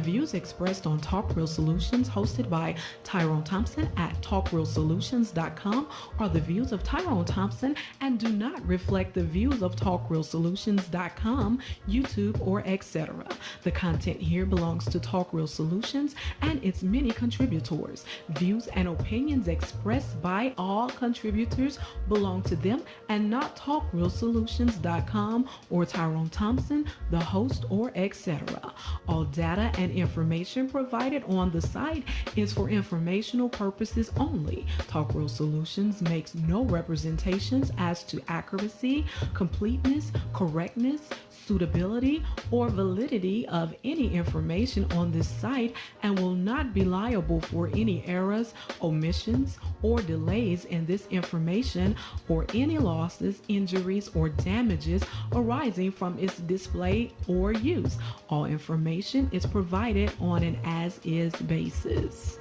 The views expressed on Talk Real Solutions, hosted by Tyrone Thompson at talkrealsolutions.com, are the views of Tyrone Thompson and do not reflect the views of talkrealsolutions.com, YouTube, or etc. The content here belongs to Talk Real Solutions and its many contributors. Views and opinions expressed by all contributors belong to them and not talkrealsolutions.com or Tyrone Thompson, the host, or etc. All data and information provided on the site is for informational purposes only. Talk Real Solutions makes no representations as to accuracy, completeness, correctness, suitability, or validity of any information on this site and will not be liable for any errors, omissions, or delays in this information or any losses, injuries, or damages arising from its display or use. All information is provided on an as-is basis.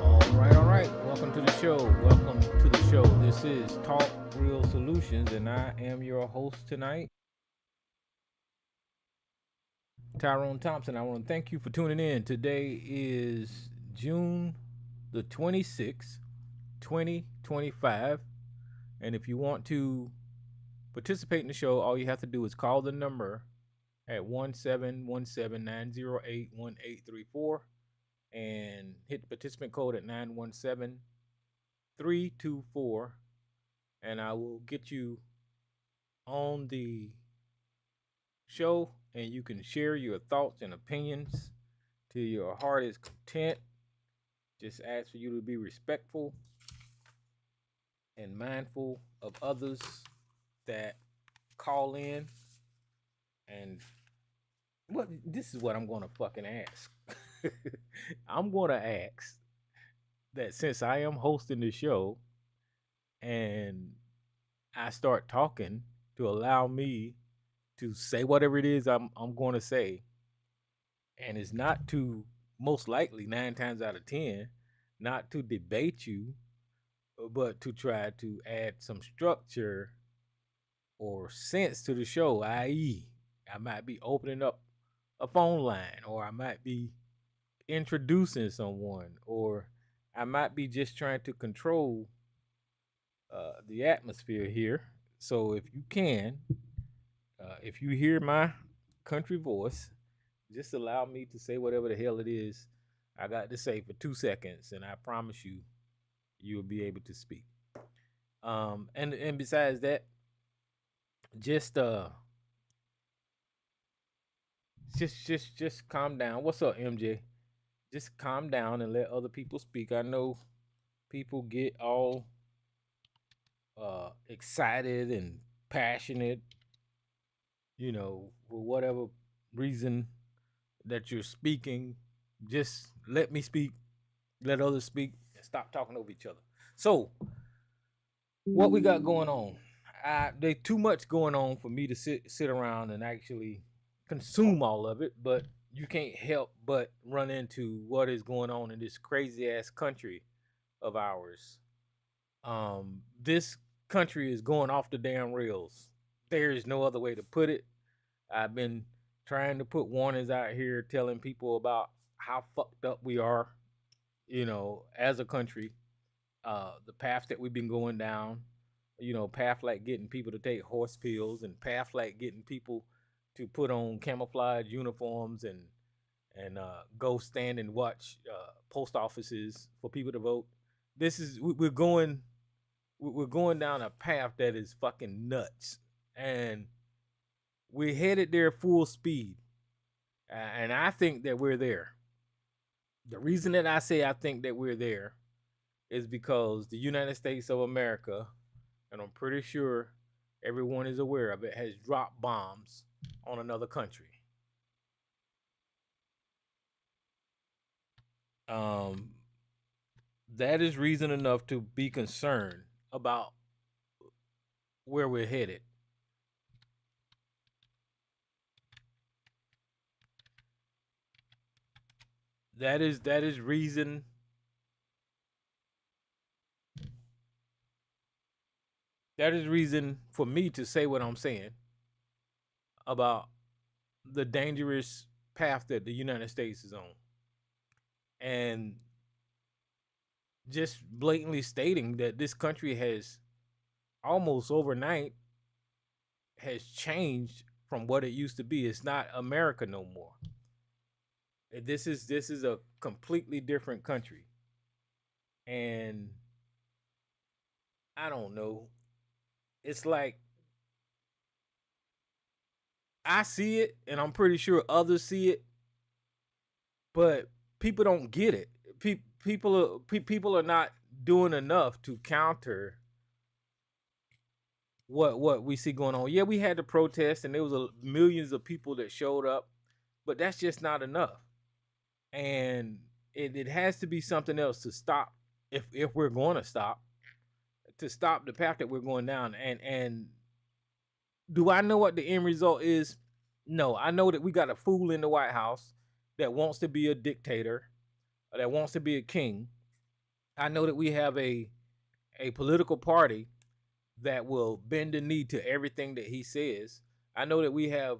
All right. Welcome to the show. Welcome to the show. This is Talk Real Solutions, and I am your host tonight, Tyrone Thompson. I want to thank you for tuning in. Today is June the 26th, 2025. And if you want to participate in the show, all you have to do is call the number at 1-717-908-1834 and hit the participant code at 917-324, and I will get you on the show, and you can share your thoughts and opinions to your heart's content. Just ask for you to be respectful and mindful of others that call in. And this is what I'm going to fucking ask. I'm going to ask that since I am hosting the show and I start talking, to allow me to say whatever it is I'm going to say. And it's not to, most likely 9 times out of 10, not to debate you, but to try to add some structure or sense to the show, i.e., I might be opening up a phone line, or I might be introducing someone, or I might be just trying to control the atmosphere here. So if you can, if you hear my country voice, just allow me to say whatever the hell it is I got to say for 2 seconds, and I promise you, you'll be able to speak. And besides that, just just calm down. What's up, MJ? Just calm down and let other people speak. I know people get all excited and passionate, for whatever reason that you're speaking. Just let me speak, let others speak, and stop talking over each other. So, what we got going on? There's too much going on for me to sit around and actually consume all of it, but you can't help but run into what is going on in this crazy ass country of ours. This country is going off the damn rails. There is no other way to put it. I've been trying to put warnings out here telling people about how fucked up we are, as a country. The path that we've been going down, path like getting people to take horse pills, and path like getting people to put on camouflage uniforms and go stand and watch post offices for people to vote. We're going down a path that is fucking nuts, and we're headed there full speed. And I think that we're there. The reason that I say I think that we're there is because the United States of America, and I'm pretty sure everyone is aware of it, has dropped bombs on another country. That is reason enough to be concerned about where we're headed. That is reason for me to say what I'm saying about the dangerous path that the United States is on, and just blatantly stating that this country has almost overnight has changed from what it used to be. It's not America no more. This is a completely different country, and I don't know. It's like I see it, and I'm pretty sure others see it, but people don't get it. People are not doing enough to counter what we see going on. Yeah, we had the protest, and there was millions of people that showed up, but that's just not enough. And it has to be something else to stop, if we're going to stop the path that we're going down. And do I know what the end result is? No, I know that we got a fool in the White House that wants to be a dictator, that wants to be a king. I know that we have a political party that will bend the knee to everything that he says. I know that we have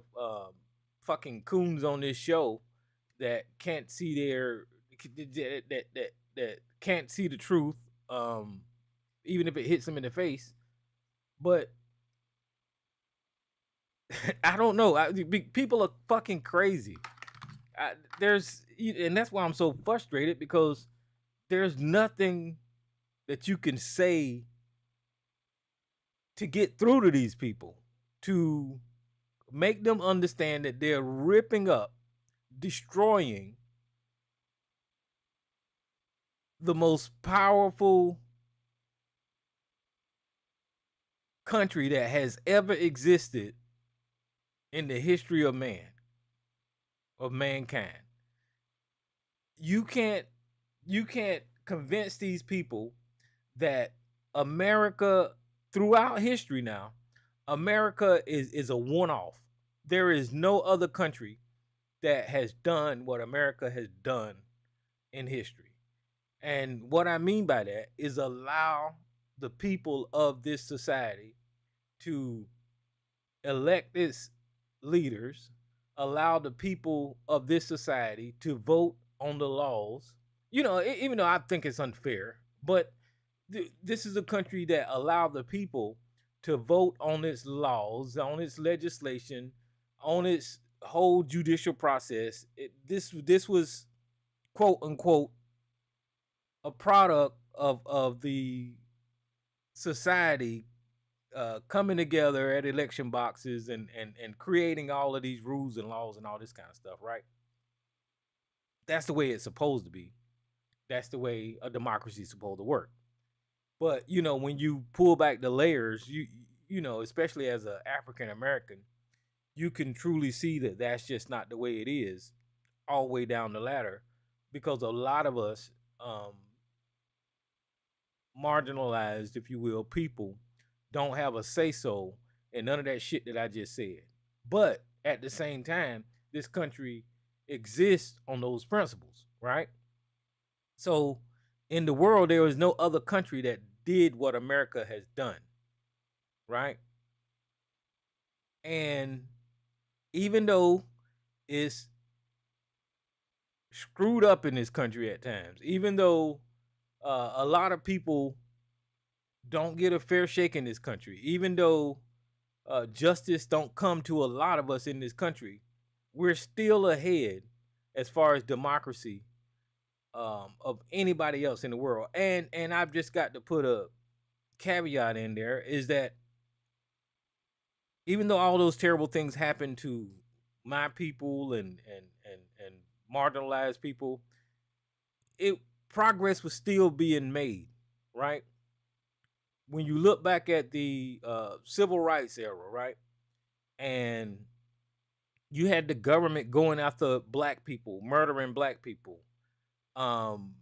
fucking coons on this show that can't see that can't see the truth, even if it hits them in the face. But I don't know. People are fucking crazy. And that's why I'm so frustrated, because there's nothing that you can say to get through to these people, to make them understand that they're ripping up, destroying the most powerful country that has ever existed in the history of mankind. You can't convince these people that America, throughout history now, America is a one-off. There is no other country that has done what America has done in history. And what I mean by that is allow the people of this society to elect its leaders, allow the people of this society to vote on the laws. Even though I think it's unfair, but this is a country that allowed the people to vote on its laws, on its legislation, on its whole judicial process. This was, quote unquote, a product of the society coming together at election boxes and creating all of these rules and laws and all this kind of stuff, right? That's the way it's supposed to be. That's the way a democracy is supposed to work. But when you pull back the layers, especially as an African American, you can truly see that that's just not the way it is all the way down the ladder, because a lot of us, marginalized, if you will, people don't have a say so in none of that shit that I just said. But at the same time, this country exists on those principles, right? So in the world, there is no other country that did what America has done, right? And even though it's screwed up in this country at times, even though a lot of people don't get a fair shake in this country, even though justice don't come to a lot of us in this country, we're still ahead as far as democracy, of anybody else in the world. And I've just got to put a caveat in there, is that even though all those terrible things happen to my people and marginalized people, it progress was still being made, right? When you look back at the civil rights era, right, and you had the government going after black people, murdering black people, um,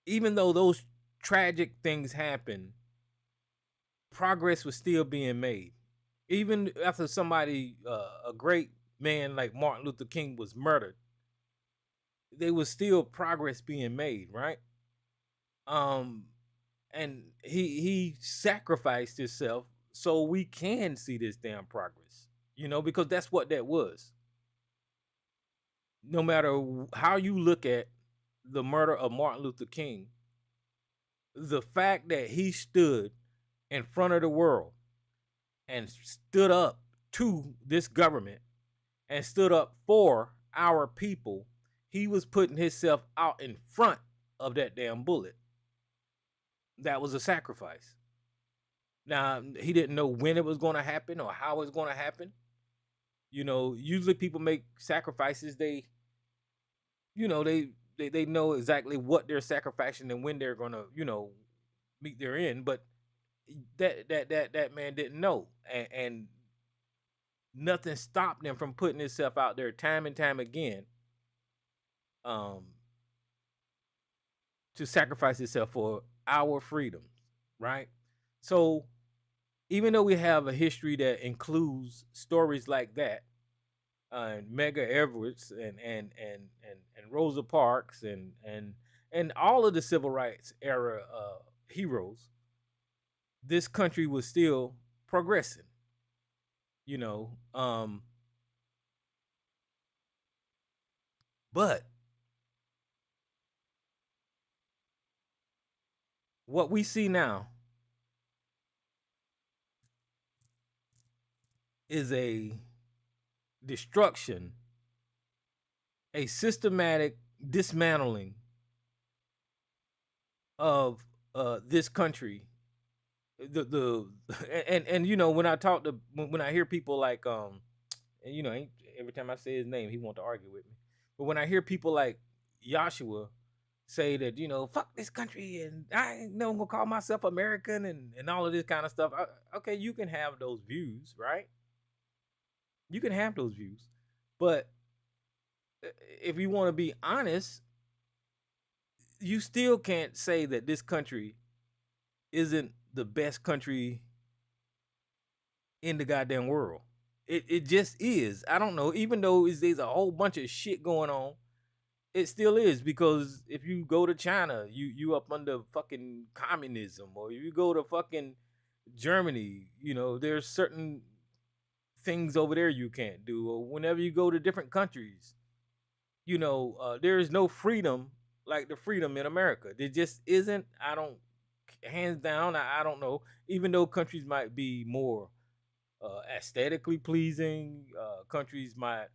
even though those tragic things happened, progress was still being made. Even after somebody, a great man like Martin Luther King was murdered, there was still progress being made, right? Um, and he sacrificed himself so we can see this damn progress, because that's what that was. No matter how you look at the murder of Martin Luther King, the fact that he stood in front of the world and stood up to this government and stood up for our people, he was putting himself out in front of that damn bullet. That was a sacrifice. Now, he didn't know when it was going to happen or how it was going to happen. Usually people make sacrifices. They know exactly what they're sacrificing and when they're going to, meet their end. But that man didn't know, and nothing stopped him from putting himself out there time and time again, um, to sacrifice himself for our freedoms, right? So even though we have a history that includes stories like that, and Medgar Evers and Rosa Parks and all of the civil rights era heroes, this country was still progressing. You know, but what we see now is a destruction, a systematic dismantling of this country. And when I talk to when I hear people like and every time I say his name he want to argue with me, but when I hear people like Joshua say that fuck this country and I ain't never gonna call myself American and all of this kind of stuff, okay, you can have those views, right? You can have those views, but if you want to be honest, you still can't say that this country isn't the best country in the goddamn world. It just is. I don't know. Even though there's a whole bunch of shit going on, it still is, because if you go to China, you up under fucking communism, or you go to fucking Germany, there's certain things over there you can't do, or whenever you go to different countries, there is no freedom like the freedom in America. There just isn't. I don't, hands down, I don't know. Even though countries might be more aesthetically pleasing, countries might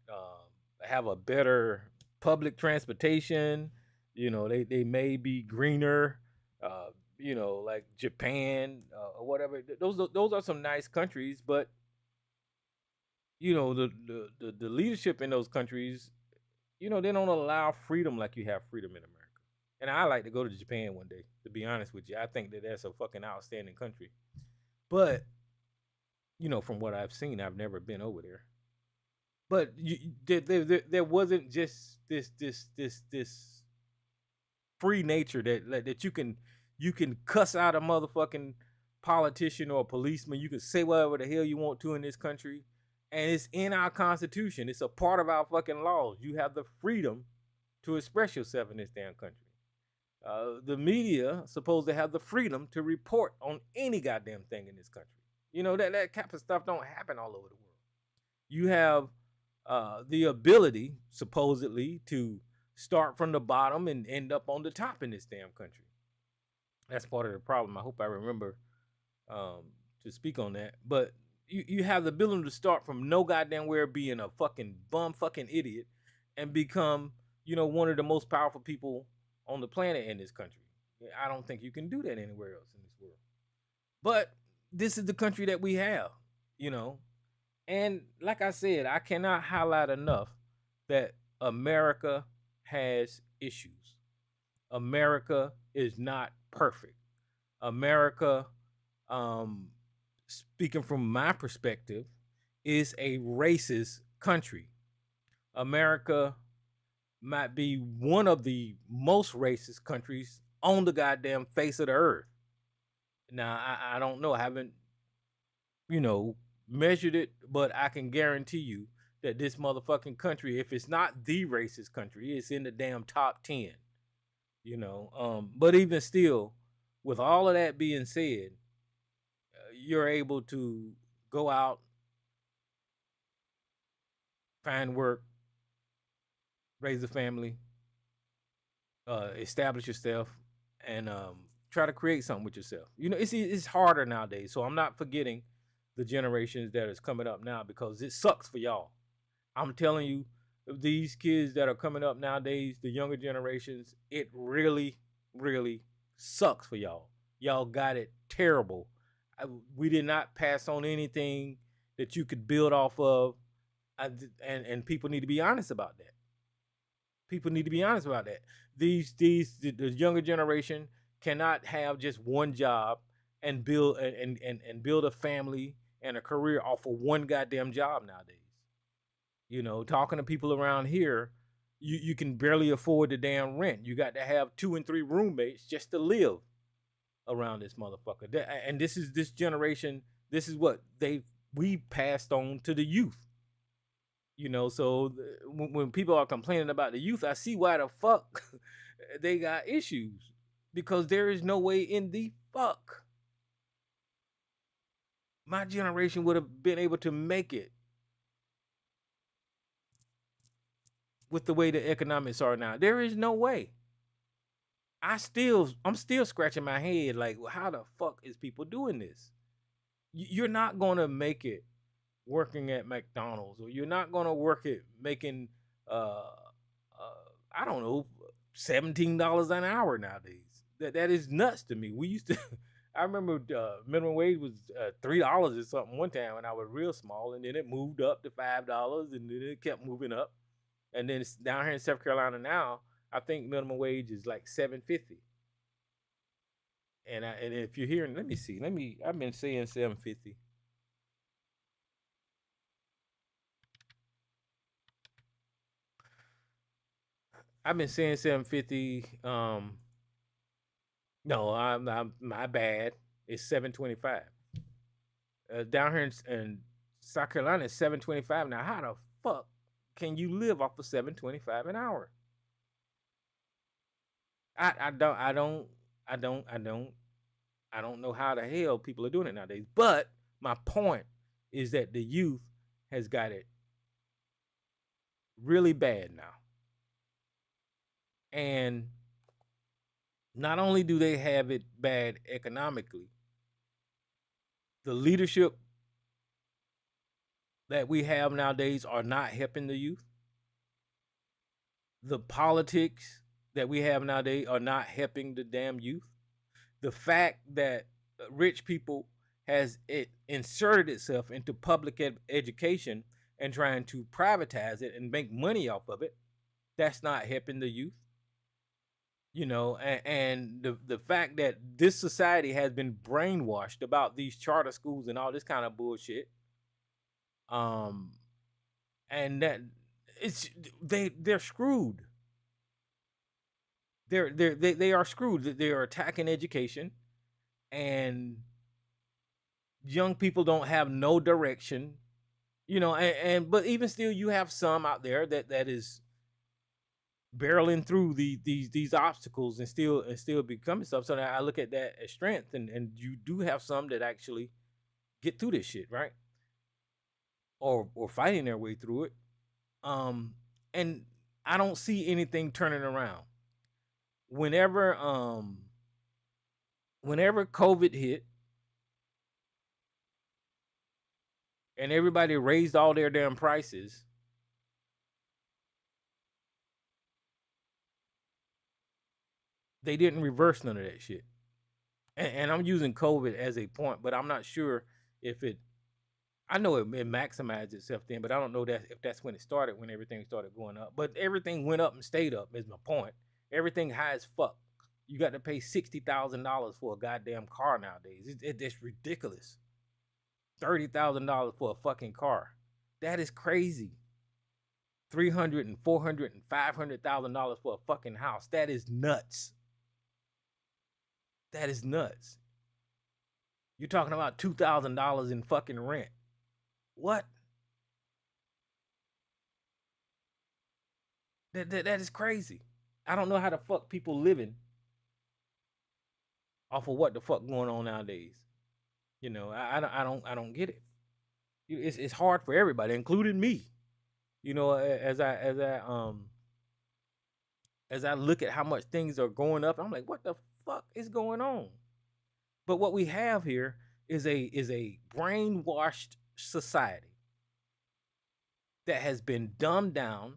have a better public transportation. They may be greener. Like Japan or whatever. Those are some nice countries, but the leadership in those countries, they don't allow freedom like you have freedom in America. And I like to go to Japan one day, to be honest with you. I think that that's a fucking outstanding country. But, from what I've seen, I've never been over there. But there wasn't just this free nature that you can cuss out a motherfucking politician or a policeman. You can say whatever the hell you want to in this country, and it's in our constitution. It's a part of our fucking laws. You have the freedom to express yourself in this damn country. The media supposed to have the freedom to report on any goddamn thing in this country. That type of stuff don't happen all over the world. You have the ability, supposedly, to start from the bottom and end up on the top in this damn country. That's part of the problem. I hope I remember to speak on that. But you have the ability to start from no goddamn where, being a fucking bum fucking idiot, and become, one of the most powerful people on the planet in this country. I don't think you can do that anywhere else in this world. But this is the country that we have, you know. And like I said, I cannot highlight enough that America has issues. America is not perfect. America, speaking from my perspective, is a racist country. America might be one of the most racist countries on the goddamn face of the earth. Now, I don't know. I haven't, measured it, but I can guarantee you that this motherfucking country, if it's not the racist country, it's in the damn top 10. But even still, with all of that being said, you're able to go out, find work, raise a family, establish yourself, and try to create something with yourself. It's harder nowadays. So I'm not forgetting the generations that is coming up now because it sucks for y'all. I'm telling you, these kids that are coming up nowadays, the younger generations, it really, really sucks for y'all. Y'all got it terrible. We did not pass on anything that you could build off of, and people need to be honest about that. People need to be honest about that. The younger generation cannot have just one job and build a family and a career off of one goddamn job nowadays. Talking to people around here, you can barely afford the damn rent. You got to have 2 and 3 roommates just to live around this motherfucker. And this generation. This is what we passed on to the youth. So when people are complaining about the youth, I see why the fuck they got issues, because there is no way in the fuck my generation would have been able to make it with the way the economics are now. There is no way. I'm still scratching my head like, how the fuck is people doing this? You're not gonna make it working at McDonald's, or you're not gonna work it making I don't know, $17 an hour nowadays. That is nuts to me. We used to I remember minimum wage was $3 or something one time when I was real small, and then it moved up to $5, and then it kept moving up. And then it's down here in South Carolina now, I think minimum wage is like $7.50. And if you're hearing, let me see. I've been saying $7.50. I've been saying $7.50. No, I'm my bad. It's $7.25. Down here in South Carolina, it's $7.25. Now, how the fuck can you live off of $7.25 an hour? I don't know how the hell people are doing it nowadays. But my point is that the youth has got it really bad now. And not only do they have it bad economically, the leadership that we have nowadays are not helping the youth. The politics that we have nowadays are not helping the damn youth. The fact that rich people has it inserted itself into public education and trying to privatize it and make money off of it, that's not helping the youth. And the fact that this society has been brainwashed about these charter schools and all this kind of bullshit, and that they're screwed. They are screwed. They are attacking education, and young people don't have no direction. But even still, you have some out there that is barreling through these obstacles and still becoming stuff. So I look at that as strength, and you do have some that actually get through this shit, right? Or fighting their way through it. And I don't see anything turning around. Whenever COVID hit and everybody raised all their damn prices, they didn't reverse none of that shit. And I'm using COVID as a point, but I'm not sure if I know it maximized itself then, but I don't know if that's when it started, when everything started going up. But everything went up and stayed up, is my point. Everything high as fuck. You got to pay $60,000 for a goddamn car nowadays. It's ridiculous. $30,000 for a fucking car. That is crazy. $300,000 and $400,000 and $500,000 for a fucking house. That is nuts. That is nuts. You're talking about $2,000 in fucking rent. What? That is crazy. I don't know how the fuck people living off of what the fuck going on nowadays. I don't get it. It's hard for everybody, including me. As I as I look at how much things are going up. I'm like, what the fuck is going on? But what we have here is a brainwashed society that has been dumbed down.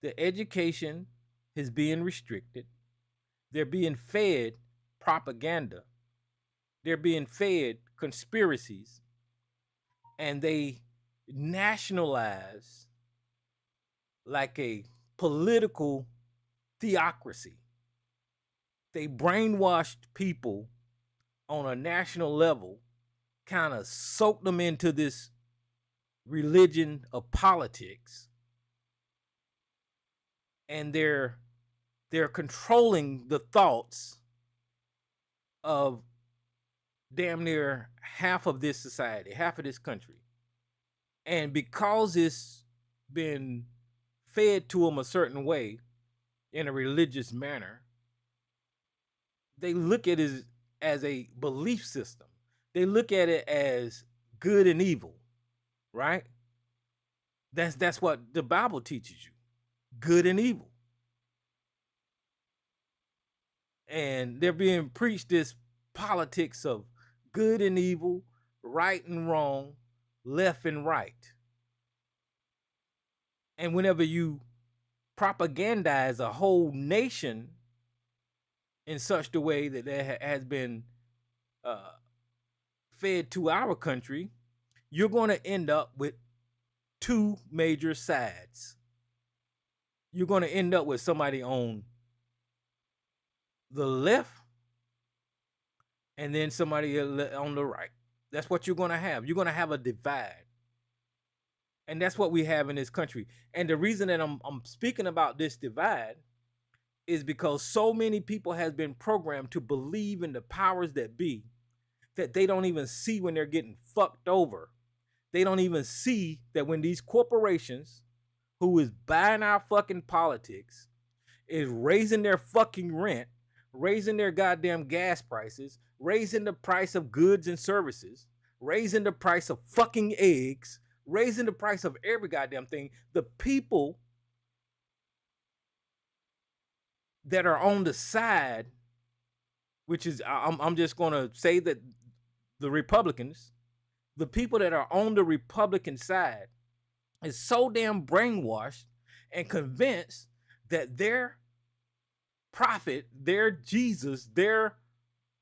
The education is being restricted. They're being fed propaganda. They're being fed conspiracies. And they nationalize like a political theocracy. They brainwashed people on a national level, kind of soaked them into this religion of politics, and they're controlling the thoughts of damn near half of this society, half of this country. And because it's been fed to them a certain way in a religious manner, they look at it as a belief system. They look at it as good and evil, right? That's what the Bible teaches you, good and evil. And they're being preached this politics of good and evil, right and wrong, left and right. And whenever you propagandize a whole nation in such a way that there has been fed to our country, you're going to end up with two major sides. You're going to end up with somebody on the left and then somebody on the right. That's what you're going to have. You're going to have a divide. And that's what we have in this country. And the reason that I'm speaking about this divide is because so many people has been programmed to believe in the powers that be that they don't even see when they're getting fucked over. They don't even see that when these corporations who is buying our fucking politics is raising their fucking rent, raising their goddamn gas prices, raising the price of goods and services, raising the price of fucking eggs, raising the price of every goddamn thing. The people that are on the side, which is, I'm just going to say that the Republicans, the people that are on the Republican side is so damn brainwashed and convinced that their prophet, their Jesus, their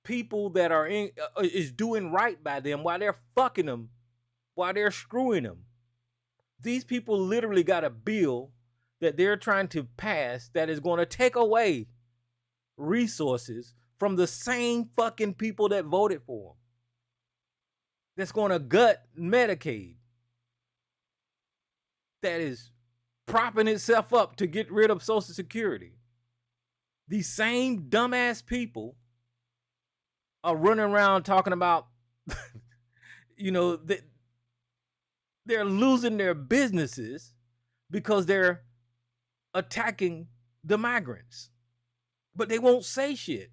people that are in is doing right by them while they're fucking them, while they're screwing them. These people literally got a bill that they're trying to pass that is going to take away resources from the same fucking people that voted for them. That's going to gut Medicaid. That is propping itself up to get rid of Social Security. These same dumbass people are running around talking about, they're losing their businesses because they're attacking the migrants. But they won't say shit.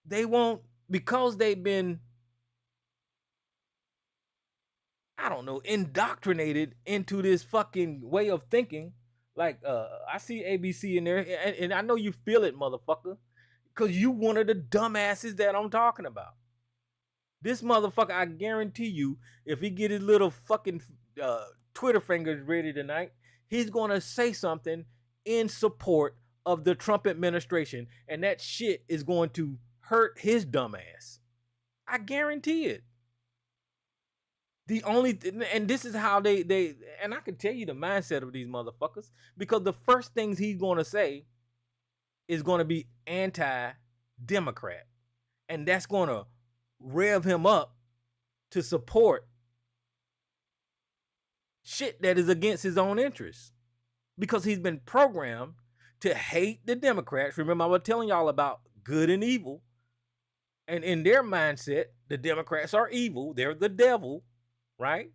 They won't, because they've been, indoctrinated into this fucking way of thinking. Like, I see ABC in there, and I know you feel it, motherfucker, because you one of the dumbasses that I'm talking about. This motherfucker, I guarantee you, if he get his little fucking Twitter fingers ready tonight, he's going to say something in support of the Trump administration, and that shit is going to hurt his dumb ass. I guarantee it. And this is how they, and I can tell you the mindset of these motherfuckers, because the first things he's going to say is going to be anti-Democrat. And that's going to rev him up to support shit that is against his own interests, because he's been programmed to hate the Democrats. Remember, I was telling y'all about good and evil. And in their mindset, the Democrats are evil. They're the devil, right?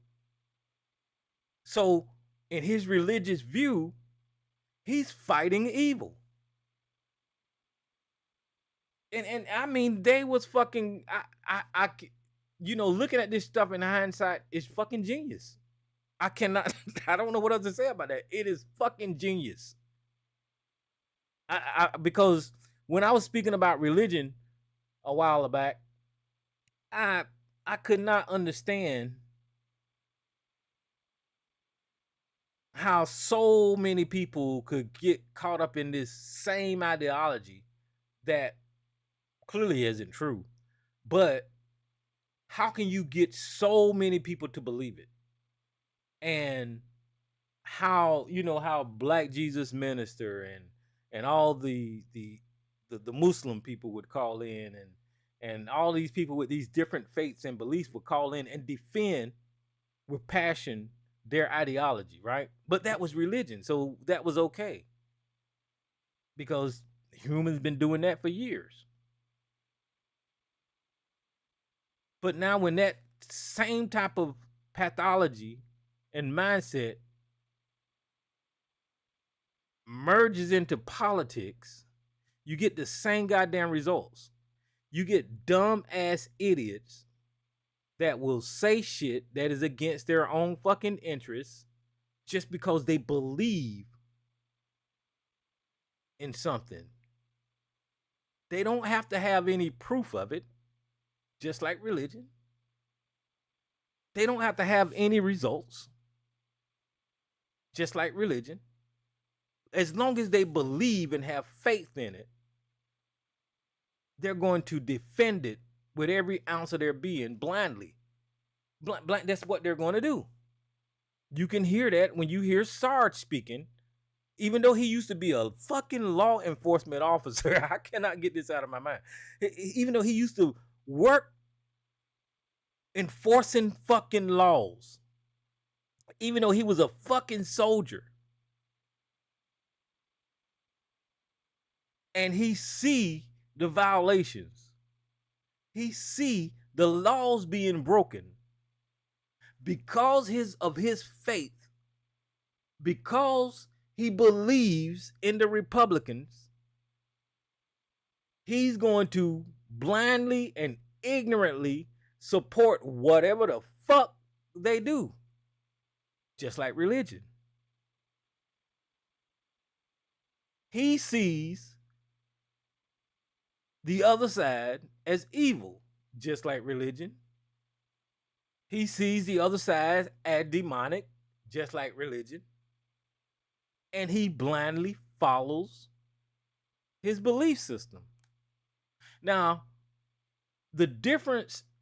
So in his religious view, he's fighting evil. And I mean, they was fucking, looking at this stuff in hindsight is fucking genius. I don't know what else to say about that. It is fucking genius. Because when I was speaking about religion a while back, I I could not understand how so many people could get caught up in this same ideology that clearly isn't true. But how can you get so many people to believe it? And how, how Black Jesus Minister and all the Muslim people would call in, and all these people with these different faiths and beliefs would call in and defend with passion their ideology, right? But that was religion, so that was okay because humans been doing that for years. But now when that same type of pathology and mindset merges into politics, you get the same goddamn results. You get dumb ass idiots that will say shit that is against their own fucking interests just because they believe in something. They don't have to have any proof of it, just like religion. They don't have to have any results, just like religion. As long as they believe and have faith in it, they're going to defend it with every ounce of their being blindly. That's what they're going to do. You can hear that when you hear Sarge speaking, even though he used to be a fucking law enforcement officer. I cannot get this out of my mind. Even though he used to work enforcing fucking laws, even though he was a fucking soldier, and he see the violations, he see the laws being broken because of his faith, because he believes in the Republicans, he's going to blindly and ignorantly support whatever the fuck they do. Just like religion. He sees the other side as evil, just like religion. He sees the other side as demonic, just like religion. And he blindly follows his belief system. Now, the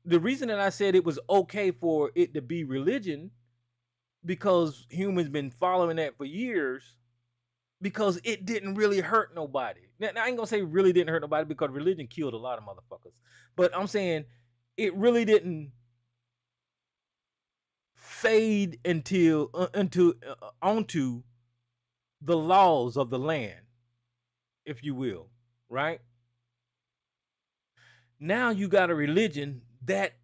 reason that I said it was okay for it to be religion, because humans been following that for years, because it didn't really hurt nobody. Now I ain't gonna say really didn't hurt nobody, because religion killed a lot of motherfuckers. But I'm saying it really didn't fade onto the laws of the land, if you will, right? Now you got a religion that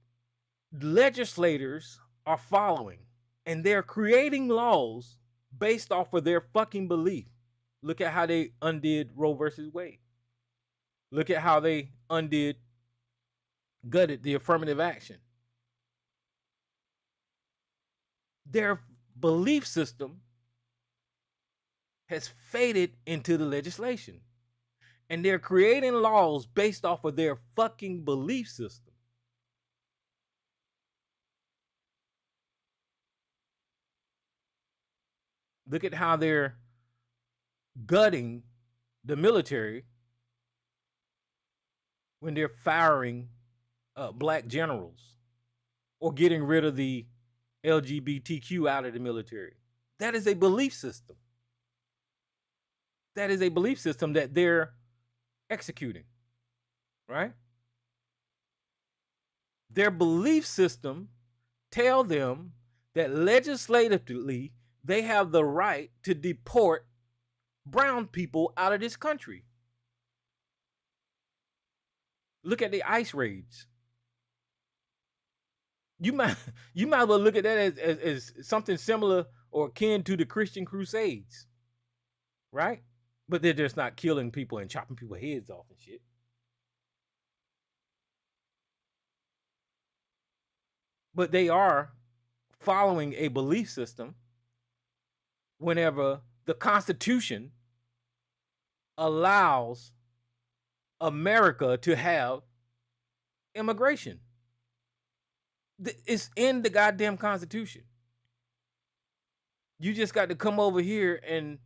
legislators are following, and they're creating laws based off of their fucking belief. Look at how they undid Roe versus Wade. Look at how they gutted the affirmative action. Their belief system has faded into the legislation, and they're creating laws based off of their fucking belief system. Look at how they're gutting the military when they're firing black generals or getting rid of the LGBTQ out of the military. That is a belief system. That is a belief system that they're executing, right? Their belief system tell them that legislatively they have the right to deport brown people out of this country. Look at the ICE raids. You might as well look at that as something similar or akin to the Christian Crusades, right? But they're just not killing people and chopping people's heads off and shit. But they are following a belief system whenever the Constitution allows America to have immigration. It's in the goddamn Constitution. You just got to come over here and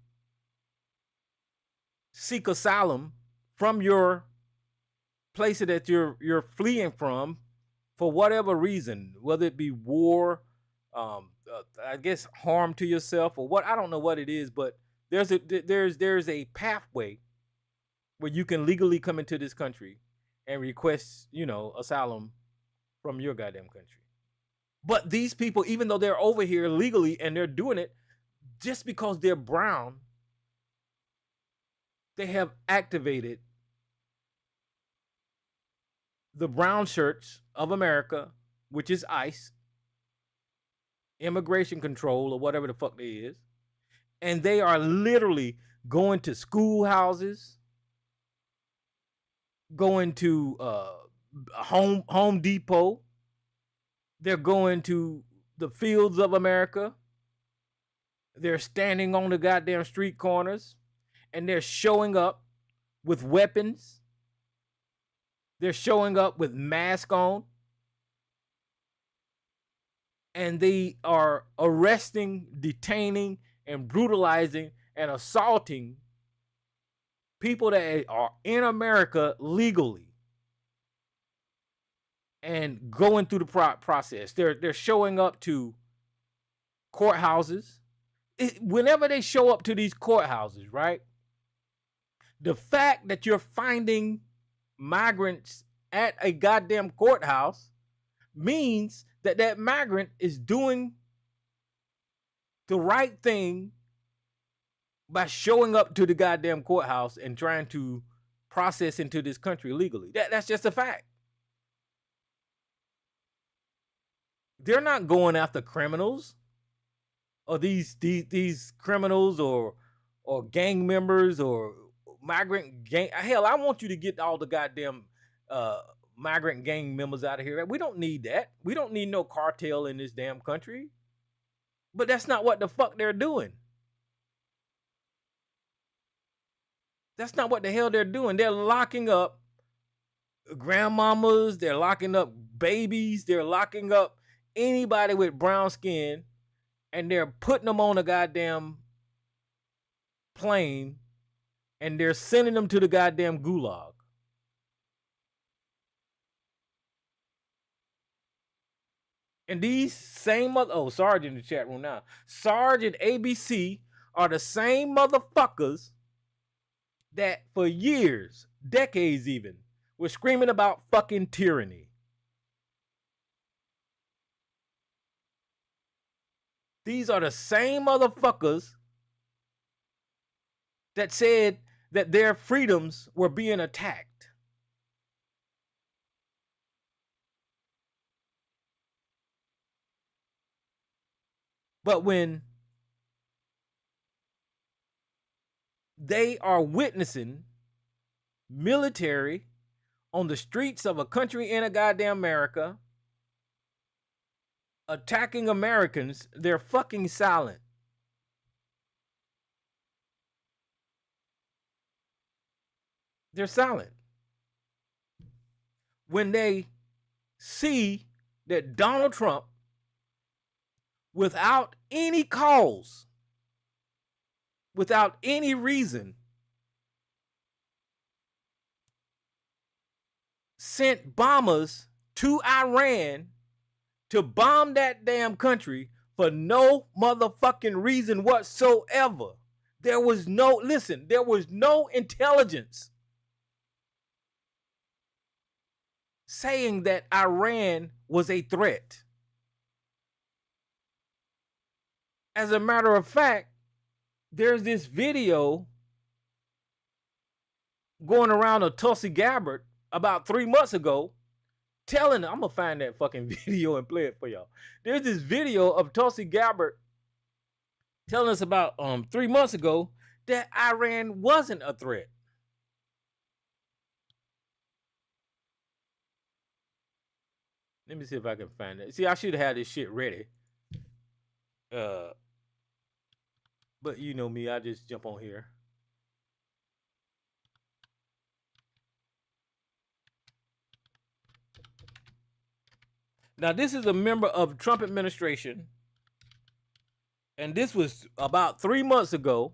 seek asylum from your place that you're fleeing from for whatever reason, whether it be war, I guess harm to yourself or what. I don't know what it is, but there's a pathway where you can legally come into this country and request, asylum from your goddamn country. But these people, even though they're over here legally and they're doing it, just because they're brown, they have activated the brown shirts of America, which is ICE, immigration control or whatever the fuck they is. And they are literally going to schoolhouses, going to Home Depot. They're going to the fields of America. They're standing on the goddamn street corners and they're showing up with weapons. They're showing up with masks on. And they are arresting, detaining, and brutalizing and assaulting people that are in America legally and going through the process. They're showing up to courthouses. Whenever they show up to these courthouses, right? The fact that you're finding migrants at a goddamn courthouse means that migrant is doing the right thing by showing up to the goddamn courthouse and trying to process into this country legally. That's just a fact. They're not going after criminals or these criminals or gang members or migrant gang. Hell, I want you to get all the goddamn migrant gang members out of here. We don't need that. We don't need no cartel in this damn country. But that's not what the fuck they're doing. That's not what the hell they're doing. They're locking up grandmamas. They're locking up babies. They're locking up anybody with brown skin. And they're putting them on a goddamn plane. And they're sending them to the goddamn gulag. And these same Sarge in the chat room now. Sarge and ABC are the same motherfuckers that for years, decades even, were screaming about fucking tyranny. These are the same motherfuckers that said that their freedoms were being attacked. But when they are witnessing military on the streets of a country in a goddamn America attacking Americans, they're fucking silent. They're silent. When they see that Donald Trump, without any cause, without any reason, sent bombers to Iran to bomb that damn country for no motherfucking reason whatsoever. There was no intelligence saying that Iran was a threat. As a matter of fact, there's this video going around of Tulsi Gabbard about 3 months ago telling, I'm going to find that fucking video and play it for y'all. There's this video of Tulsi Gabbard telling us about 3 months ago that Iran wasn't a threat. Let me see if I can find it. See, I should have had this shit ready. But you know me, I just jump on here. Now, this is a member of Trump administration, and this was about 3 months ago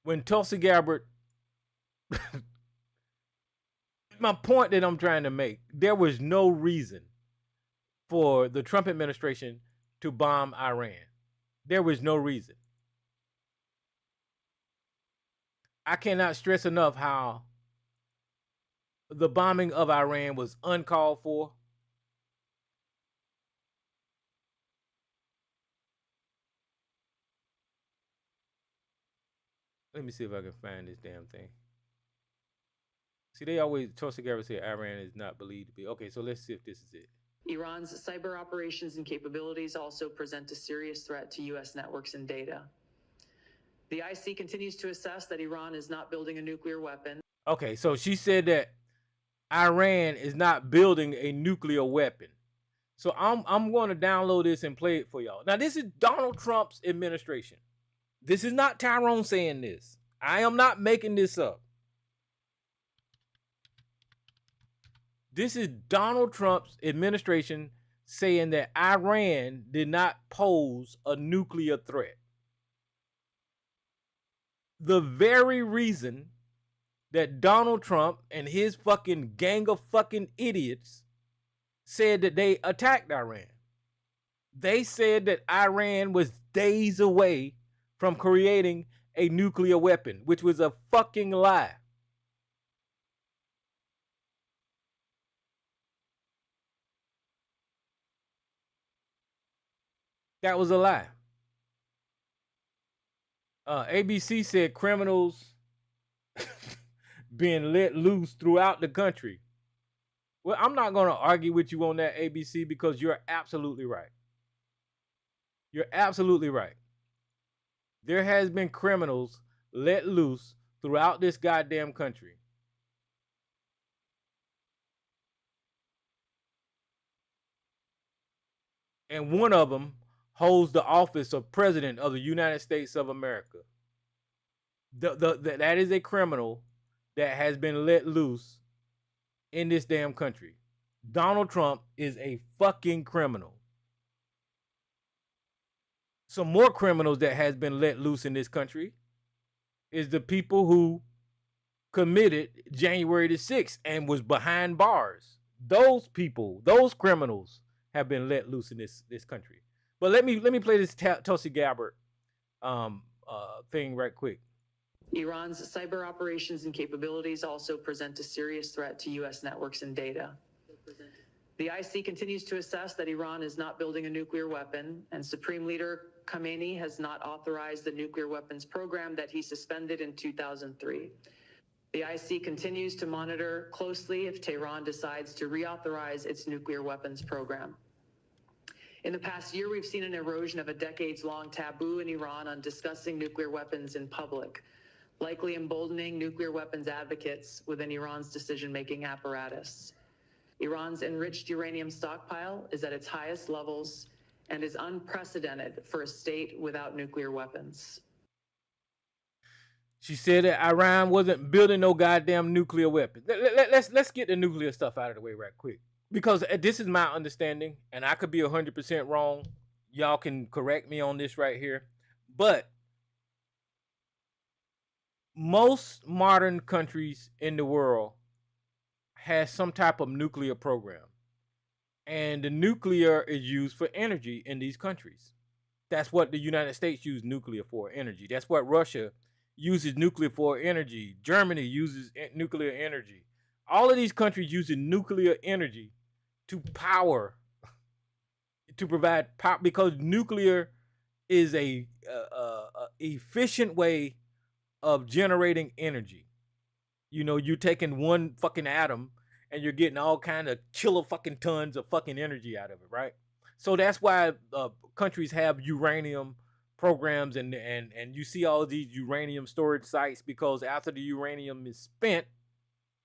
when Tulsi Gabbard. My point that I'm trying to make: there was no reason for the Trump administration to bomb Iran. There was no reason. I cannot stress enough how the bombing of Iran was uncalled for. Let me see if I can find this damn thing. See, they always, Tulsi Gabbard said Iran is not believed to be. Okay, so let's see if this is it. Iran's cyber operations and capabilities also present a serious threat to U.S. networks and data. The IC continues to assess that Iran is not building a nuclear weapon. Okay, so she said that Iran is not building a nuclear weapon. So I'm going to download this and play it for y'all. Now, this is Donald Trump's administration. This is not Tyrone saying this. I am not making this up. This is Donald Trump's administration saying that Iran did not pose a nuclear threat. The very reason that Donald Trump and his fucking gang of fucking idiots said that they attacked Iran. They said that Iran was days away from creating a nuclear weapon, which was a fucking lie. That was a lie. ABC said criminals being let loose throughout the country. Well, I'm not going to argue with you on that, ABC, because you're absolutely right. You're absolutely right. There has been criminals let loose throughout this goddamn country. And one of them holds the office of President of the United States of America. That is a criminal that has been let loose in this damn country. Donald Trump is a fucking criminal. Some more criminals that has been let loose in this country is the people who committed January the 6th and was behind bars. Those people, those criminals have been let loose in this country. But let me play this Tulsi Gabbard thing right quick. Iran's cyber operations and capabilities also present a serious threat to U.S. networks and data. The IC continues to assess that Iran is not building a nuclear weapon, and Supreme Leader Khamenei has not authorized the nuclear weapons program that he suspended in 2003. The IC continues to monitor closely if Tehran decides to reauthorize its nuclear weapons program. In the past year, we've seen an erosion of a decades-long taboo in Iran on discussing nuclear weapons in public, likely emboldening nuclear weapons advocates within Iran's decision-making apparatus. Iran's enriched uranium stockpile is at its highest levels and is unprecedented for a state without nuclear weapons. She said that Iran wasn't building no goddamn nuclear weapon. Let's get the nuclear stuff out of the way right quick. Because this is my understanding, and I could be 100% wrong. Y'all can correct me on this right here. But most modern countries in the world has some type of nuclear program. And the nuclear is used for energy in these countries. That's what the United States uses nuclear for, energy. That's what Russia uses nuclear for, energy. Germany uses nuclear energy. All of these countries using nuclear energy to power, to provide power, because nuclear is a efficient way of generating energy. You know, you're taking one fucking atom and you're getting all kind of kilo fucking tons of fucking energy out of it, right? So that's why countries have uranium programs, and you see all these uranium storage sites, because after the uranium is spent,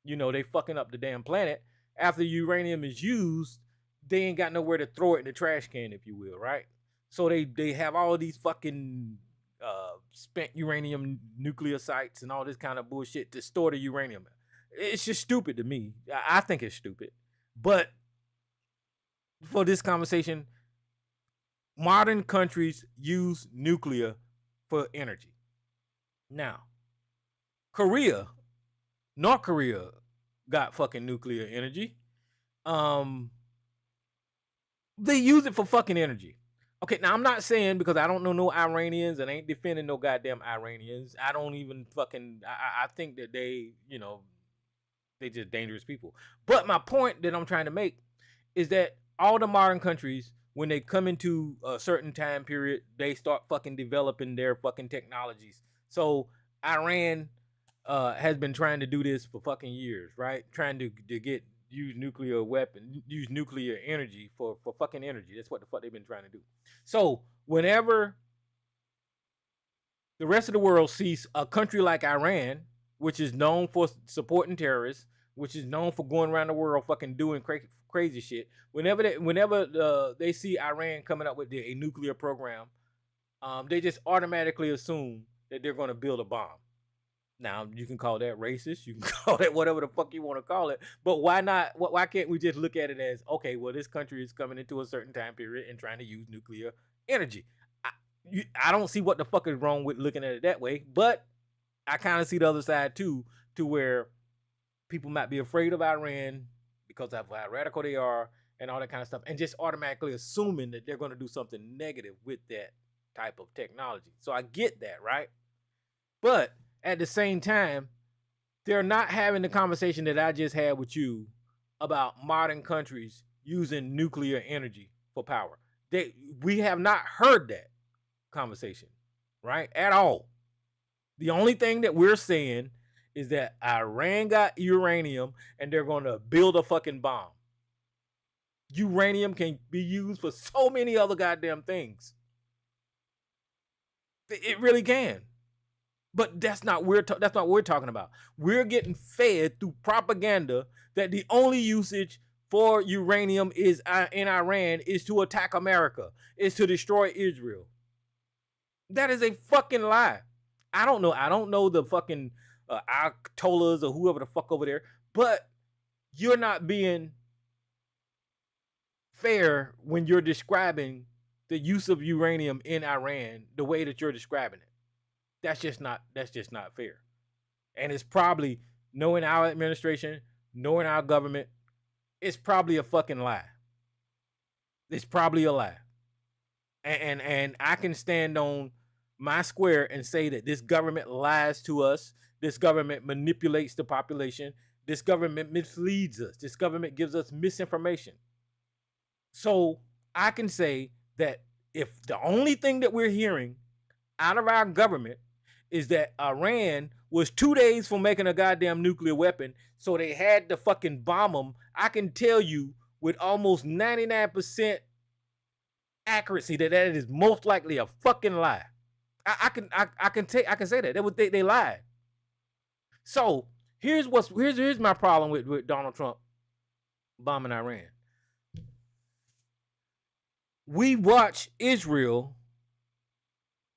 you know, they fucking up the damn planet. After uranium is used, they ain't got nowhere to throw it in the trash can, if you will, right? So they have all these fucking spent uranium nuclear sites and all this kind of bullshit to store the uranium. It's just stupid to me. I think it's stupid. But for this conversation, modern countries use nuclear for energy. Now, North Korea got fucking nuclear energy. They use it for fucking energy. Okay, now I'm not saying, because I don't know no Iranians and I ain't defending no goddamn Iranians. I don't even fucking I think that they, they just dangerous people. But my point that I'm trying to make is that all the modern countries, when they come into a certain time period, they start fucking developing their fucking technologies. So Iran has been trying to do this for fucking years, right? Trying to use nuclear energy for fucking energy. That's what the fuck they've been trying to do. So whenever the rest of the world sees a country like Iran, which is known for supporting terrorists, which is known for going around the world fucking doing crazy shit, whenever they see Iran coming up with a nuclear program, they just automatically assume that they're going to build a bomb. Now, you can call that racist. You can call that whatever the fuck you want to call it. But why not? Why can't we just look at it as, okay, well, this country is coming into a certain time period and trying to use nuclear energy. I don't see what the fuck is wrong with looking at it that way. But I kind of see the other side, too, to where people might be afraid of Iran because of how radical they are and all that kind of stuff, and just automatically assuming that they're going to do something negative with that type of technology. So I get that, right? But at the same time, they're not having the conversation that I just had with you about modern countries using nuclear energy for power. We have not heard that conversation, right? At all. The only thing that we're saying is that Iran got uranium and they're going to build a fucking bomb. Uranium can be used for so many other goddamn things. It really can. But that's not what we're talking about. We're getting fed through propaganda that the only usage for uranium is in Iran is to attack America, is to destroy Israel. That is a fucking lie. I don't know the fucking Ayatollahs or whoever the fuck over there, but you're not being fair when you're describing the use of uranium in Iran the way that you're describing it. That's just not fair. And it's probably, knowing our administration, knowing our government, it's probably a fucking lie. It's probably a lie. And I can stand on my square and say that this government lies to us. This government manipulates the population. This government misleads us. This government gives us misinformation. So I can say that if the only thing that we're hearing out of our government is that Iran was 2 days from making a goddamn nuclear weapon, so they had to fucking bomb them, I can tell you with almost 99% accuracy that is most likely a fucking lie. I can say that they lied. So here's my problem with Donald Trump bombing Iran. We watch Israel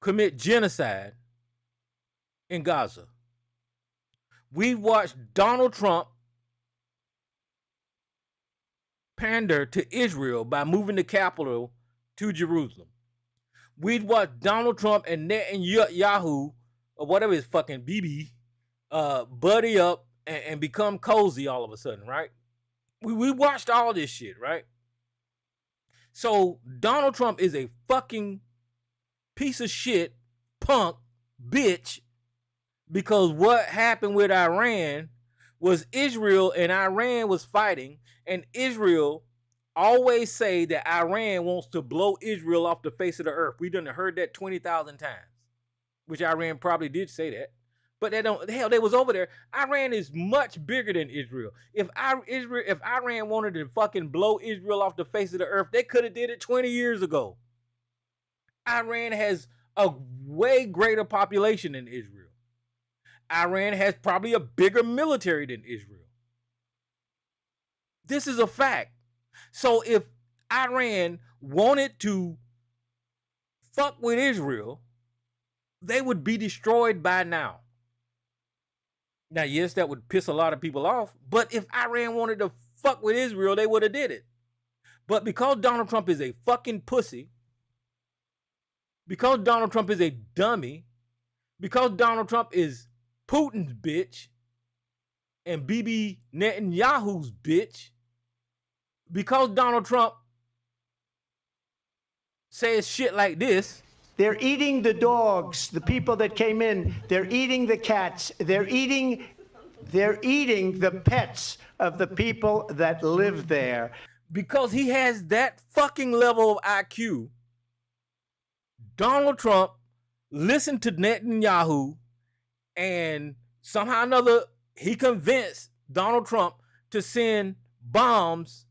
commit genocide in Gaza. We watched Donald Trump pander to Israel by moving the capital to Jerusalem. We'd watched Donald Trump and Netanyahu, or whatever his fucking BB, buddy up and become cozy all of a sudden, right? We watched all this shit, right? So Donald Trump is a fucking piece of shit, punk, bitch, because what happened with Iran was Israel and Iran was fighting, and Israel always say that Iran wants to blow Israel off the face of the earth. We done heard that 20,000 times, which Iran probably did say that. But they was over there. Iran is much bigger than Israel. If Iran wanted to fucking blow Israel off the face of the earth, they could have did it 20 years ago. Iran has a way greater population than Israel. Iran has probably a bigger military than Israel. This is a fact. So if Iran wanted to fuck with Israel, they would be destroyed by now. Now, yes, that would piss a lot of people off, but if Iran wanted to fuck with Israel, they would have did it. But because Donald Trump is a fucking pussy, because Donald Trump is a dummy, because Donald Trump is Putin's bitch and Bibi Netanyahu's bitch, because Donald Trump says shit like this. They're eating the dogs, the people that came in. They're eating the cats. They're eating the pets of the people that live there. Because he has that fucking level of IQ, Donald Trump listened to Netanyahu, and somehow or another, he convinced Donald Trump to send bombs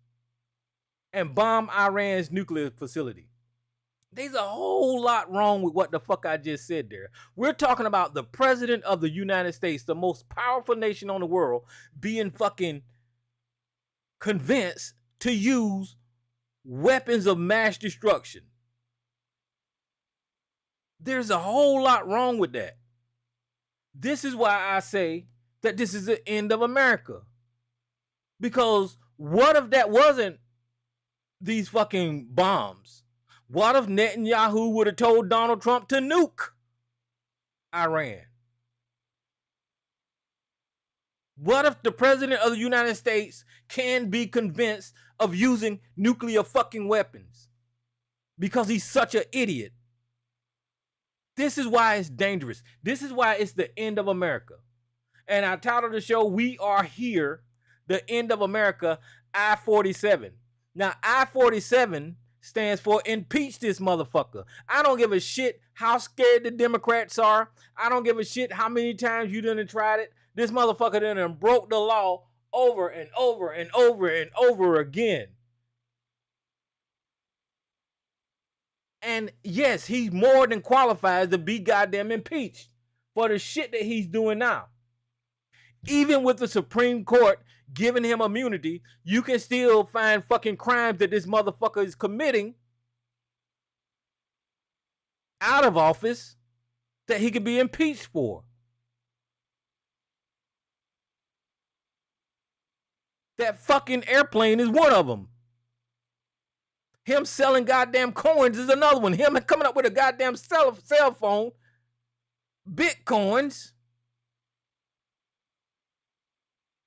and bomb Iran's nuclear facility. There's a whole lot wrong with what the fuck I just said there. We're talking about the president of the United States, the most powerful nation on the world, being fucking convinced to use weapons of mass destruction. There's a whole lot wrong with that. This is why I say that this is the end of America. Because what if that wasn't these fucking bombs? What if Netanyahu would have told Donald Trump to nuke Iran? What if the president of the United States can be convinced of using nuclear fucking weapons? Because he's such an idiot. This is why it's dangerous. This is why it's the end of America. And I titled the show, We Are Here, the End of America, I47. Now, I47 stands for impeach this motherfucker. I don't give a shit how scared the Democrats are. I don't give a shit how many times you done tried it. This motherfucker done broke the law over and over and over and over again. And yes, he's more than qualified to be goddamn impeached for the shit that he's doing now. Even with the Supreme Court giving him immunity, you can still find fucking crimes that this motherfucker is committing out of office that he could be impeached for. That fucking airplane is one of them. Him selling goddamn coins is another one. Him coming up with a goddamn cell phone, Bitcoins.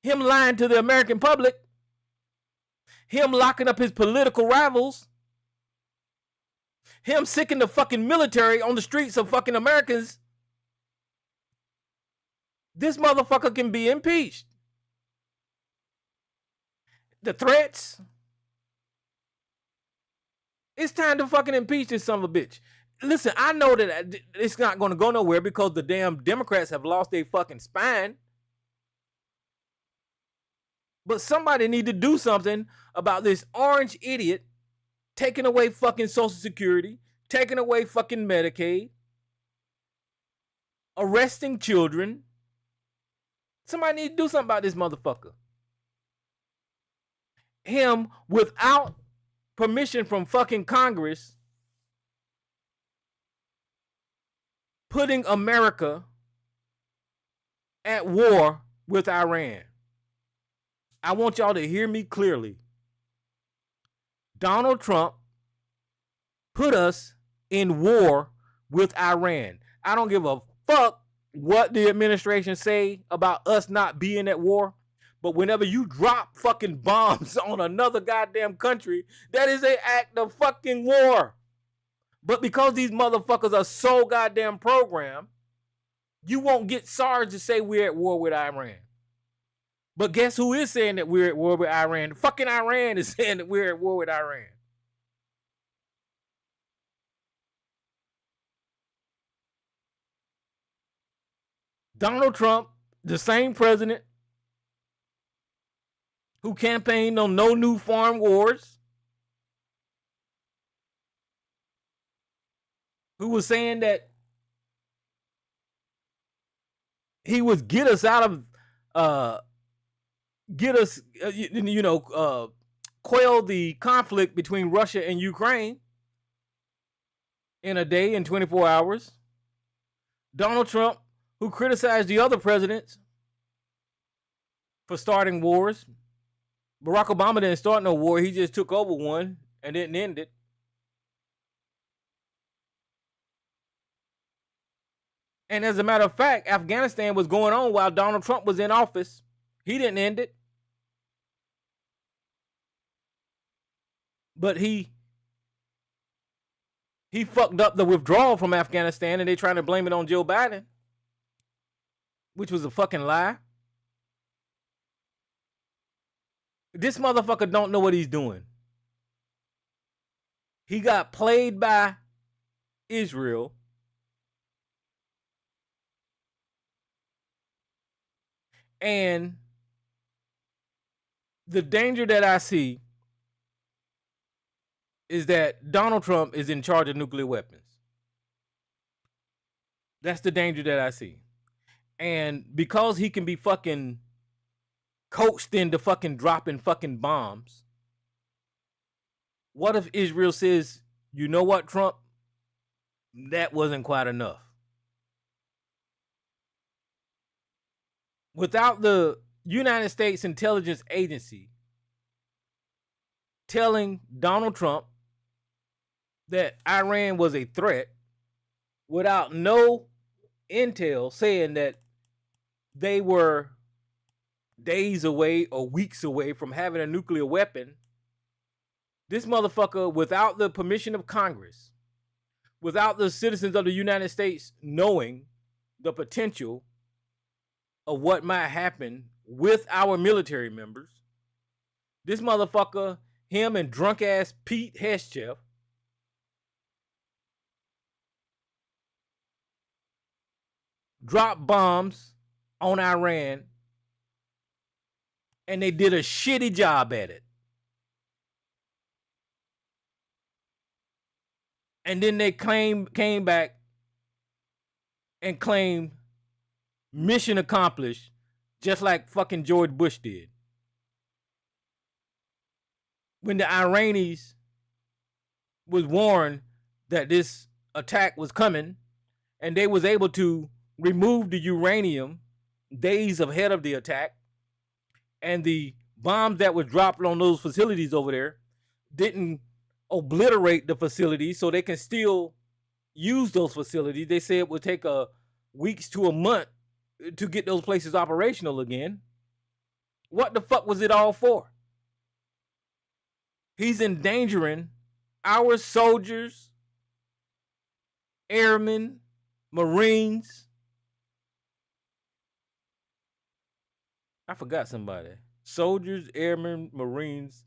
Him lying to the American public. Him locking up his political rivals. Him sicking the fucking military on the streets of fucking Americans. This motherfucker can be impeached. The threats. It's time to fucking impeach this son of a bitch. Listen, I know that it's not going to go nowhere because the damn Democrats have lost their fucking spine. But somebody need to do something about this orange idiot taking away fucking Social Security, taking away fucking Medicaid, arresting children. Somebody need to do something about this motherfucker. Him, without permission from fucking Congress, putting America at war with Iran. I want y'all to hear me clearly. Donald Trump put us in war with Iran. I don't give a fuck what the administration say about us not being at war. But whenever you drop fucking bombs on another goddamn country, that is an act of fucking war. But because these motherfuckers are so goddamn programmed, you won't get SARS to say we're at war with Iran. But guess who is saying that we're at war with Iran? Fucking Iran is saying that we're at war with Iran. Donald Trump, the same president who campaigned on no new foreign wars, who was saying that he would get us out of, quell the conflict between Russia and Ukraine in a day, in 24 hours. Donald Trump, who criticized the other presidents for starting wars. Barack Obama didn't start no war. He just took over one and didn't end it. And as a matter of fact, Afghanistan was going on while Donald Trump was in office. He didn't end it. But he fucked up the withdrawal from Afghanistan, and they trying to blame it on Joe Biden, which was a fucking lie. This motherfucker don't know what he's doing. He got played by Israel. And the danger that I see is that Donald Trump is in charge of nuclear weapons. That's the danger that I see. And because he can be fucking coaxed into fucking dropping fucking bombs, what if Israel says, you know what, Trump? That wasn't quite enough. Without the United States Intelligence Agency telling Donald Trump that Iran was a threat, without no intel saying that they were days away or weeks away from having a nuclear weapon, this motherfucker, without the permission of Congress, without the citizens of the United States knowing the potential of what might happen with our military members, this motherfucker, him and drunk ass Pete Hegseth, dropped bombs on Iran, and they did a shitty job at it. And then they came back and claimed mission accomplished, just like fucking George Bush did. When the Iranians was warned that this attack was coming, and they was able to remove the uranium days ahead of the attack, and the bombs that were dropped on those facilities over there didn't obliterate the facilities, so they can still use those facilities. They say it would take weeks to a month to get those places operational again. What the fuck was it all for? He's endangering our soldiers, airmen, Marines. I forgot somebody. Soldiers, airmen, Marines,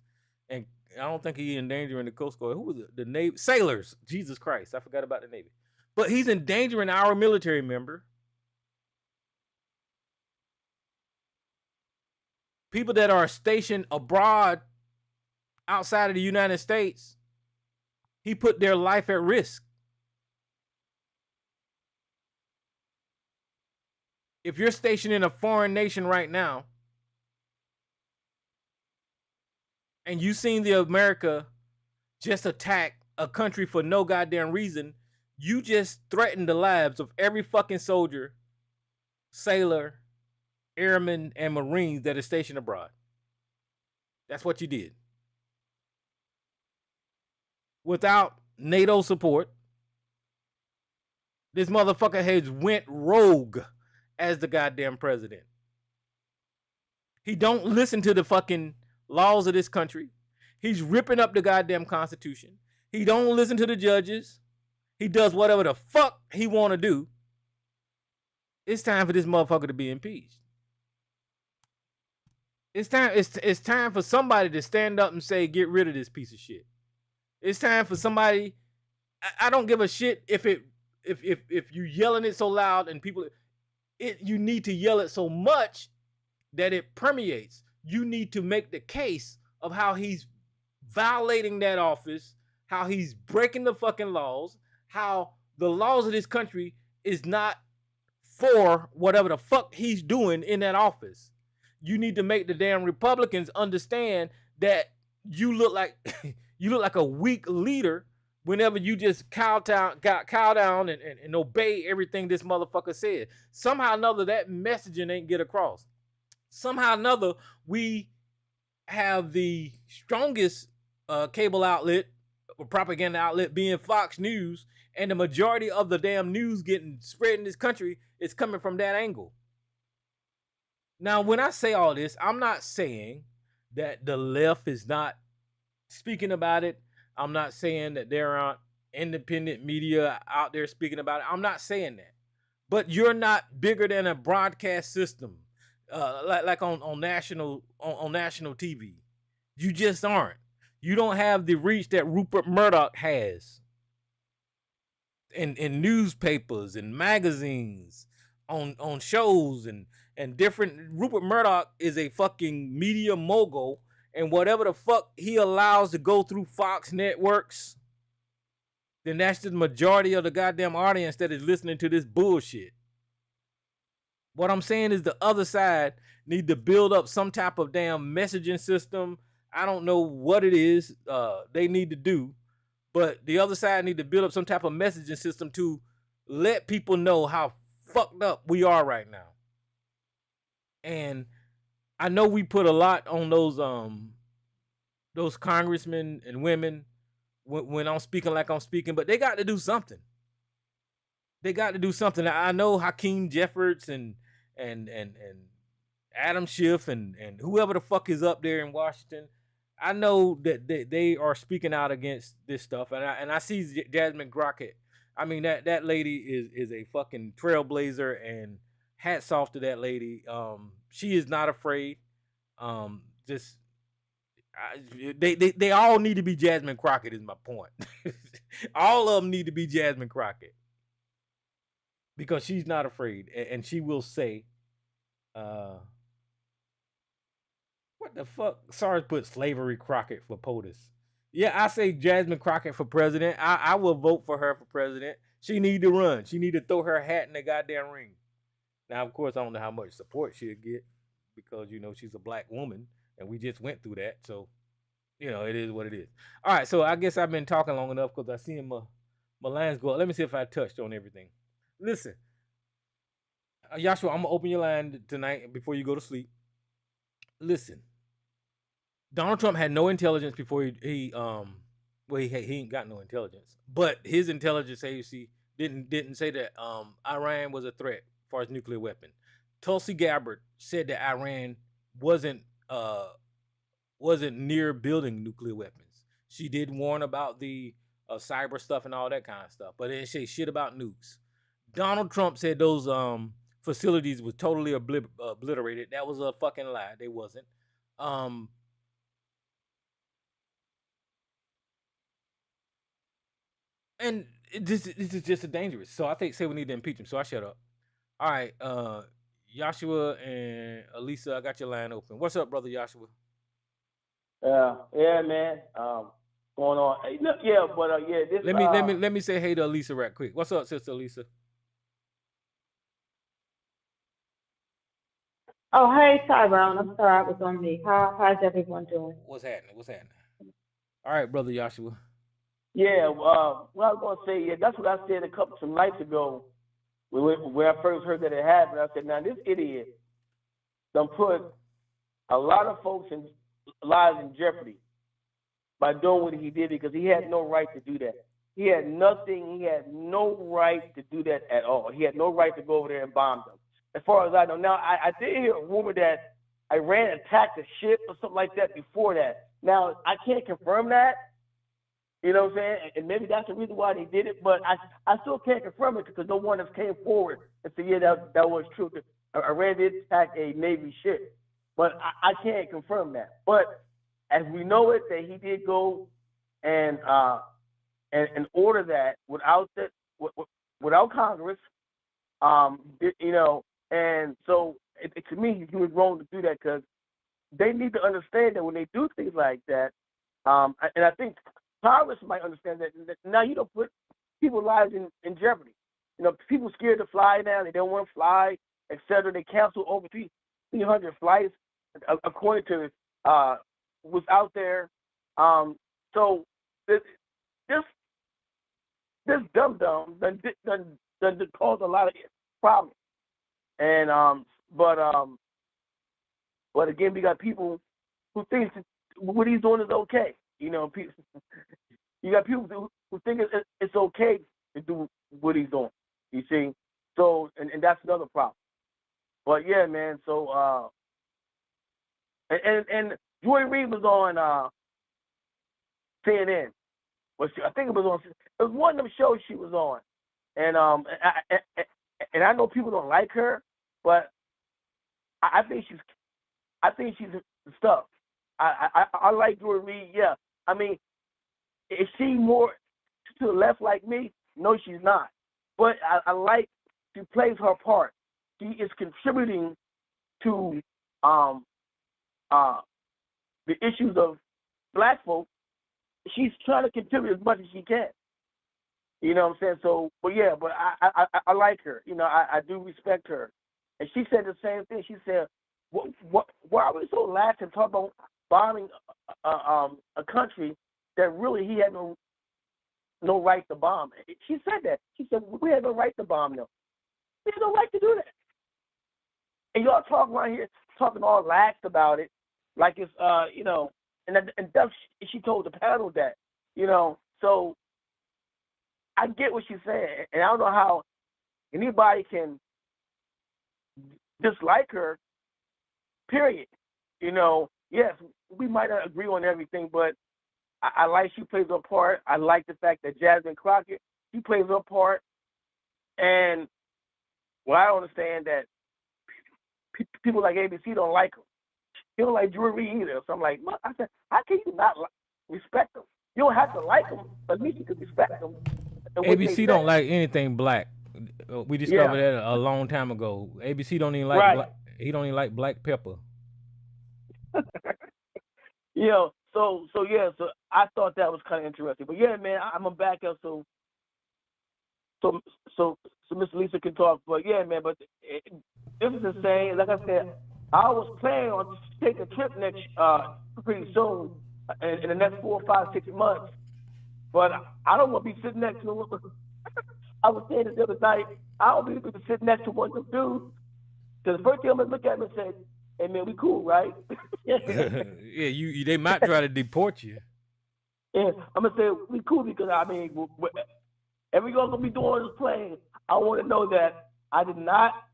and I don't think he's endangering the Coast Guard. Who was it? The Navy? Sailors. Jesus Christ. I forgot about the Navy. But he's endangering our military member. People that are stationed abroad outside of the United States, he put their life at risk. If you're stationed in a foreign nation right now, and you seen the America just attack a country for no goddamn reason, you just threatened the lives of every fucking soldier, sailor, airman, and Marines that are stationed abroad. That's what you did. Without NATO support, this motherfucker has went rogue as the goddamn president. He don't listen to the fucking laws of this country. He's ripping up the goddamn Constitution. He don't listen to the judges. He does whatever the fuck he want to do. It's time for this motherfucker to be impeached. It's time for somebody to stand up and say, get rid of this piece of shit. It's time for somebody. I don't give a shit if you yelling it so loud and people, you need to yell it so much that it permeates. You need to make the case of how he's violating that office, how he's breaking the fucking laws, how the laws of this country is not for whatever the fuck he's doing in that office. You need to make the damn Republicans understand that you look like a weak leader whenever you just cow down and obey everything this motherfucker said. Somehow or another, that messaging ain't get across. Somehow or another, we have the strongest cable outlet or propaganda outlet being Fox News, and the majority of the damn news getting spread in this country is coming from that angle. Now, when I say all this, I'm not saying that the left is not speaking about it. I'm not saying that there aren't independent media out there speaking about it. I'm not saying that. But you're not bigger than a broadcast system, like on national TV. You just aren't. You don't have the reach that Rupert Murdoch has in newspapers and magazines, on shows and different. Rupert Murdoch is a fucking media mogul, and whatever the fuck he allows to go through Fox networks, then that's the majority of the goddamn audience that is listening to this bullshit. What I'm saying is the other side need to build up some type of damn messaging system. I don't know what it is they need to do, but the other side need to build up some type of messaging system to let people know how fucked up we are right now. And I know we put a lot on those congressmen and women when I'm speaking like I'm speaking, but they got to do something. They got to do something. I know Hakeem Jeffords and Adam Schiff and whoever the fuck is up there in Washington. I know that they are speaking out against this stuff, and I see Jasmine Crockett. I mean, that lady is a fucking trailblazer, and hats off to that lady. She is not afraid. They all need to be Jasmine Crockett is my point. All of them need to be Jasmine Crockett because she's not afraid, and she will say, what the fuck? Sorry, put slavery Crockett for POTUS. Yeah, I say Jasmine Crockett for president. I will vote for her for president. She need to run. She need to throw her hat in the goddamn ring. Now, of course, I don't know how much support she'll get because, she's a black woman, and we just went through that. So, it is what it is. All right, so I guess I've been talking long enough because I see my lines go up. Let me see if I touched on everything. Listen, Yashua, I'm going to open your line tonight before you go to sleep. Listen, Donald Trump had no intelligence before he ain't got no intelligence, but his intelligence agency didn't say that Iran was a threat as far as nuclear weapon. Tulsi Gabbard said that Iran wasn't near building nuclear weapons. She did warn about the cyber stuff and all that kind of stuff, but didn't say shit about nukes. Donald Trump said those facilities was totally obliterated. That was a fucking lie. They wasn't. And this is just dangerous. So I say we need to impeach him. So I shut up. All right, Joshua and Elisa, I got your line open. What's up, brother Joshua? Yeah, man. Going on. Yeah, but yeah. This. Let me say hey to Elisa right quick. What's up, sister Elisa? Oh, hey, Tyrone. I'm sorry I was on mute. How's everyone doing? What's happening? All right, brother Joshua. Yeah, what I was going to say, that's what I said some nights ago when I first heard that it happened. I said, now this idiot done put a lot of folks' lives in jeopardy by doing what he did because he had no right to do that. He had no right to do that at all. He had no right to go over there and bomb them. As far as I know. Now, I did hear a rumor that Iran attacked a ship or something like that before that. Now, I can't confirm that. You know what I'm saying? And maybe that's the reason why they did it, but I still can't confirm it because no one has came forward and said, yeah, that was true. Iran did attack a Navy ship, but I can't confirm that. But as we know it, that he did go and order that without Congress, and so to me, he was wrong to do that because they need to understand that when they do things like that, and I think Congress might understand that now you don't put people's lives in jeopardy. People scared to fly now. They don't want to fly, et cetera. They canceled over 300 flights, according to was out there. So this dum-dum done caused a lot of problems. And But again, we got people who think what he's doing is okay. You know, you got people who think it's okay to do what he's doing. You see, so and that's another problem. But yeah, man. So and Joy Reid was on CNN. I think it was on. It was one of them shows she was on, and I know people don't like her, but I think she's the stuff. I like Joy Reid. Yeah, I mean, is she more to the left like me? No, she's not. But I like she plays her part. She is contributing to the issues of black folk. She's trying to contribute as much as she can. You know what I'm saying? So, but yeah, but I like her. You know, I do respect her. And she said the same thing. She said, why are we so lax and talk about bombing a country that really he had no right to bomb? She said that. She said, we have no right to bomb them. We have no right to do that. And y'all talking right here, talking all lax about it, like it's, you know, and that's, she told the panel that, you know, so I get what she's saying, and I don't know how anybody can dislike her, period. You know, yes, we might not agree on everything, but I like she plays her part. I like the fact that Jasmine Crockett, she plays her part. And well, I don't understand that people like ABC don't like her. They don't like Joy Reid either. So I'm like, I said, how can you not respect them? You don't have to like them, but at least you can respect them. ABC don't like anything black. We discovered that a long time ago. ABC don't even like black. He don't even like black pepper. You know, so yeah, so I thought that was kind of interesting. But yeah, man, I'm gonna back up so Miss Lisa can talk. But yeah, man, but this is the same. Like I said, I was planning on taking a trip next pretty soon in the next 4, 5, 6 months. But I don't want to be sitting next to him. I was saying this the other night. I don't want to be sitting next to one of them dudes. Because the first thing I'm gonna look at him and say, "Hey man, we cool, right?" Yeah, they might try to deport you. Yeah, I'm gonna say we cool because I mean, every gonna be doing this plane. I want to know that I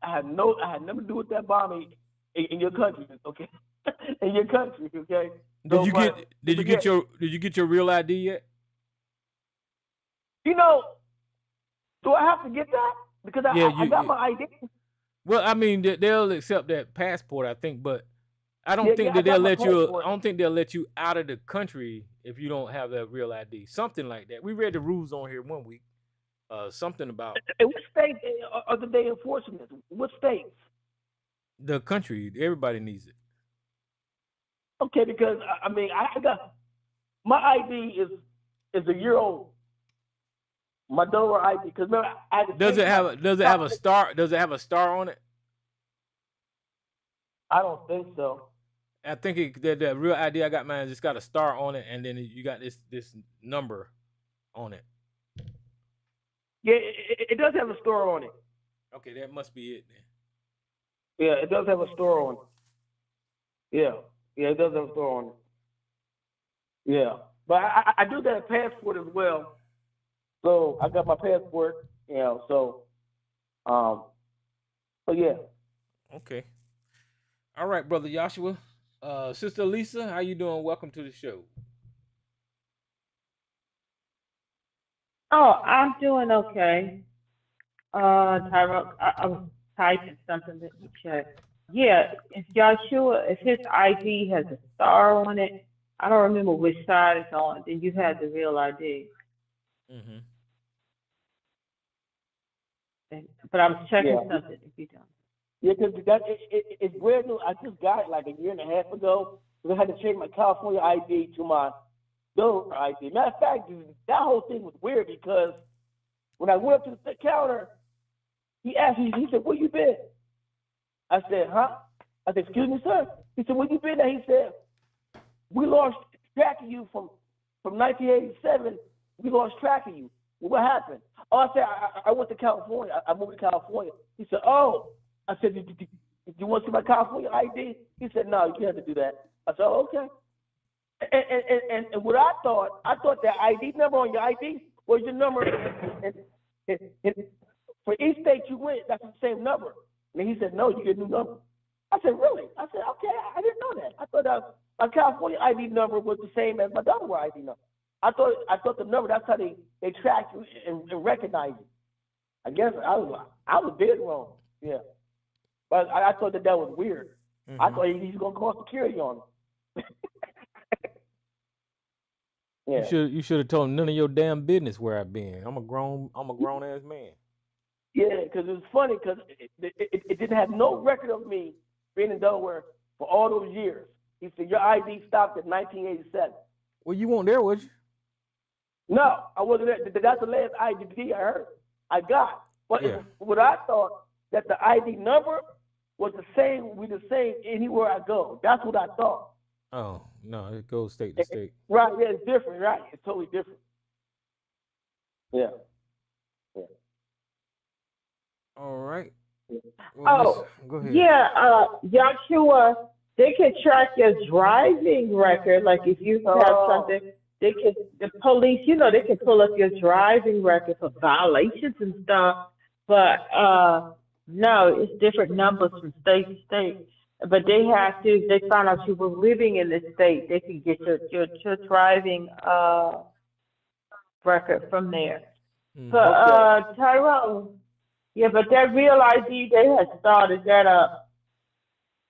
had nothing to do with that bombing in your country, okay? In your country, okay? Did you get your real ID yet? You know, do I have to get that? Because I got my ID. Well, I mean, they'll accept that passport, I think, but I don't think that they'll let you. I don't think they'll let you out of the country if you don't have that real ID. Something like that. We read the rules on here one week. Something about. And what state are they enforcing this? What states? The country. Everybody needs it. Okay, because I mean, I got my ID is a year old. My Delaware ID, because remember, I had to does it have a star? Does it have a star on it? I don't think so. I think the real ID I got mine just got a star on it, and then you got this number on it. Yeah, it does have a star on it. Okay, that must be it then. Yeah, it does have a star on it. Yeah, it does have a star on it. Yeah, but I do got a passport as well. So I got my passport, you know. So yeah. Okay. All right, brother Joshua. Sister Lisa, how you doing? Welcome to the show. Oh, I'm doing okay. Tyrone, I was typing something. Let me check. Yeah, if Joshua, if his ID has a star on it, I don't remember which side it's on, then you have the real ID. Mm-hmm. But I was checking something if you don't. Yeah, because it's brand new. I just got it like a year and a half ago. Because I had to change my California ID to my Delaware ID. Matter of fact, that whole thing was weird because when I went up to the counter, he asked me, he said, "Where you been?" I said, "Huh?" I said, "Excuse me, sir." He said, "Where you been?" And he said, "We lost track of you from 1987. We lost track of you. Well, what happened?" Oh, I said, I went to California. I moved to California. He said, "Oh." I said, did you want to see my California ID? He said, no, you can't have to do that. I said, oh, okay. And what I thought that ID number on your ID was your number. And for each state you went, that's the same number. And he said, no, you get a new number. I said, really? I said, okay, I didn't know that. I thought that my California ID number was the same as my Delaware ID number. I thought the number, that's how they track you and recognize you. I guess I was dead wrong. Yeah. But I thought that was weird. Mm-hmm. I thought he was gonna call security on him. Yeah. You should have told him none of your damn business where I've been. I'm a grown ass man. Yeah, because it was funny because it didn't have no record of me being in Delaware for all those years. He said your ID stopped at 1987. Well, you weren't there, was you? No, I wasn't there. That's the last ID I got. But yeah. What I thought that the ID number was the same anywhere I go. That's what I thought. Oh, no, it goes state to state. Right, yeah, it's different, right. It's totally different. Yeah. Yeah. All right. Well, go ahead. Yeah, Joshua, they can track your driving record. Like if you have something, the police, they can pull up your driving record for violations and stuff. But no, it's different numbers from state to state. But they find out you were living in the state, they can get your driving record from there. But Tyrone, yeah, but that real ID, they had started that up.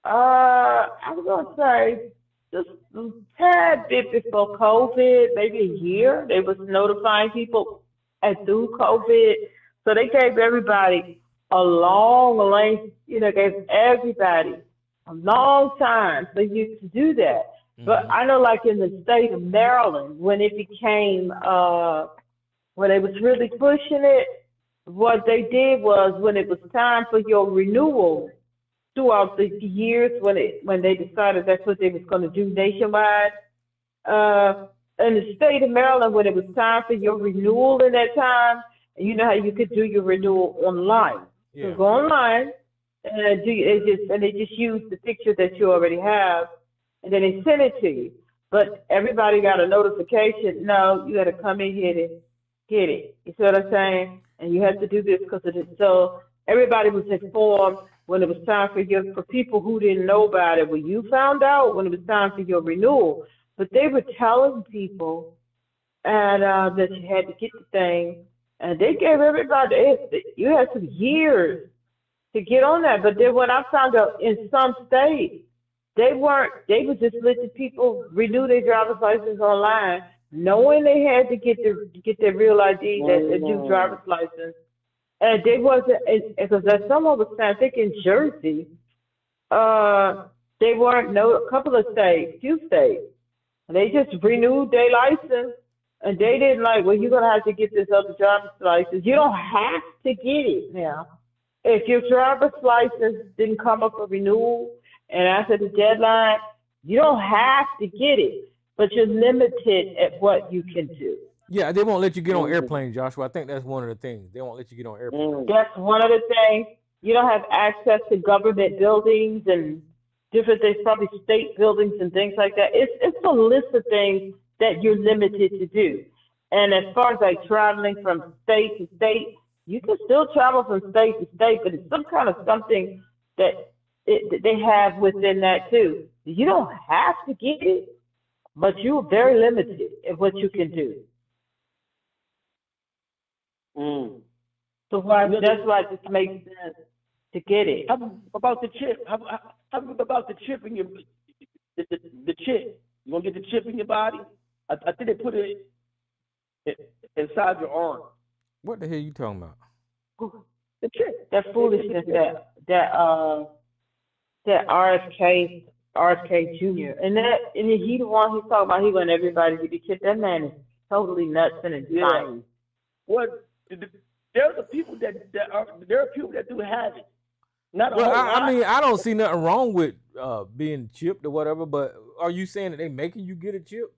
I was gonna say just a tad bit before COVID, maybe a year. They was notifying people through COVID, so they gave everybody a long length. Gave everybody a long time for you to do that. Mm-hmm. But I know, like in the state of Maryland, when it became when they was really pushing it, what they did was when it was time for your renewal throughout the years, when they decided that's what they was going to do nationwide, in the state of Maryland, when it was time for your renewal in that time, you know how you could do your renewal online. Yeah. So go online and they just use the picture that you already have, and then they send it to you. But everybody got a notification. No, you got to come in here to get it. You see what I'm saying? And you have to do this because of this. So everybody was informed when it was time for people who didn't know about it. When you found out when it was time for your renewal, but they were telling people and that you had to get the thing, and they gave everybody. You had some years to get on that. But then when I found out in some states, they would just let the people renew their driver's license online, knowing they had to get their real ID, that new driver's license. And they wasn't, because as someone was saying, I think in Jersey, they weren't, a couple of states, few states, they just renewed their license, and they didn't you're going to have to get this other driver's license. You don't have to get it now. If your driver's license didn't come up for renewal, and after the deadline, you don't have to get it, but you're limited at what you can do. Yeah, they won't let you get on airplanes, Joshua. I think that's one of the things. They won't let you get on airplanes. That's one of the things. You don't have access to government buildings and different things, probably state buildings and things like that. It's a list of things that you're limited to do. And as far as traveling from state to state, you can still travel from state to state, but it's some kind of something that they have within that too. You don't have to get it, but you're very limited at what you can do. So that's why it just makes sense to get it. How about the chip? How about the chip in your the chip? You gonna get the chip in your body? I think they put it inside your arm. What the hell are you talking about? The chip. That foolishness that RFK Jr. And he the one he's talking about. He want everybody to be chipped. That man is totally nuts and insane. What? There are people that do have it. I don't see nothing wrong with being chipped or whatever. But are you saying that they making you get a chip?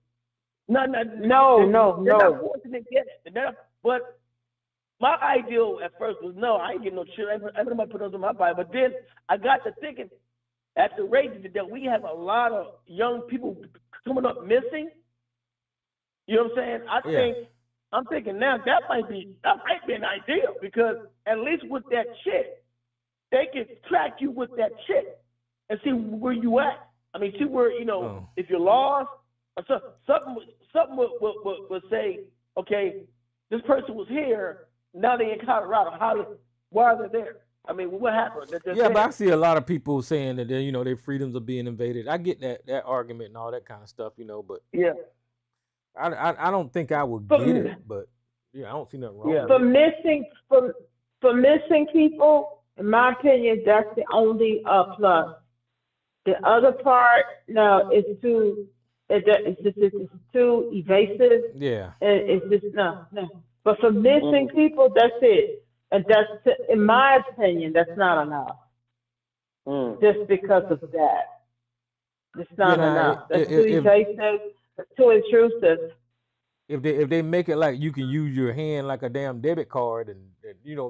No. No. They're not forcing to get it. But my ideal at first was no, I ain't getting no children. Everybody put those in my body. But then I got to thinking, at the rate that we have a lot of young people coming up missing. You know what I'm saying? I'm thinking now that might be an ideal, because at least with that chick, they can track you with that chick and see where you at. I mean, see where, if you're lost, or something would say, okay, this person was here, now they in Colorado. Why are they there? I mean, what happened? But I see a lot of people saying that their freedoms are being invaded. I get that argument and all that kind of stuff, but yeah, I don't think I would get it, but I don't see nothing wrong with it. For missing people, in my opinion, that's the only plus. The other part, no, it's too evasive. Yeah. It's just no. But for missing people, that's it. And that's, in my opinion, that's not enough. Just because of that. It's not enough. That's too evasive, too intrusive. If they make it like you can use your hand like a damn debit card, and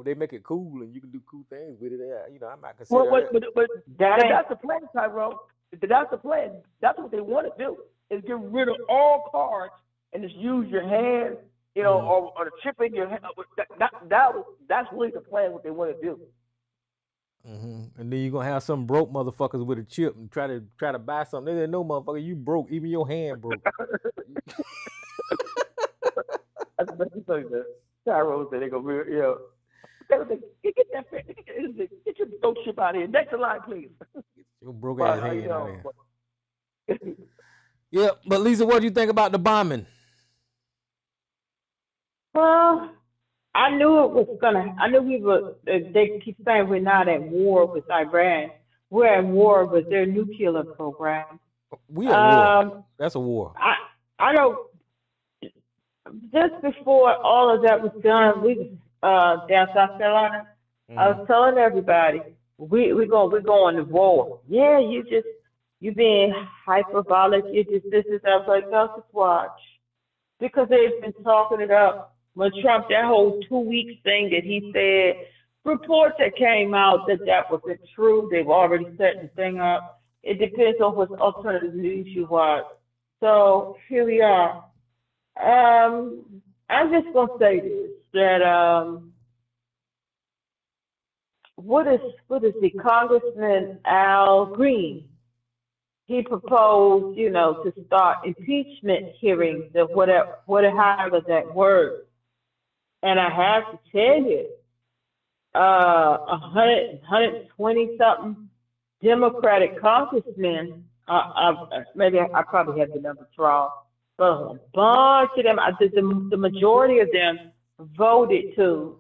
they make it cool and you can do cool things with it, I might consider that. But that's the plan, Tyrone. That's the plan. That's what they want to do, is get rid of all cards and just use your hand, or the chip in your hand. That's really the plan. What they want to do. Mm-hmm. And then you're gonna have some broke motherfuckers with a chip and try to buy something. They no motherfucker, you broke. Even your hand broke. Tyrone said they gonna get your dope shit out of here. Next in line, please. Your broke ass hand out of here. Yeah, but Lisa, what do you think about the bombing? Well, I knew it was I knew we were. They keep saying we're not at war with Iran. We're at war with their nuclear program. We at war. That's a war. I don't. Just before all of that was done, we down South Carolina. I was telling everybody we're going to war. Yeah, you being hyperbolic. You just this is. I was like, no, just watch, because they've been talking it up. When Trump, that whole 2 weeks thing that he said, reports that came out that wasn't true. They've already set the thing up. It depends on what alternative news you watch. So here we are. I'm just gonna say this, that what is the Congressman Al Green? He proposed, to start impeachment hearings, or however that word. And I have to tell you, 120 something Democratic congressmen, maybe I probably have the numbers wrong, but a bunch of them, the majority of them voted to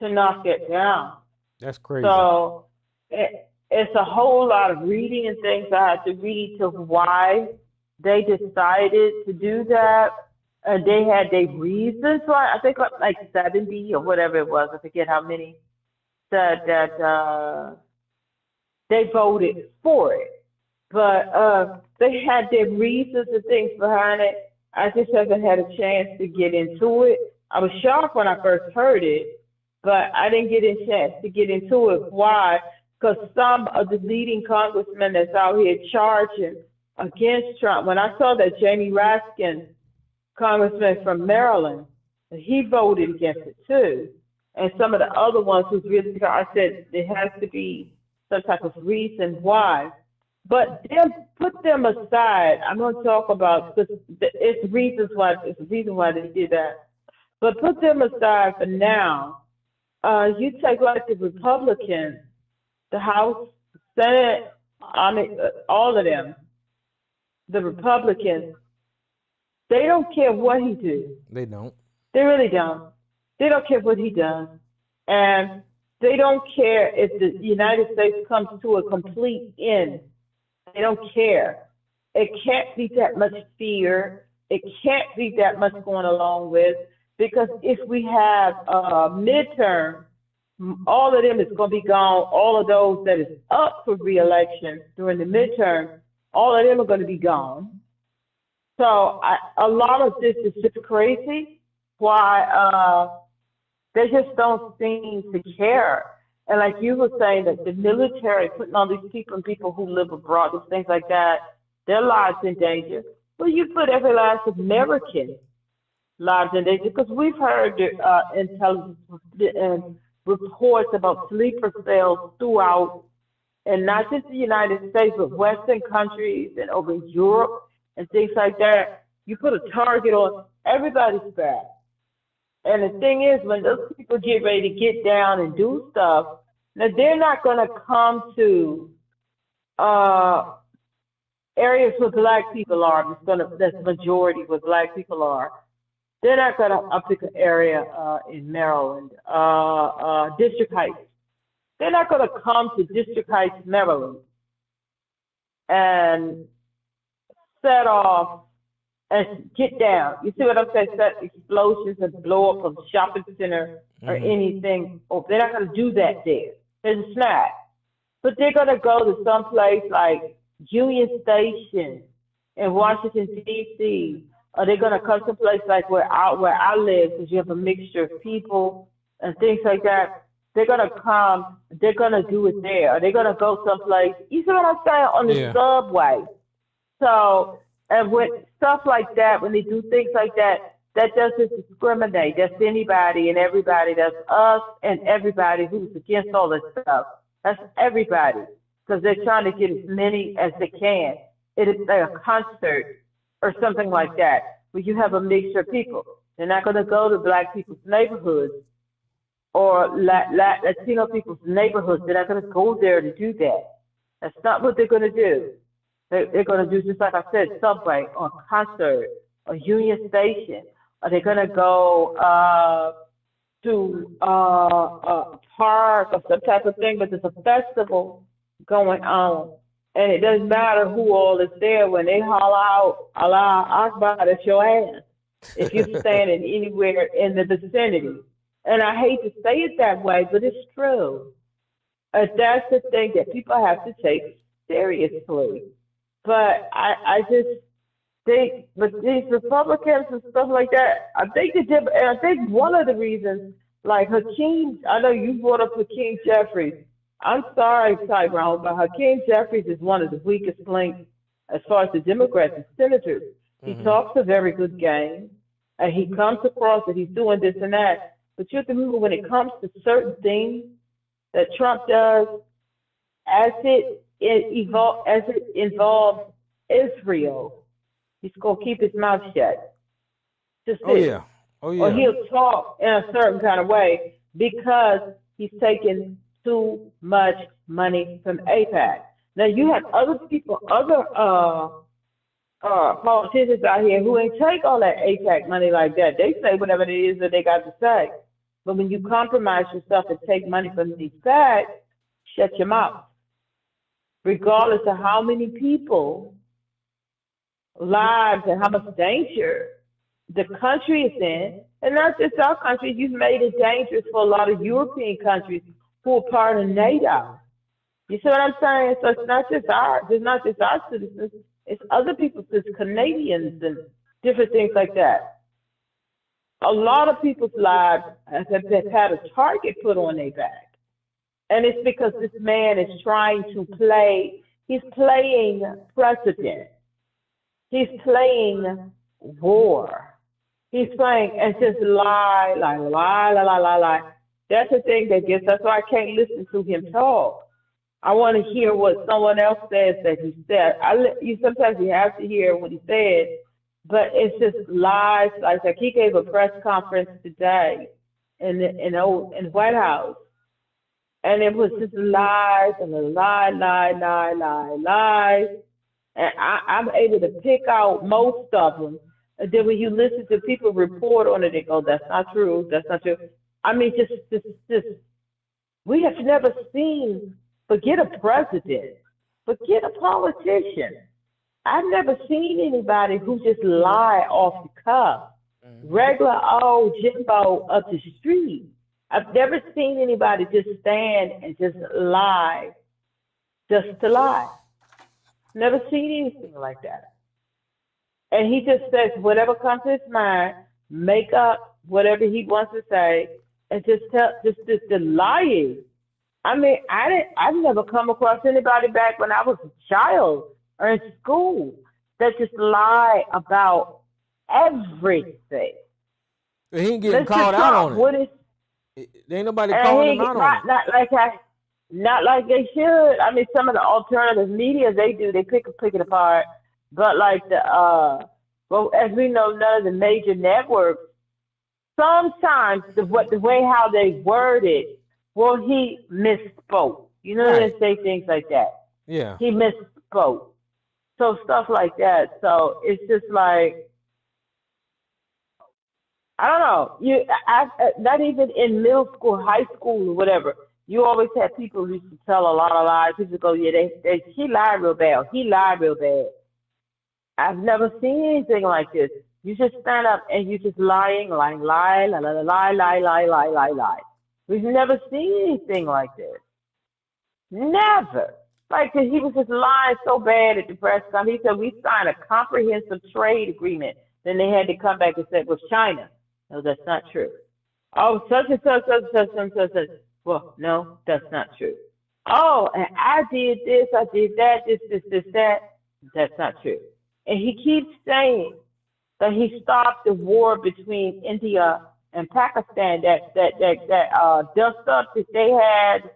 knock it down. That's crazy. So it's a whole lot of reading and things I had to read to why they decided to do that. And they had their reasons why. I think like 70 or whatever it was. I forget how many said that they voted for it. But they had their reasons and things behind it. I just haven't had a chance to get into it. I was shocked when I first heard it, but I didn't get a chance to get into it. Why? Because some of the leading congressmen that's out here charging against Trump, when I saw that Jamie Raskin, congressman from Maryland, he voted against it too. And some of the other ones who really, I said there has to be some type of reason why. But then put them aside. I'm going to talk about, because it's reasons why. It's a reason why they did that. But put them aside for now. You take like the Republicans, the House, Senate, all of them, the Republicans. They don't care what he does. They don't. They really don't. They don't care what he does. And they don't care if the United States comes to a complete end. They don't care. It can't be that much fear. It can't be that much going along with, because if we have a midterm, all of them is going to be gone. All of those that is up for re-election during the midterm, all of them are going to be gone. So a lot of this is just crazy. Why They just don't seem to care. And like you were saying, that the military putting all these people who live abroad and things like that, their lives in danger. Well, you put every last American lives in danger because we've heard intelligence reports about sleeper cells throughout, and not just the United States, but Western countries and over in Europe and things like that. You put a target on everybody's back. And the thing is, when those people get ready to get down and do stuff, now they're not going to come to areas where black people are. That's majority where black people are. They're not going to pick an area in Maryland, District Heights. They're not going to come to District Heights, Maryland, and set off and get down. You see what I'm saying? Set explosions and blow up a shopping center or anything. Oh, they're not going to do that there. There's a snack. But they're going to go to some place like Union Station in Washington, D.C., or they're going to come to place like where I live, because you have a mixture of people and things like that. They're going to come, they're going to do it there. Or they're going to go someplace, you see what I'm saying, on the subway. So, and with stuff like that, when they do things like that, that doesn't discriminate. That's anybody and everybody. That's us and everybody who's against all this stuff. That's everybody, because they're trying to get as many as they can. It is like a concert or something like that, where you have a mixture of people. They're not going to go to black people's neighborhoods or Latino people's neighborhoods. They're not going to go there to do that. That's not what they're going to do. They're going to do, just like I said, subway or concert or Union Station. Or they're going to go to a park or some type of thing, but there's a festival going on. And it doesn't matter who all is there. When they holler out, Allah Akbar, that's your ass, if you're standing anywhere in the vicinity. And I hate to say it that way, but it's true. That's the thing that people have to take seriously. But I just think, but these Republicans and stuff like that, I think and I think one of the reasons, like Hakeem, I know you brought up Hakeem Jeffries. I'm sorry, Tyrone, but Hakeem Jeffries is one of the weakest links as far as the Democrats and senators. He talks a very good game, and he comes across that he's doing this and that. But you have to remember, when it comes to certain things that Trump does, as it involves Israel, he's gonna keep his mouth shut. Just this. Or he'll talk in a certain kind of way because he's taking too much money from AIPAC. Now you have other people, other politicians out here who ain't take all that AIPAC money like that. They say whatever it is that they got to say. But when you compromise yourself and take money from these back, shut your mouth. Regardless of how many people, lives, and how much danger the country is in, and not just our country, you've made it dangerous for a lot of European countries who are part of NATO. You see what I'm saying? So it's not just our citizens, it's other people's, it's Canadians and different things like that. A lot of people's lives have had a target put on their back. And it's because this man is trying to he's playing president. He's playing war. He's playing and just lie. That's the thing that's why I can't listen to him talk. I want to hear what someone else says that he said. Sometimes you have to hear what he said, but it's just lies. Like he gave a press conference today in the White House. And it was just lies and lies. And I'm able to pick out most of them. And then when you listen to people report on it, they go, that's not true. That's not true. I mean, just we have never seen, forget a president, forget a politician. I've never seen anybody who just lie off the cuff. Regular old Jimbo up the street. I've never seen anybody just stand and just lie, just to lie. Never seen anything like that. And he just says whatever comes to his mind, make up whatever he wants to say, and just the lying. I mean, I've never come across anybody back when I was a child or in school that just lie about everything. He ain't getting Mr. called out Trump, on it. what is, There ain't nobody and calling him he out on it. not like they should. I mean, some of the alternative media they do, they pick it apart. But like well, as we know, none of the major networks. Sometimes the way how they word it, well, he misspoke. You know, Right. they say things like that. Yeah. He misspoke. So stuff like that. So it's just like, I don't know. Not even in middle school, high school, or whatever. You always had people who used to tell a lot of lies. People go, yeah, he lied real bad. He lied real bad. I've never seen anything like this. You just stand up and you just lying, lie, lie, lie, lie, lie, lie, lie, lie, lie, lie. We've never seen anything like this. Never. Like he was just lying so bad at the press conference. He said we signed a comprehensive trade agreement. Then they had to come back and say it was China. No, that's not true. Oh, such and such, such and such, such and such. Well, no, that's not true. Oh, and I did this, I did that, this, that. That's not true. And he keeps saying that he stopped the war between India and Pakistan. That dust up that they had.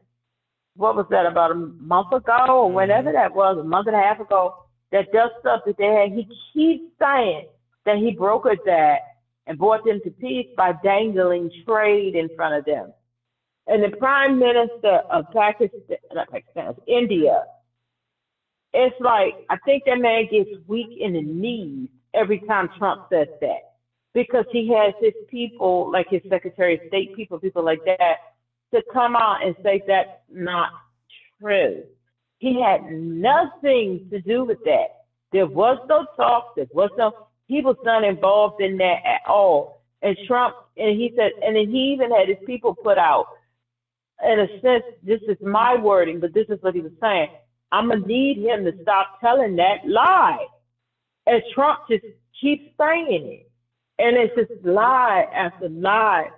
What was that, about a month ago or whenever that was, a month and a half ago? That dust up that they had. He keeps saying that he brokered that and brought them to peace by dangling trade in front of them. And the prime minister of India, it's like, I think that man gets weak in the knees every time Trump says that, because he has his people, like his Secretary of State people like that, to come out and say that's not true. He had nothing to do with that. There was no talk. He was not involved in that at all. And Trump, and he said, and then he even had his people put out, in a sense, this is my wording, but this is what he was saying. I'm going to need him to stop telling that lie. And Trump just keeps saying it. And it's just lie after lie.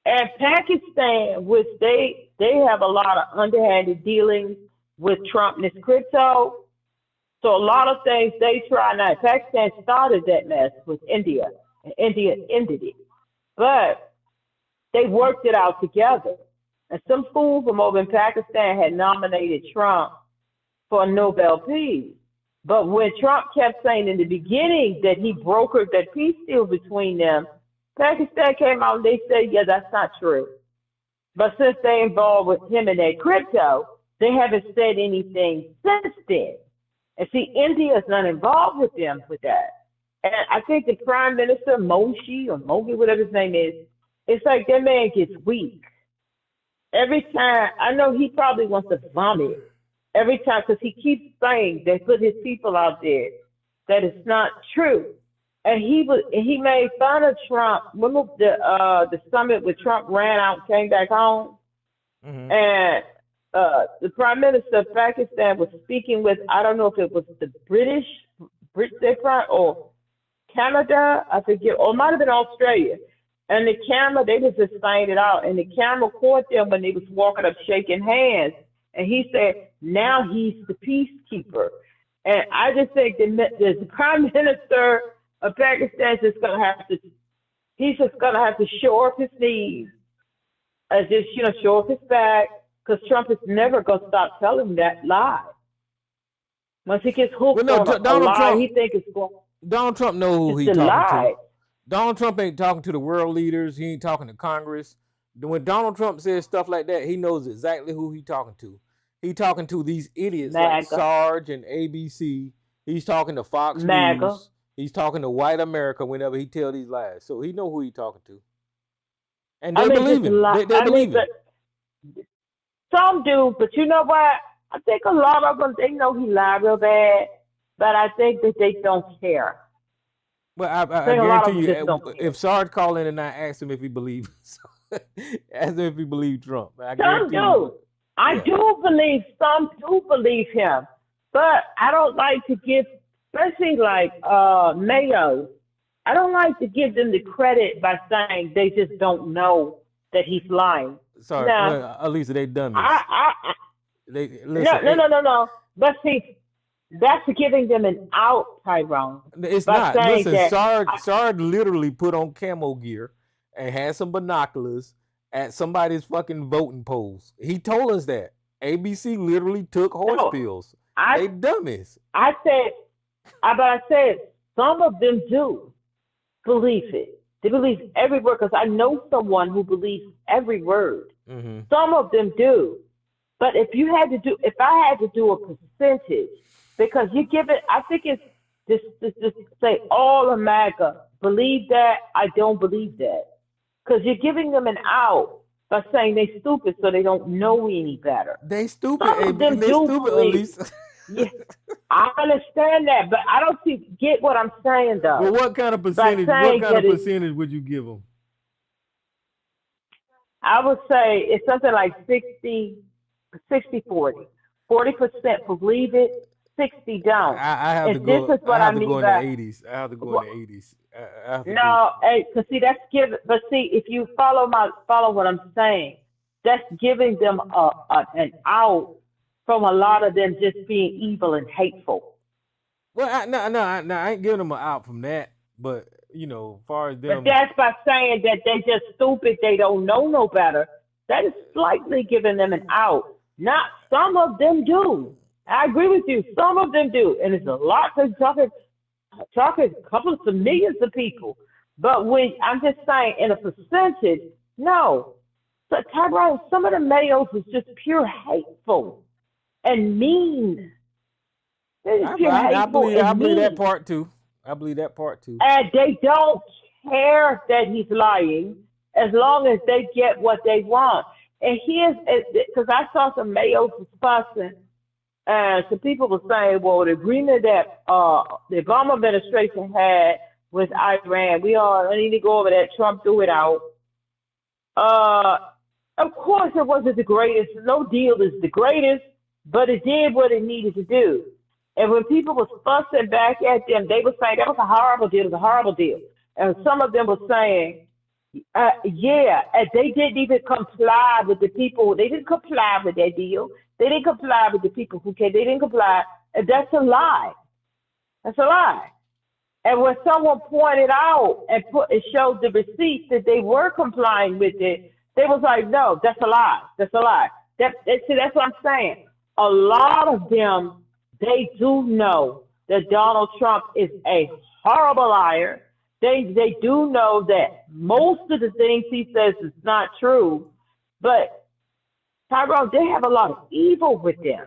And Pakistan, which they have a lot of underhanded dealings with Trump and his crypto. So a lot of things they try now. Pakistan started that mess with India, and India ended it. But they worked it out together. And some fool from over in Pakistan had nominated Trump for a Nobel Peace. But when Trump kept saying in the beginning that he brokered that peace deal between them, Pakistan came out and they said, yeah, that's not true. But since they involved with him in that crypto, they haven't said anything since then. And see, India is not involved with them with that. And I think the Prime Minister, Moshi or Mogi, whatever his name is, it's like that man gets weak. Every time, I know he probably wants to vomit every time, because he keeps saying they put his people out there, that it's not true. And he made fun of Trump. Remember the summit where Trump ran out and came back home? Mm-hmm. And the Prime Minister of Pakistan was speaking with, I don't know if it was the British or Canada, I forget, or it might have been Australia. And the camera, they was just saying it out, and the camera caught them when they was walking up shaking hands. And he said, now he's the peacekeeper. And I just think the Prime Minister of Pakistan is just gonna have to show off his knees, just show off his back, because Trump is never gonna stop telling that lie. Once he gets hooked on a lie, Trump, he thinks it's going. Donald Trump knows who he's talking to. Donald Trump ain't talking to the world leaders. He ain't talking to Congress. When Donald Trump says stuff like that, he knows exactly who he's talking to. He's talking to these idiots like Sarge and ABC. He's talking to Fox News. He's talking to white America whenever he tells these lies. So he know who he's talking to. And they believe him. They believe him. Some do, but you know what? I think a lot of them, they know he lied real bad, but I think that they don't care. Well, I guarantee you, if Sarge called in and I asked him if he believed, Trump. Some do. I do believe, some do believe him, but I don't like to give, especially like Mayo, I don't like to give them the credit by saying they just don't know that he's lying. Sorry, Now, Elisa, they dummies. I They no, listen. no, no, no, no. But see, that's giving them an out, Tyrone. It's by not. saying Listen, that Sard literally put on camo gear and had some binoculars at somebody's fucking voting polls. He told us that. ABC literally took horse no, pills. I They dummies. I said, but I said some of them do believe it. They believe every word because I know someone who believes every word. Mm-hmm. Some of them do. But if I had to do a percentage, because you give it, I think it's just say all of MAGA believe that. I don't believe that because you're giving them an out by saying they stupid so they don't know any better. They stupid. Some of them They do stupid, believe. Elisa. Yeah, I understand that, but I don't get what I'm saying though. Well, what kind of percentage? What kind of percentage would you give them? I would say it's something like 60, 40. 40% believe it, 60 don't. I have to And go. this is what I have I to go mean in by the 80s. I have to go in the 80s. I have to no, because see that's giving. But see, if you follow what I'm saying, that's giving them an out from a lot of them just being evil and hateful. Well, I ain't giving them an out from that. But as far as them, but that's by saying that they just stupid. They don't know no better. That is slightly giving them an out. Not some of them do. I agree with you. Some of them do, and it's a lot. Cause talking a couple of millions of people. But when I'm just saying, in a percentage, no. So Tyrone, some of the males is just pure hateful and mean. I believe that part too. I believe that part too. And they don't care that he's lying as long as they get what they want. And here's because I saw some males fussing, and some people were saying, well, the agreement that the Obama administration had with Iran, we all need to go over that. Trump threw it out. Of course, it wasn't the greatest. No deal is the greatest, but it did what it needed to do. And when people was fussing back at them, they were saying that was a horrible deal. It was a horrible deal. And some of them were saying, yeah, and they didn't even comply with the people. They didn't comply with that deal. They didn't comply with the people who came. They didn't comply. And that's a lie. That's a lie. And when someone pointed out and showed the receipts that they were complying with it, they was like, no, that's a lie. That's a lie. See, that's what I'm saying. A lot of them, they do know that Donald Trump is a horrible liar. They do know that most of the things he says is not true. But Tyrone, they have a lot of evil with them.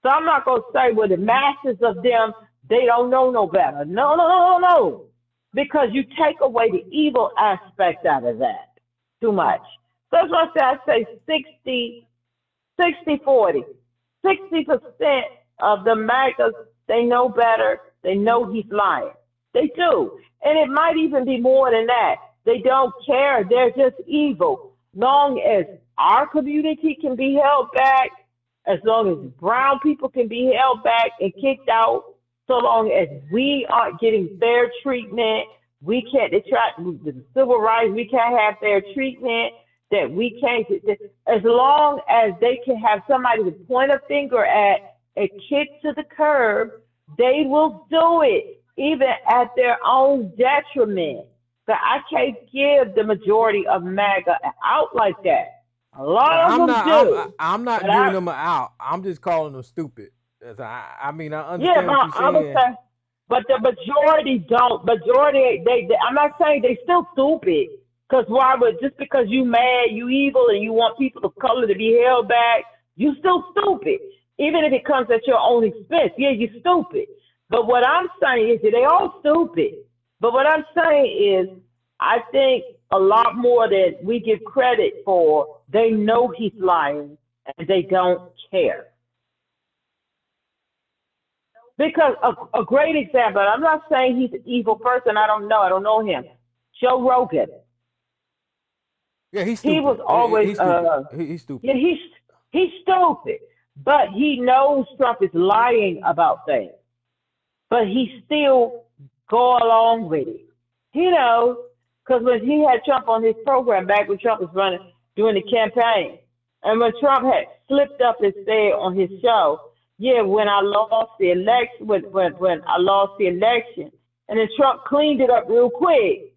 So I'm not going to say, well, the masses of them, they don't know no better. No. Because you take away the evil aspect out of that too much. So that's why I say 60-40. 60% of the MAGAs, they know better. They know he's lying. They do. And it might even be more than that. They don't care. They're just evil. Long as our community can be held back, as long as brown people can be held back and kicked out, so long as we aren't getting fair treatment, we can't, the civil rights, we can't have fair treatment, that we can't, as long as they can have somebody to point a finger at and kick to the curb, they will do it, even at their own detriment. So I can't give the majority of MAGA out like that. A lot of them do. I'm not giving them an out. I'm just calling them stupid. I understand what you're saying. But the majority don't. They I'm not saying they still stupid. Because just because you mad, you evil, and you want people of color to be held back, you still stupid. Even if it comes at your own expense. Yeah, you're stupid. But what I'm saying is that they all stupid. But what I'm saying is, I think a lot more than we give credit for, they know he's lying and they don't care. Because a great example, I'm not saying he's an evil person. I don't know him. Joe Rogan. Yeah, he's stupid. He was always he's stupid. He's stupid. Yeah, he's stupid. But he knows Trump is lying about things. But he still go along with it. He knows, because when he had Trump on his program back when Trump was running, during the campaign. And when Trump had slipped up and said on his show, yeah, when I lost the election, when I lost the election, and then Trump cleaned it up real quick.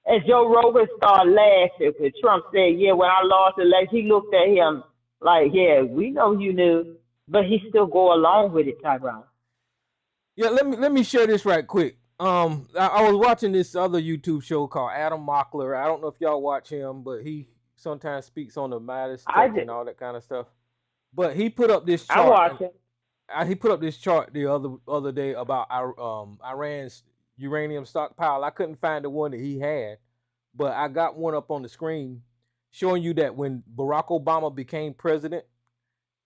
And Joe Rogan started laughing because Trump said, yeah, when I lost the election, he looked at him like, yeah, we know you knew, but he still go along with it, Tyrone. Yeah, let me share this right quick. I was watching this other YouTube show called Adam Mockler. I don't know if y'all watch him, but he sometimes speaks on the Midas touch and all that kind of stuff. But he put up this chart. I watch it. He put up this chart the other day about Iran's uranium stockpile. I couldn't find the one that he had, but I got one up on the screen showing you that when Barack Obama became president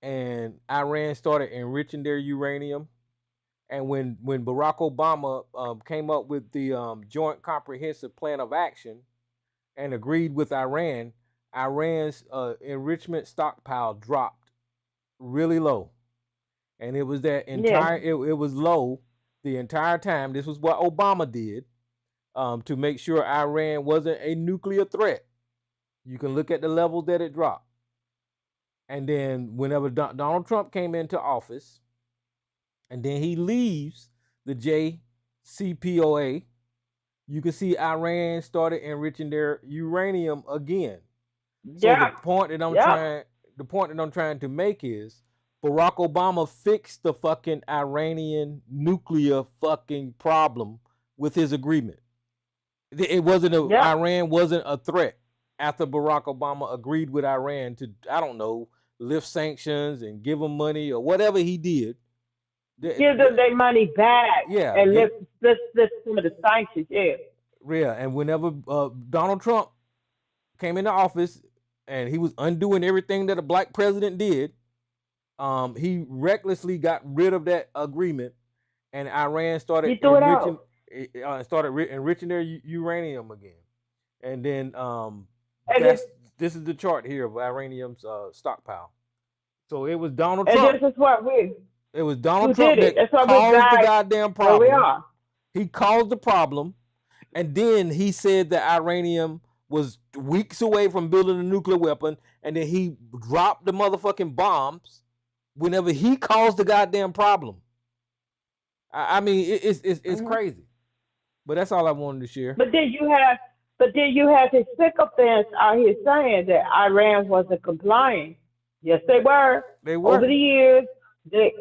and Iran started enriching their uranium, and when Barack Obama came up with the Joint Comprehensive Plan of Action and agreed with Iran, Iran's enrichment stockpile dropped really low. And it was that entire it was low the entire time. This was what Obama did to make sure Iran wasn't a nuclear threat. You can look at the levels that it dropped. And then whenever Donald Trump came into office, and then he leaves the JCPOA, you can see Iran started enriching their uranium again. So the point that I'm trying to make is Barack Obama fixed the fucking Iranian nuclear fucking problem with his agreement. It wasn't Iran wasn't a threat after Barack Obama agreed with Iran to, I don't know, lift sanctions and give them money or whatever he did. Give them their money back. Yeah. And lift some of the sanctions. Yeah. Yeah. And whenever Donald Trump came into office and he was undoing everything that a black president did, he recklessly got rid of that agreement, and Iran started enriching their uranium again. And then this is the chart here of Iranium's stockpile. So it was Donald Trump. And this is what it was Donald Trump that caused the goddamn problem. Where we are. He caused the problem, and then he said that Iranium was weeks away from building a nuclear weapon, and then he dropped the motherfucking bombs whenever he caused the goddamn problem. I mean, it's crazy. But that's all I wanted to share. But then you have his sycophants out here saying that Iran wasn't complying. Yes, they were. They were. Over the years, they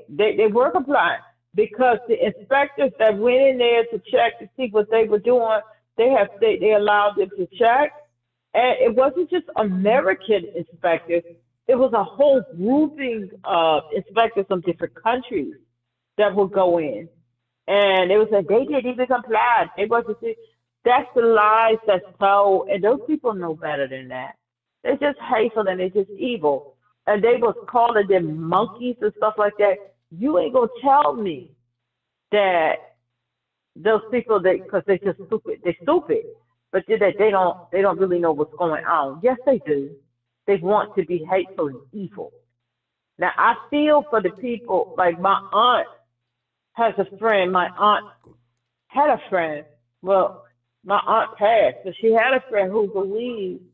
were compliant because the inspectors that went in there to check to see what they were doing, they allowed them to check. And it wasn't just American inspectors. It was a whole grouping of inspectors from different countries that would go in. And it was like, they didn't even comply. That's the lies that's told. And those people know better than that. They're just hateful and they're just evil. And they was calling them monkeys and stuff like that. You ain't going to tell me that those people, because they're just stupid. They're stupid. But they don't really know what's going on. Yes, they do. They want to be hateful and evil. Now, I feel for the people, like my aunt has a friend. My aunt had a friend. Well, my aunt passed, but she had a friend who believed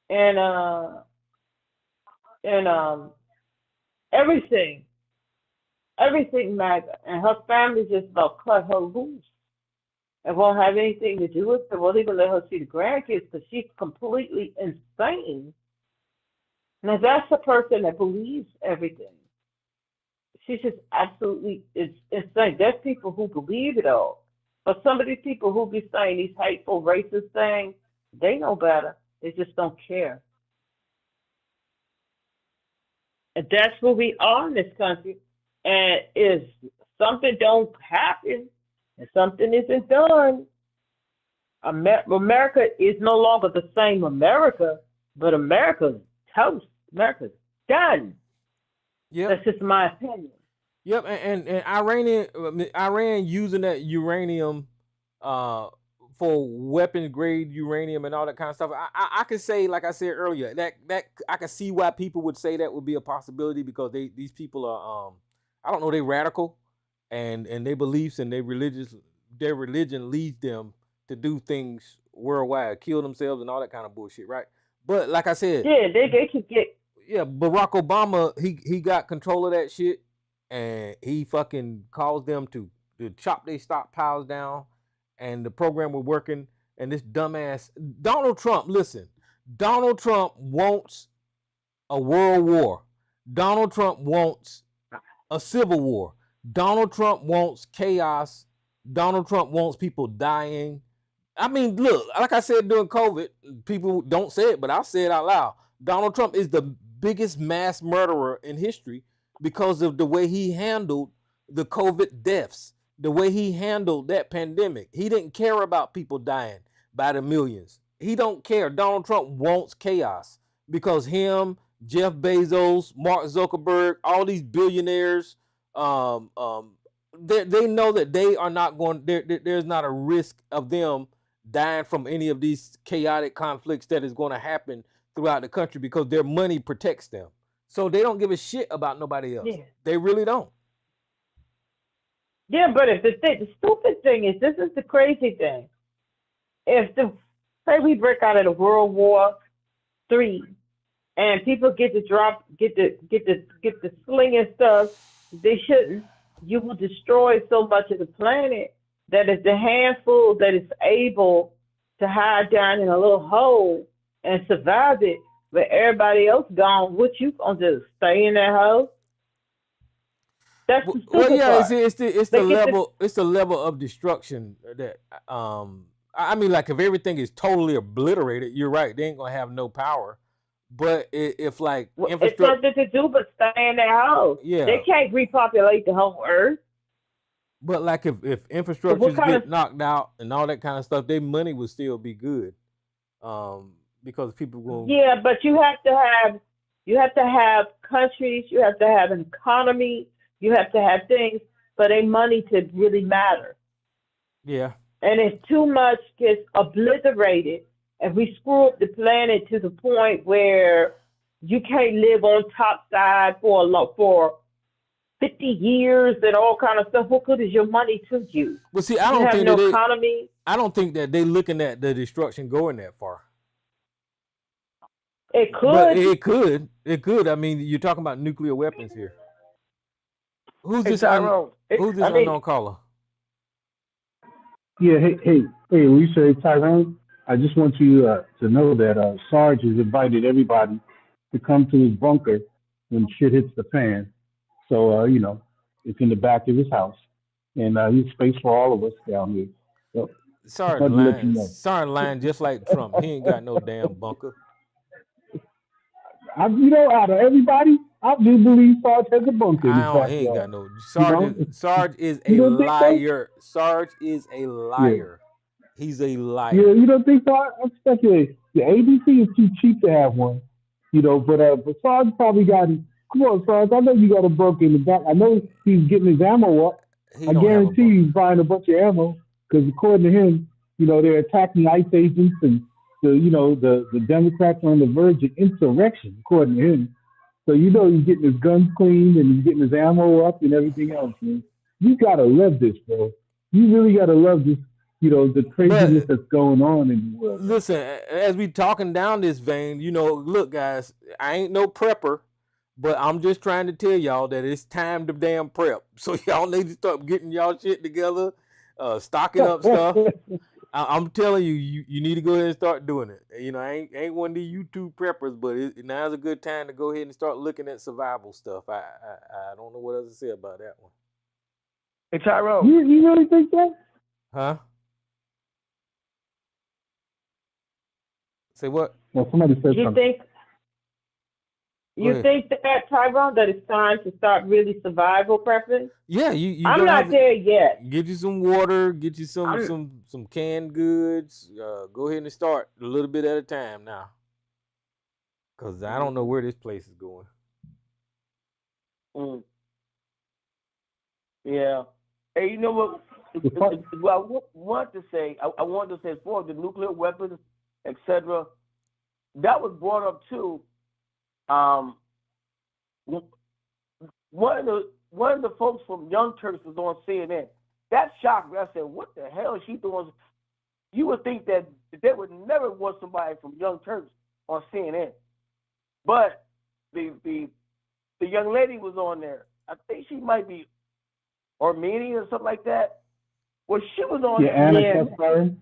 in everything MAGA. And her family just about cut her loose. It won't have anything to do with her. Won't even let her see the grandkids because she's completely insane. Now, that's a person that believes everything. She's just absolutely insane. There's people who believe it all. But some of these people who be saying these hateful, racist things, they know better. They just don't care. And that's where we are in this country. And if something don't happen and something isn't done, America is no longer the same America, but America's toast. America's done. Yeah, that's just my opinion. Yep, and Iran using that uranium for weapons grade uranium and all that kind of stuff. I could say, like I said earlier, that I can see why people would say that would be a possibility because these people are I don't know, they radical and their beliefs and their religion leads them to do things worldwide, kill themselves and all that kind of bullshit, right? But like I said, Yeah, they could get. yeah, Barack Obama, he got control of that shit, and he fucking caused them to chop their stockpiles down, and the program was working. And this dumbass Donald Trump, listen, Donald Trump wants a world war. Donald Trump wants a civil war. Donald Trump wants chaos. Donald Trump wants people dying. I mean, look, like I said during COVID, people don't say it, but I'll say it out loud. Donald Trump is the biggest mass murderer in history because of the way he handled the COVID deaths, the way he handled that pandemic. He didn't care about people dying by the millions. He don't care. Donald Trump wants chaos because him, Jeff Bezos, Mark Zuckerberg, all these billionaires, they know that they are not going. There's not a risk of them dying from any of these chaotic conflicts that is going to happen throughout the country because their money protects them. So they don't give a shit about nobody else. Yeah. They really don't. Yeah, but if the stupid thing is, this is the crazy thing. If say we break out of the World War III, and people get the sling and stuff, they shouldn't. You will destroy so much of the planet that if the handful that is able to hide down in a little hole and survive it, but everybody else gone, what you gonna do? Stay in that hole? That's the stupid Well, yeah, part. it's the level of destruction that I mean, like if everything is totally obliterated, you're right, they ain't gonna have no power. But if like It's infrastructure, nothing to do but stay in their house. yeah, They can't repopulate the whole earth. but like if So infrastructures what kind get of knocked out and all that kind of stuff, their money would still be good. Because people will. Yeah, but you have to have countries, you have to have an economy, you have to have things for their money to really matter. Yeah. And if too much gets obliterated, and we screw up the planet to the point where you can't live on top side for 50 years and all kind of stuff, what good is your money to you? Well, see, I You don't have think no that economy. I don't think that they're looking at the destruction going that far. It But could. it could. I mean, you're talking about nuclear weapons here. Who's Hey, this? Tyrone. Who's this I mean, unknown caller? Yeah, hey, Lisa, Tyrone. I just want you to know that Sarge has invited everybody to come to his bunker when shit hits the fan. So, it's in the back of his house, and he's space for all of us down here. So, just wanted to let you know. Sorry, lying just like Trump. He ain't got no damn bunker. Out of everybody, I do believe Sarge has a bunker in his He ain't got backyard. no. You Sarge is a you don't think so? liar. Sarge is a liar. He's a liar. Yeah, you don't think so? I'm speculating. The ABC is too cheap to have one, but Sarge probably got it. Come on, Sarge. I know you got a bunker in the back. I know he's getting his ammo up. He I don't have a guarantee bunker. he's buying a bunch of ammo because according to him, they're attacking ICE agents and the Democrats are on the verge of insurrection, according to him. So he's getting his guns cleaned and he's getting his ammo up and everything else, man. You gotta love this, bro. You really gotta love this, the craziness that's going on in the world. Listen, as we talking down this vein, look, guys, I ain't no prepper, but I'm just trying to tell y'all that it's time to damn prep. So y'all need to start getting y'all shit together, stocking up stuff. I'm telling you, you need to go ahead and start doing it. I ain't one of these YouTube preppers, but now's a good time to go ahead and start looking at survival stuff. I don't know what else to say about that one. Hey, Tyrone. You really think that? Huh? Say what? Well, somebody said something. You think that, Tyrone, that it's time to start really survival prepping? Yeah, you. I'm not there yet. Get you some water. Get you some canned goods. Go ahead and start a little bit at a time now, because I don't know where this place is going. Yeah. Hey, you know what? Well, I wanted to say as far as the nuclear weapons, etc. That was brought up too. One of the folks from Young Turks was on CNN. That shocked me. I said, "What the hell is she doing?" You would think that they would never want somebody from Young Turks on CNN. But the young lady was on there. I think she might be Armenian or something like that. Well, she was on Yeah, Anna Kasparian.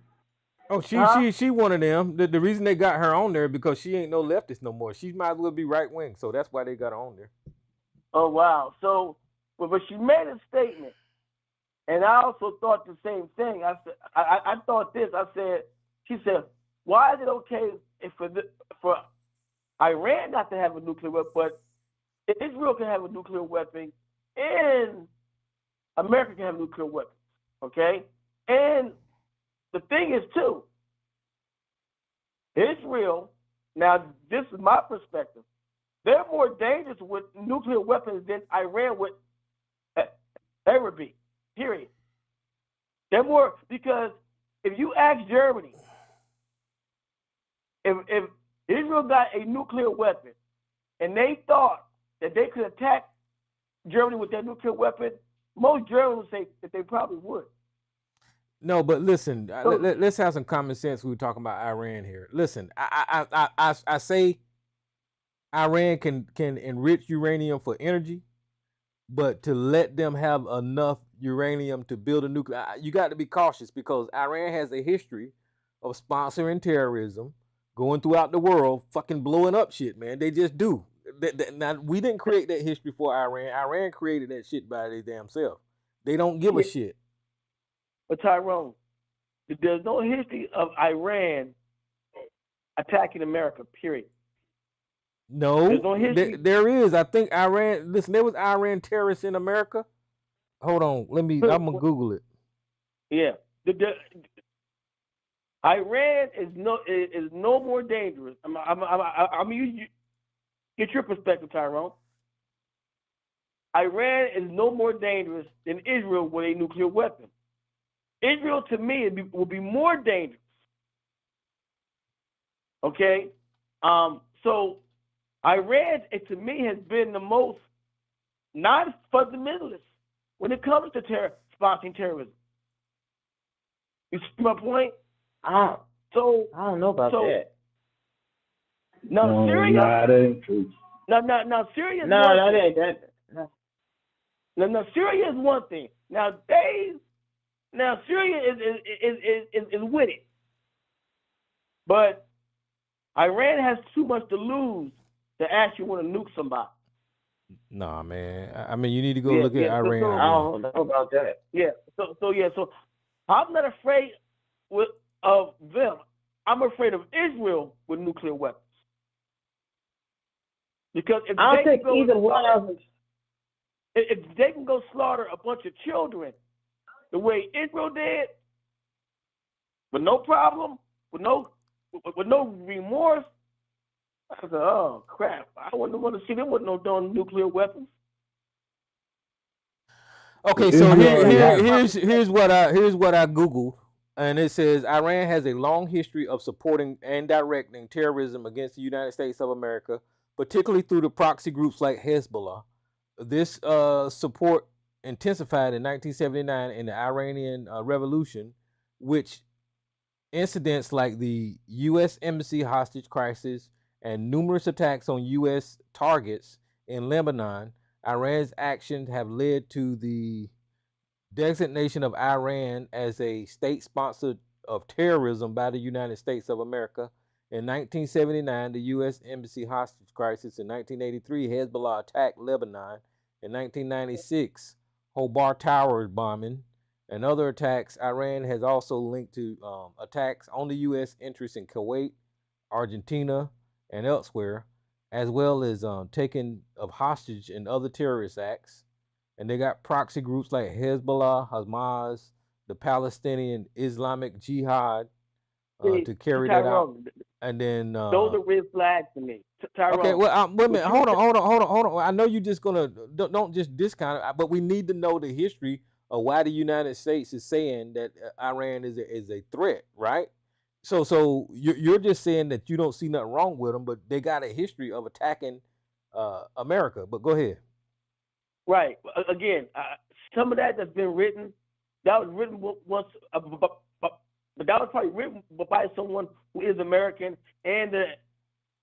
Oh, she one of them. The reason they got her on there because she ain't no leftist no more. She might as well be right wing, so that's why they got her on there. Oh wow! So, but she made a statement, and I also thought the same thing. I said, I thought this. I said, she said, why is it okay if for Iran not to have a nuclear weapon, but Israel can have a nuclear weapon, and America can have a nuclear weapon? Okay, and the thing is too, Israel. Now, this is my perspective. They're more dangerous with nuclear weapons than Iran would ever be. Period. They're more, because if you ask Germany, if Israel got a nuclear weapon and they thought that they could attack Germany with that nuclear weapon, most Germans would say that they probably would. No, but listen, let's have some common sense. We were talking about Iran here. Listen, I say Iran can enrich uranium for energy, but to let them have enough uranium to build a nuclear, you got to be cautious because Iran has a history of sponsoring terrorism, going throughout the world, fucking blowing up shit, man. They just do. Now, we didn't create that history for Iran. Iran created that shit by their damn self. They don't give a shit. But Tyrone, there's no history of Iran attacking America, period. No, there is. I think Iran. Listen, there was Iran terrorists in America. Hold on, I'm gonna Google it. Yeah, Iran is no more dangerous. I'm you get your perspective, Tyrone. Iran is no more dangerous than Israel with a nuclear weapon. Israel, to me, will be more dangerous. Okay, so Iran, to me, has been the most non-fundamentalist when it comes to sponsoring terrorism. You see my point? I don't know about that. Now Syria. Nah, that ain't true. Now Syria. That ain't that. No. Now Syria is one thing. Now Syria is with it, but Iran has too much to lose to actually want to nuke somebody. Nah, man. I mean, you need to go look at Iran. I don't know about that. Yeah. So I'm not afraid of them. I'm afraid of Israel with nuclear weapons. Because if I don't think either one of them. If they can go slaughter a bunch of children the way Israel did, with no problem, with no remorse, I said, oh crap! I wouldn't want to see them with no darn nuclear weapons. Okay, so here's what I googled, and it says Iran has a long history of supporting and directing terrorism against the United States of America, particularly through the proxy groups like Hezbollah. This support intensified in 1979 in the Iranian Revolution, which incidents like the U.S. Embassy hostage crisis and numerous attacks on U.S. targets in Lebanon. Iran's actions have led to the designation of Iran as a state sponsor of terrorism by the United States of America. In 1979, the U.S. Embassy hostage crisis. In 1983, Hezbollah attacked Lebanon. In 1996, Hobart Towers bombing and other attacks. Iran has also linked to attacks on the U.S. interests in Kuwait, Argentina, and elsewhere, as well as taking of hostage and other terrorist acts. And they got proxy groups like Hezbollah, Hamas, the Palestinian Islamic Jihad to carry that out. And then those are red flags to me. Tyrone. Okay, well, wait a minute. Hold on. I know you're just gonna don't just discount it, but we need to know the history of why the United States is saying that Iran is a threat, right? So you're just saying that you don't see nothing wrong with them, but they got a history of attacking America. But go ahead. Right. Again, some of that's been written. That was written once, but that was probably written by someone who is American and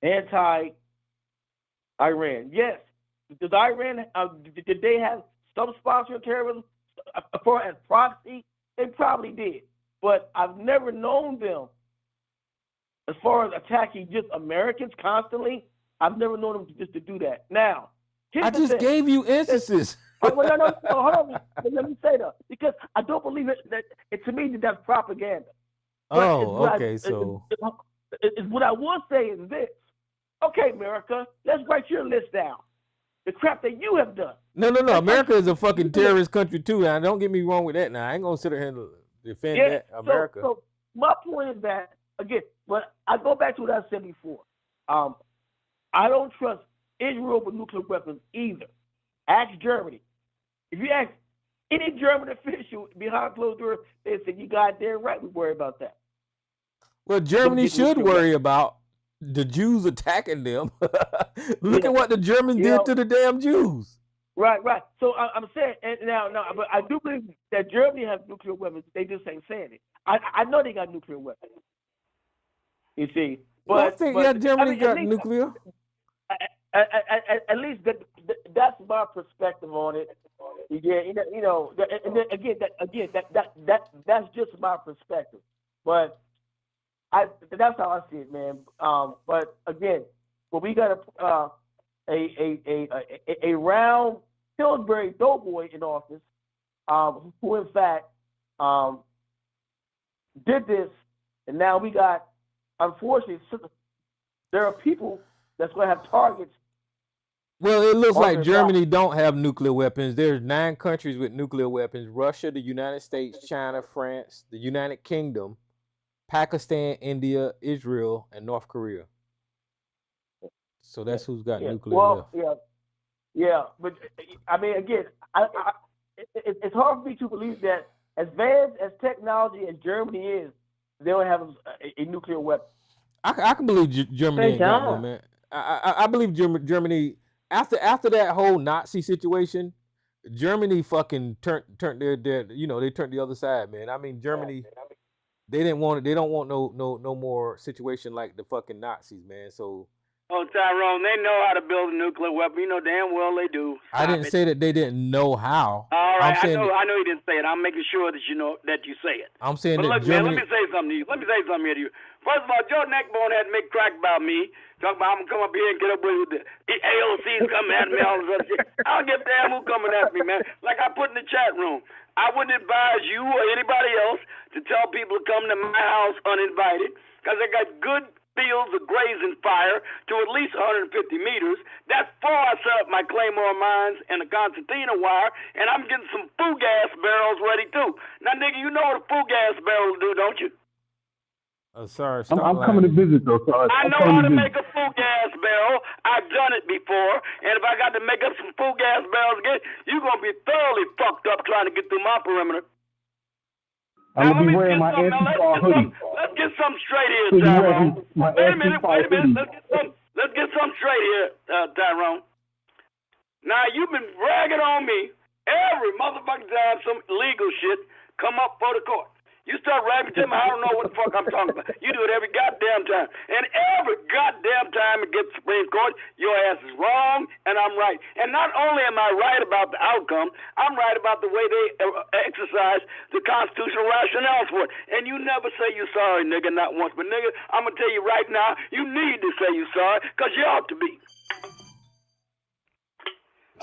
anti-Iran. Yes. Does Iran, did they have some sponsor of terrorism for as proxy? They probably did. But I've never known them, as far as attacking just Americans constantly, I've never known them just to do that. Now, I just gave you instances. No, hold on. Let me say that. Because I don't believe to me, that's propaganda. What I will say is this. Okay, America, let's write your list down. The crap that you have done. No. America is a fucking terrorist country too. Now, don't get me wrong with that. Now, I ain't gonna sit here and defend that America. So my point is that again, but I go back to what I said before. I don't trust Israel with nuclear weapons either. Ask Germany. If you ask any German official behind closed doors, they say you goddamn right. We worry about that. Well, Germany should worry about the Jews attacking them. Look at what the Germans did to the damn Jews. Right. So I'm saying, but I do believe that Germany has nuclear weapons. They just ain't saying it. I know they got nuclear weapons. You see, but I think Germany got nuclear. At least that's my perspective on it. Yeah, and then that's just my perspective. But that's how I see it, man. But again, we got a round Pillsbury doughboy in office, who in fact did this, and now we got, unfortunately, there are people that's going to have targets. Well, it looks like Germany don't have nuclear weapons. There's 9 countries with nuclear weapons: Russia, the United States, China, France, the United Kingdom, Pakistan, India, Israel, and North Korea. So that's who's got nuclear left. Yeah. But I mean, again, it's hard for me to believe that as advanced as technology as Germany is, they don't have a nuclear weapon. I can believe Germany ain't got one, man. I believe Germany after that whole Nazi situation, Germany fucking turned their they turned the other side, man. I mean, Germany, they didn't want it. They don't want no more situation like the fucking Nazis, man. So. Oh, Tyrone, they know how to build a nuclear weapon. You know damn well they do. I didn't say that they didn't know how. All right, I know you didn't say it. I'm making sure that you know that you say it. I'm saying but that look, Germany. Man, let me say something to you. Here to you. First of all, Joe Neckbone had to make crack about me. Talking about I'm gonna come up here and get up with the AOC's coming at me, all this other shit. I don't give a damn who coming at me, man. Like I put in the chat room, I wouldn't advise you or anybody else to tell people to come to my house uninvited, because I got good fields of grazing fire to at least 150 meters. That's before I set up my Claymore mines and the concertina wire, and I'm getting some food gas barrels ready too. Now, nigga, you know what a food gas barrel do, don't you? Sorry, I'm coming to visit though. So I know how to make a food gas barrel. I've done it before, and if I got to make up some food gas barrels again, you're gonna be thoroughly fucked up trying to get through my perimeter. I'm gonna be wearing my anti-fall hoodie. Let's get something straight here, Tyrone. Wait a minute. Let's get something straight here, Tyrone. Now, you've been bragging on me every motherfucking time some illegal shit come up for the court. You start rapping to me, I don't know what the fuck I'm talking about. You do it every goddamn time. And every goddamn time it gets to Supreme Court, your ass is wrong and I'm right. And not only am I right about the outcome, I'm right about the way they exercise the constitutional rationales for it. And you never say you're sorry, nigga, not once. But, nigga, I'm going to tell you right now, you need to say you're sorry because you ought to be.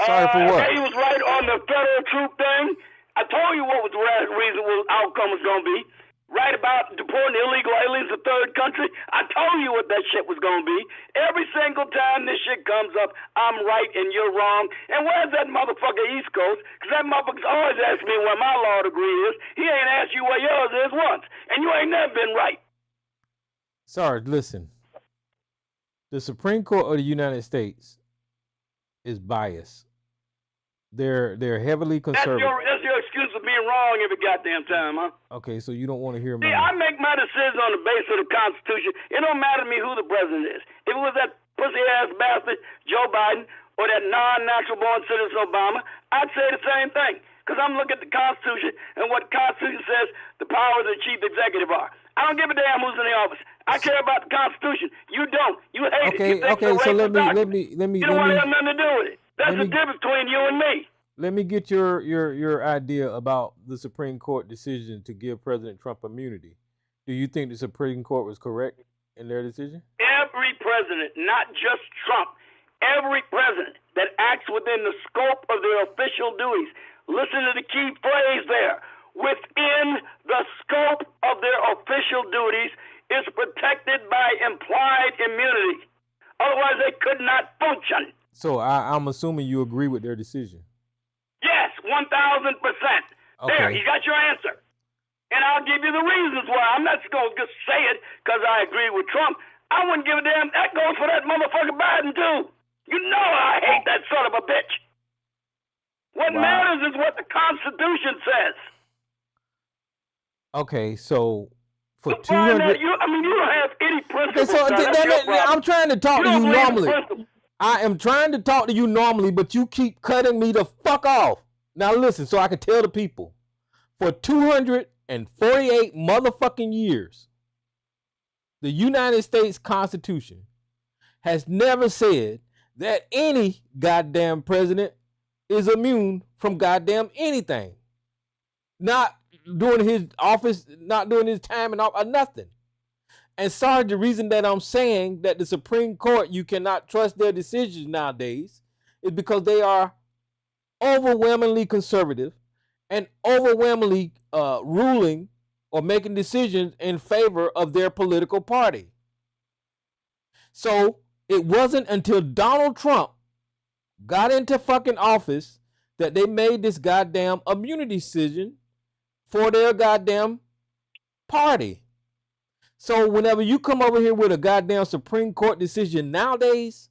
Sorry for what? He was right on the federal troop thing. I told you what was the reasonable outcome was going to be. Right about deporting illegal aliens to third country. I told you what that shit was going to be. Every single time this shit comes up, I'm right and you're wrong. And where's that motherfucker East Coast? Because that motherfucker's always asking me where my law degree is. He ain't asked you where yours is once. And you ain't never been right. Sorry, listen. The Supreme Court of the United States is biased. They're heavily conservative. That's your excuse for being wrong every goddamn time, huh? Okay, so you don't want to hear me. See, I make my decisions on the basis of the Constitution. It don't matter to me who the president is. If it was that pussy-ass bastard Joe Biden or that non-natural born citizen Obama, I'd say the same thing. Because I'm looking at the Constitution and what the Constitution says the powers of the chief executive are. I don't give a damn who's in the office. I care about the Constitution. You don't. You hate it. You think Okay. So let me. You don't want to have nothing to do with it. That's the difference between you and me. Let me get your idea about the Supreme Court decision to give President Trump immunity. Do you think the Supreme Court was correct in their decision? Every president, not just Trump, every president that acts within the scope of their official duties. Listen to the key phrase there. Within the scope of their official duties is protected by implied immunity. Otherwise, they could not function. So I'm assuming you agree with their decision. Yes, 1,000%. Okay. There, you got your answer. And I'll give you the reasons why. I'm not going to just say it because I agree with Trump. I wouldn't give a damn. That goes for that motherfucker Biden, too. You know I hate that son of a bitch. What matters is what the Constitution says. Okay, so for 200... you don't have any principles. Okay, so I'm trying to talk to you normally. I am trying to talk to you normally, but you keep cutting me the fuck off. Now listen, so I can tell the people. For 248 motherfucking years, the United States Constitution has never said that any goddamn president is immune from goddamn anything. Not during his office, not during his time and all, or nothing. And sorry, the reason that I'm saying that the Supreme Court, you cannot trust their decisions nowadays is because they are overwhelmingly conservative and overwhelmingly ruling or making decisions in favor of their political party. So it wasn't until Donald Trump got into fucking office that they made this goddamn immunity decision for their goddamn party. So whenever you come over here with a goddamn Supreme Court decision nowadays,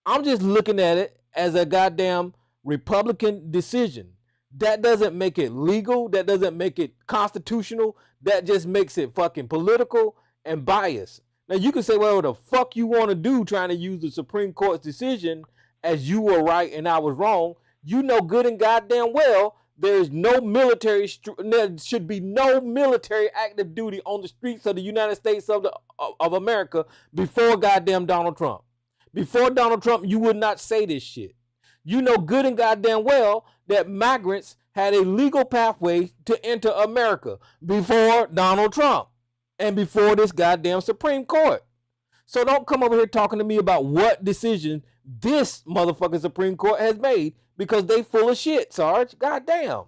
I'm just looking at it as a goddamn Republican decision. That doesn't make it legal. That doesn't make it constitutional. That just makes it fucking political and biased. Now you can say whatever the fuck you want to do trying to use the Supreme Court's decision as you were right and I was wrong. You know good and goddamn well there is no military, there should be no military active duty on the streets of the United States of America before goddamn Donald Trump. Before Donald Trump, you would not say this shit. You know good and goddamn well that migrants had a legal pathway to enter America before Donald Trump and before this goddamn Supreme Court. So don't come over here talking to me about what decision this motherfucking Supreme Court has made because they full of shit, Sarge. Goddamn.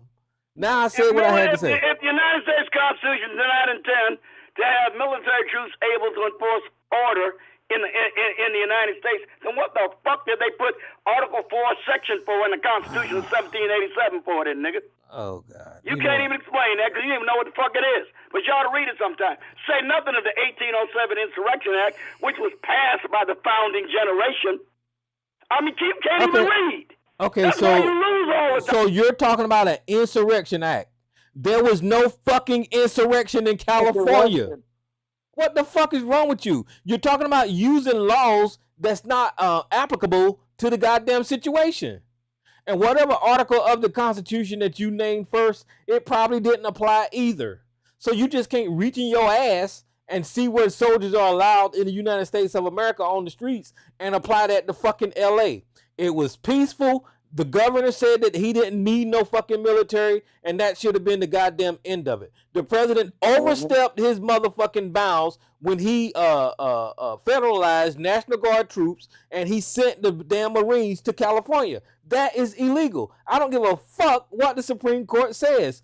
Now I said what I had to say. If the United States Constitution did not intend to have military troops able to enforce order in the United States, then what the fuck did they put Article 4, Section 4 in the Constitution of 1787 for then, nigga? Oh, God. You can't even explain that because you don't even know what the fuck it is. But you ought to read it sometime. Say nothing of the 1807 Insurrection Act, which was passed by the founding generation. I mean, you can't even read. Okay, That's why you lose all the time. So you're talking about an insurrection act. There was no fucking insurrection in California. What the fuck is wrong with you? You're talking about using laws that's not applicable to the goddamn situation. And whatever article of the Constitution that you named first, it probably didn't apply either. So you just can't reach in your ass and see where soldiers are allowed in the United States of America on the streets and apply that to fucking LA. It was peaceful. The governor said that he didn't need no fucking military, and that should have been the goddamn end of it. The president overstepped his motherfucking bounds when he federalized National Guard troops and he sent the damn Marines to California. That is illegal. I don't give a fuck what the Supreme Court says.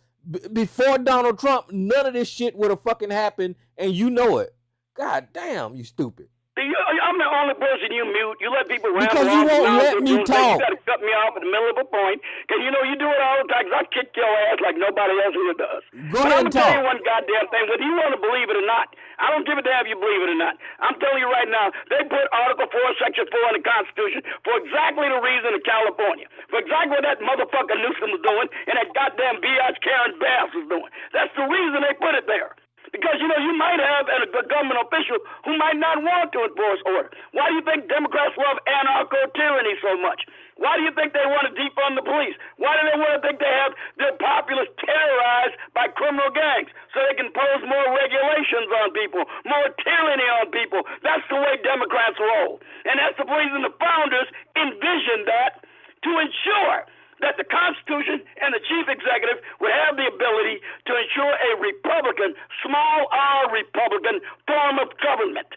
Before Donald Trump, none of this shit would have fucking happened, and you know it. God damn, you stupid. I'm the only person you mute. You let people ramble because you won't let me talk. You got to cut me off in the middle of a point because you know you do it all the time. Cause I kick your ass like nobody else here does. Go ahead and talk. I'm gonna tell you one goddamn thing. Whether you want to believe it or not, I don't give a damn if you believe it or not. I'm telling you right now, they put Article 4, Section 4 in the Constitution for exactly the reason of California, for exactly what that motherfucker Newsom was doing and that goddamn biatch Karen Bass was doing. That's the reason they put it there. Because, you know, you might have a government official who might not want to enforce order. Why do you think Democrats love anarcho-tyranny so much? Why do you think they want to defund the police? Why do they want to think they have their populace terrorized utilized by criminal gangs so they can impose more regulations on people, more tyranny on people. That's the way Democrats roll. And that's the reason the founders envisioned that, to ensure that the Constitution and the chief executive would have the ability to ensure a Republican, small r Republican form of government.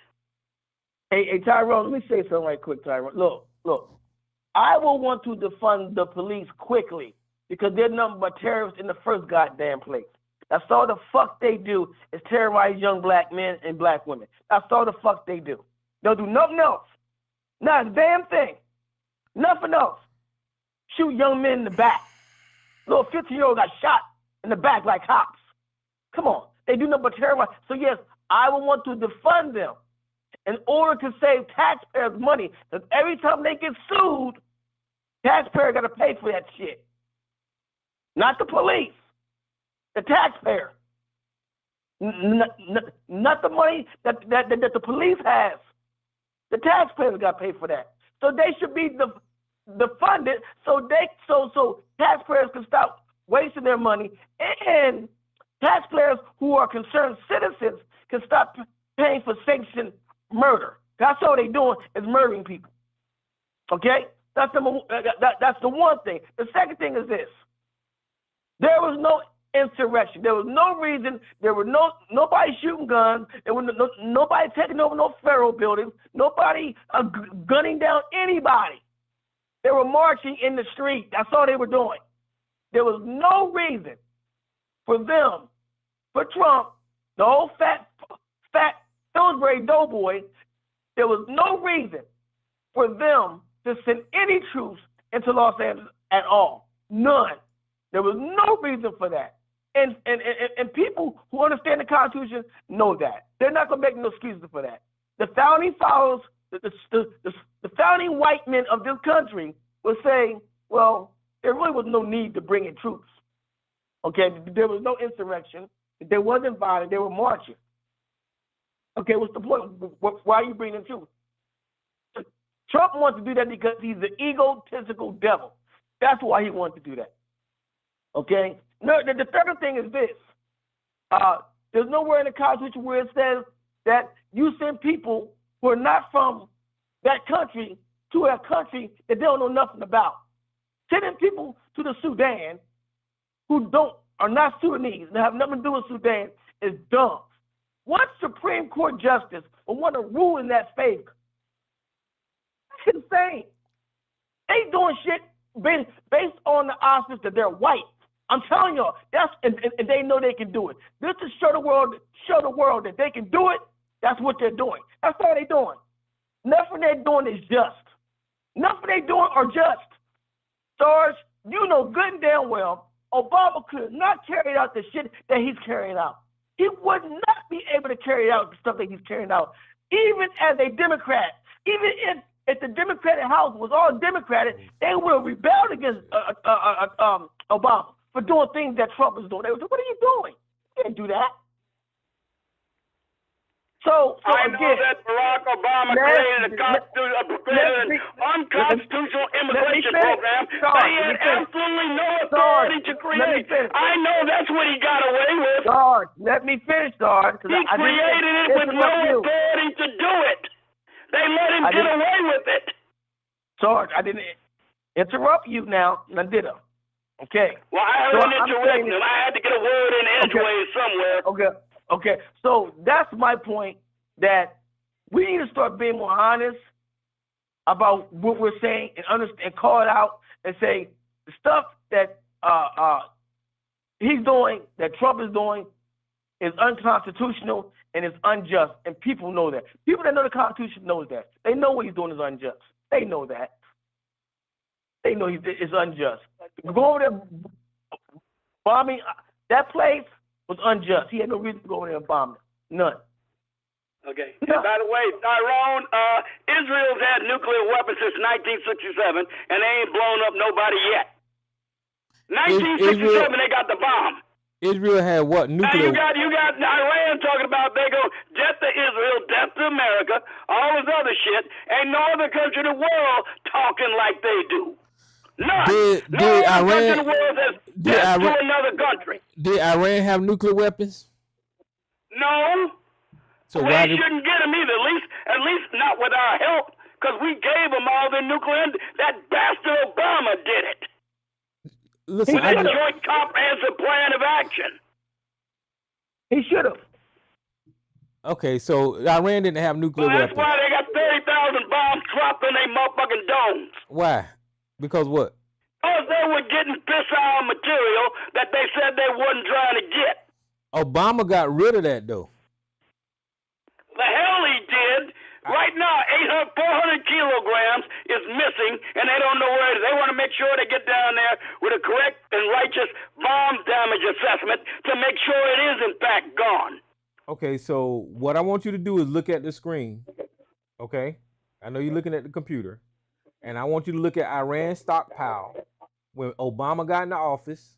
Hey, Tyrone, let me say something right quick, Tyrone. Look. I will want to defund the police quickly because they're nothing but terrorists in the first goddamn place. That's all the fuck they do is terrorize young black men and black women. That's all the fuck they do. They'll do nothing else. Not a damn thing. Nothing else. Shoot young men in the back. Little 15-year-old got shot in the back like cops. Come on. They do nothing but terrorize. So yes, I will want to defund them in order to save taxpayers money. Because every time they get sued, taxpayer got to pay for that shit. Not the police. The taxpayer. Not the money that the police has. The taxpayers got to pay for that. So they should be defunded so taxpayers can stop wasting their money, and taxpayers who are concerned citizens can stop paying for sanctioned murder. That's all they're doing is murdering people. Okay? That's the one thing. The second thing is this. There was no insurrection. There was no reason. There were nobody shooting guns. There was nobody taking over no federal buildings. Nobody gunning down anybody. They were marching in the street. That's all they were doing. There was no reason for them, for Trump, the old fat Pillsbury doughboy, there was no reason for them to send any troops into Los Angeles at all. None. There was no reason for that. And people who understand the Constitution know that. They're not going to make no excuses for that. The founding fathers, the founding white men of this country were saying, well, there really was no need to bring in troops. Okay, there was no insurrection. There wasn't violence. They were marching. Okay, what's the point? Why are you bringing in troops? Trump wants to do that because he's the egotistical devil. That's why he wants to do that. Okay? No, the third thing is this. There's nowhere in the Constitution where it says that you send people who are not from that country to a country that they don't know nothing about. Sending people to the Sudan who are not Sudanese and have nothing to do with Sudan is dumb. What Supreme Court justice will want to rule in that favor? That's insane. They doing shit based on the auspice that they're white. I'm telling y'all, and they know they can do it. This is show the world that they can do it. That's what they're doing. That's all they're doing. Nothing they're doing is just. Nothing they're doing are just. Sarge, you know good and damn well, Obama could not carry out the shit that he's carrying out. He would not be able to carry out the stuff that he's carrying out, even as a Democrat. Even if the Democratic House was all Democratic, they would have rebelled against Obama for doing things that Trump is doing. They would say, what are you doing? You can't do that. So I know again, that Barack Obama created an unconstitutional immigration program that he had absolutely no authority to create. I know that's what he got away with. Sarge, let me finish, Sarge. He created it with no authority to do it. They let him get away with it. Sarge, I didn't interrupt you now, and I did it. Okay. Well, I had an interruption. I had to get a word in edgeways somewhere. Okay, so that's my point, that we need to start being more honest about what we're saying and understand, and call it out and say the stuff that he's doing, that Trump is doing, is unconstitutional and is unjust, and people know that. People that know the Constitution knows that. They know what he's doing is unjust. They know that. They know it's unjust. Go over there bombing that place was unjust. He had no reason to go over there and bomb it. None. Okay. And by the way, Tyrone, Israel's had nuclear weapons since 1967, and they ain't blown up nobody yet. 1967, they got the bomb. Israel had what? Nuclear? Now you got Iran talking about they go death to Israel, death to America, all this other shit. Ain't no other country in the world talking like they do. None. Did no other country in Iran? the world has death to another country. Did Iran have nuclear weapons? No. So we shouldn't get them either. At least not with our help, because we gave them all the nuclear. That bastard Obama did it. Listen, with a joint comprehensive plan of action. He should have. Okay, so Iran didn't have nuclear that's weapons. Why they got 30,000 bombs dropped on their motherfucking domes. Why? Because what? Because they were getting fissile material that they said they wasn't trying to get. Obama got rid of that, though. The hell he did. Right now, 400 kilograms is missing, and they don't know where it is. They want to make sure they get down there with a correct and righteous bomb damage assessment to make sure it is, in fact, gone. Okay, so what I want you to do is look at the screen, okay? I know you're looking at the computer, and I want you to look at Iran's stockpile when Obama got into office,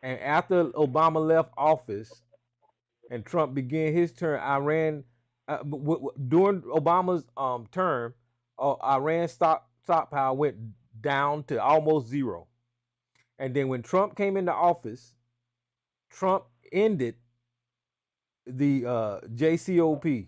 and after Obama left office and Trump began his term, Iran, during Obama's term, Iran's stockpile went down to almost zero. And then when Trump came into office, Trump ended the JCPOA,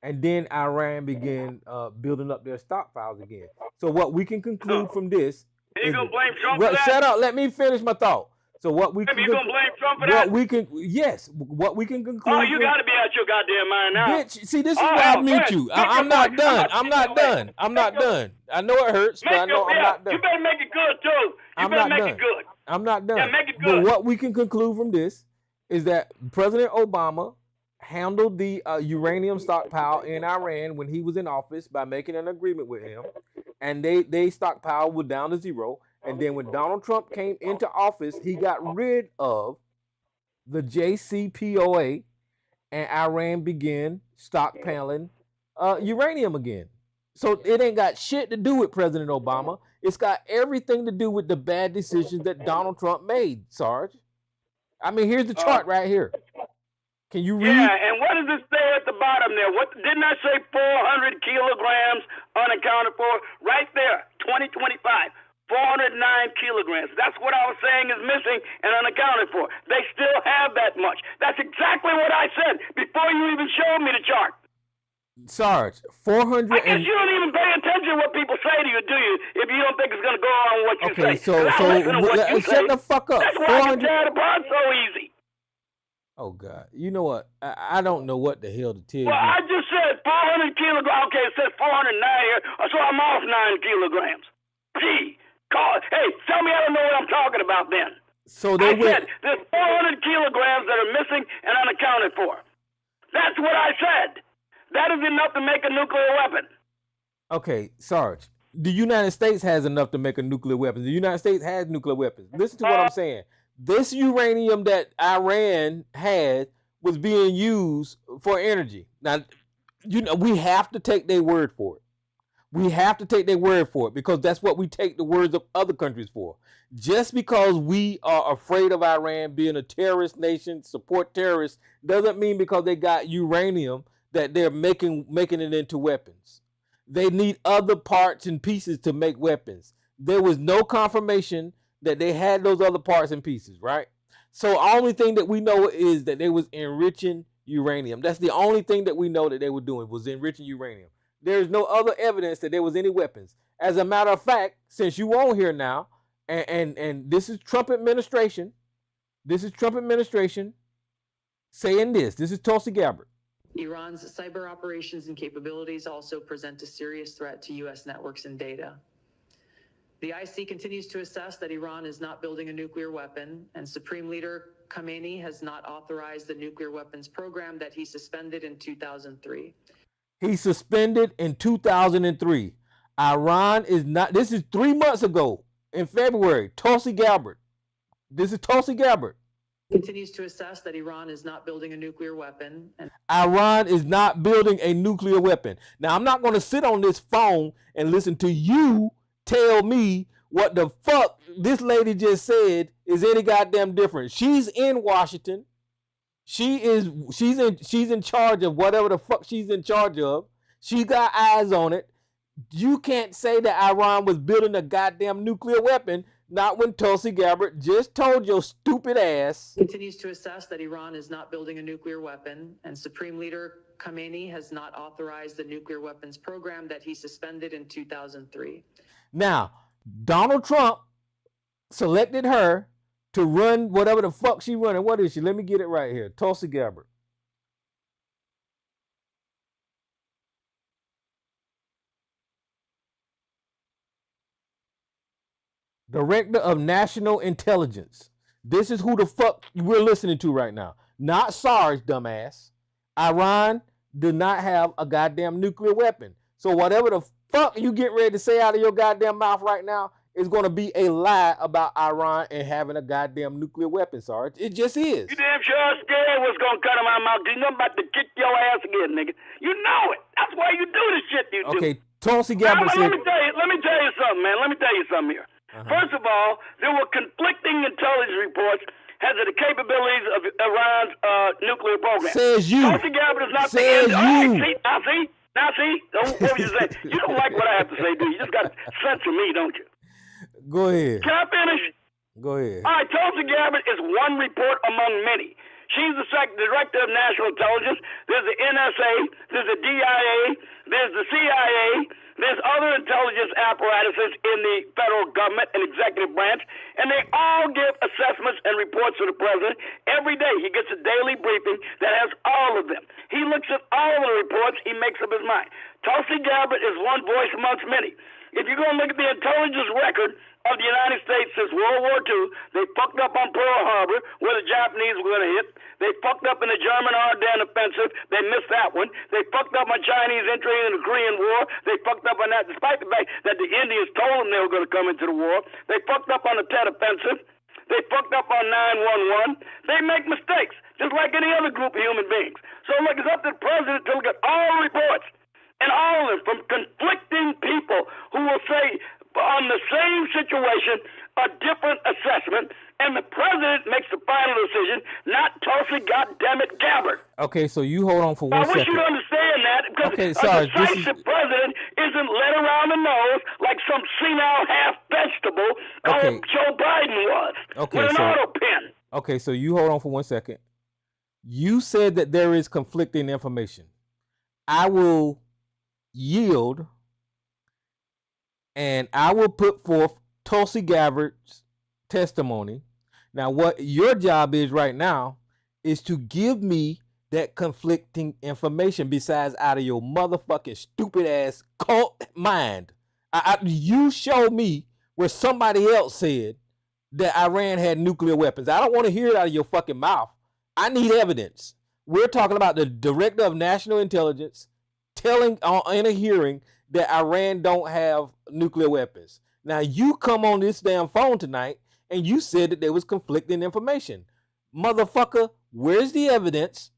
and then Iran began building up their stockpiles again. So what we can conclude from this you gonna blame Trump for that? Shut up, let me finish my thought. So what we you gonna blame Trump for that? What we can conclude. Oh, you gotta be out your goddamn mind now. Bitch, see, this is why I mute you. I'm not done. I'm not done. I know it hurts, but I know I'm not done. You better make it good too. You better make it good. I'm not done. Yeah, make it good. But what we can conclude from this is that President Obama handled the uranium stockpile in Iran when he was in office by making an agreement with him, and they stockpile was down to zero. And then when Donald Trump came into office, he got rid of the JCPOA, and Iran began stockpiling uranium again. So it ain't got shit to do with President Obama. It's got everything to do with the bad decisions that Donald Trump made, Sarge. I mean, here's the chart right here. Can you read? Yeah, and what does it say at the bottom there? What didn't I say 400 kilograms unaccounted for? Right there, 2025. 409 kilograms. That's what I was saying is missing and unaccounted for. They still have that much. That's exactly what I said before you even showed me the chart. Sarge, 400. I guess you don't even pay attention to what people say to you, do you? If you don't think it's going to go on what you say. Okay, so shut the fuck up. That's why I can tear it apart so easy. Oh, God. You know what? I don't know what the hell to tell you. Well, I just said 400 kilograms. Okay, it says 409 here, so I'm off 9 kilograms. Gee. Hey, tell me I don't know what I'm talking about then. So I said there's 400 kilograms that are missing and unaccounted for. That's what I said. That is enough to make a nuclear weapon. Okay, Sarge, the United States has enough to make a nuclear weapon. The United States has nuclear weapons. Listen to what I'm saying. This uranium that Iran had was being used for energy. Now, we have to take their word for it. We have to take their word for it because that's what we take the words of other countries for. Just because we are afraid of Iran being a terrorist nation, support terrorists, doesn't mean because they got uranium that they're making it into weapons. They need other parts and pieces to make weapons. There was no confirmation that they had those other parts and pieces, right? So the only thing that we know is that they was enriching uranium. That's the only thing that we know that they were doing was enriching uranium. There's no other evidence that there was any weapons. As a matter of fact, since you on here now, and this is Trump administration, saying this. This is Tulsi Gabbard. Iran's cyber operations and capabilities also present a serious threat to U.S. networks and data. The IC continues to assess that Iran is not building a nuclear weapon, and Supreme Leader Khamenei has not authorized the nuclear weapons program that he suspended in 2003. He suspended in 2003. Iran is not, this is 3 months ago in February. Tulsi Gabbard. This is Tulsi Gabbard. Continues to assess that Iran is not building a nuclear weapon. Iran is not building a nuclear weapon. Now, I'm not going to sit on this phone and listen to you tell me what the fuck this lady just said is any goddamn different. She's in Washington. She's in charge of whatever the fuck she's in charge of. She got eyes on it. You can't say that Iran was building a goddamn nuclear weapon, not when Tulsi Gabbard just told your stupid ass. Continues to assess that Iran is not building a nuclear weapon, and Supreme Leader Khamenei has not authorized the nuclear weapons program that he suspended in 2003. Now, Donald Trump selected her to run whatever the fuck she running. What is she? Let me get it right here. Tulsi Gabbard. Director of National Intelligence. This is who the fuck we're listening to right now. Not SARS, dumbass. Iran did not have a goddamn nuclear weapon. So whatever the fuck you get ready to say out of your goddamn mouth right now is going to be a lie about Iran and having a goddamn nuclear weapon, Sarge. It just is. You damn sure scared what's going to come out of my mouth. You know I'm about to kick your ass again, nigga. You know it. That's why you do the shit you do. Okay, Tulsi Gabbard said... Let me tell you something, man. Let me tell you something here. First of all, there were conflicting intelligence reports as to the capabilities of Iran's nuclear program. Says you. Tulsi Gabbard is not Says you. Now see? What were you saying? You don't like what I have to say, do you? You just got censor me, don't you? Go ahead. Can I finish? Go ahead. All right, Tulsi Gabbard is one report among many. She's the director of national intelligence. There's the NSA, there's the DIA, there's the CIA, there's other intelligence apparatuses in the federal government and executive branch, and they all give assessments and reports to the president every day. He gets a daily briefing that has all of them. He looks at all of the reports, he makes up his mind. Tulsi Gabbard is one voice amongst many. If you're going to look at the intelligence record of the United States since World War II, they fucked up on Pearl Harbor, where the Japanese were going to hit. They fucked up in the German Ardennes offensive. They missed that one. They fucked up on Chinese entry in the Korean War. They fucked up on that, despite the fact that the Indians told them they were going to come into the war. They fucked up on the Tet offensive. They fucked up on 9/11. They make mistakes, just like any other group of human beings. So look, it's up to the president to look at all reports, and all of them from conflicting people who will say on the same situation a different assessment, and the president makes the final decision, not Tulsi goddammit Gabbard. Okay, so you hold on for one second. I wish you'd understand that, because a decisive president isn't led around the nose like some senile half vegetable called Joe Biden was, with an auto pen. Okay, so you hold on for 1 second. You said that there is conflicting information. I will yield, and I will put forth Tulsi Gabbard's testimony. Now, what your job is right now is to give me that conflicting information besides out of your motherfucking stupid ass cult mind. You show me where somebody else said that Iran had nuclear weapons. I don't want to hear it out of your fucking mouth. I need evidence. We're talking about the director of national intelligence telling in a hearing that Iran don't have nuclear weapons. Now, you come on this damn phone tonight and you said that there was conflicting information. Motherfucker, where's the evidence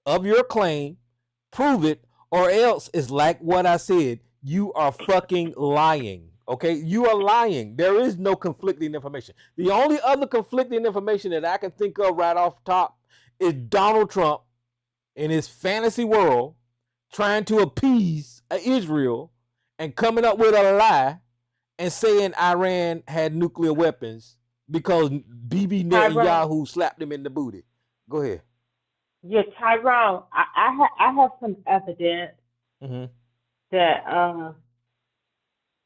of your claim? Prove it, or else it's like what I said. You are fucking lying. Okay? You are lying. There is no conflicting information. The only other conflicting information that I can think of right off top is Donald Trump in his fantasy world trying to appease Israel and coming up with a lie and saying Iran had nuclear weapons because Bibi Netanyahu slapped him in the booty. Go ahead. Yeah, Tyrone, I have some evidence that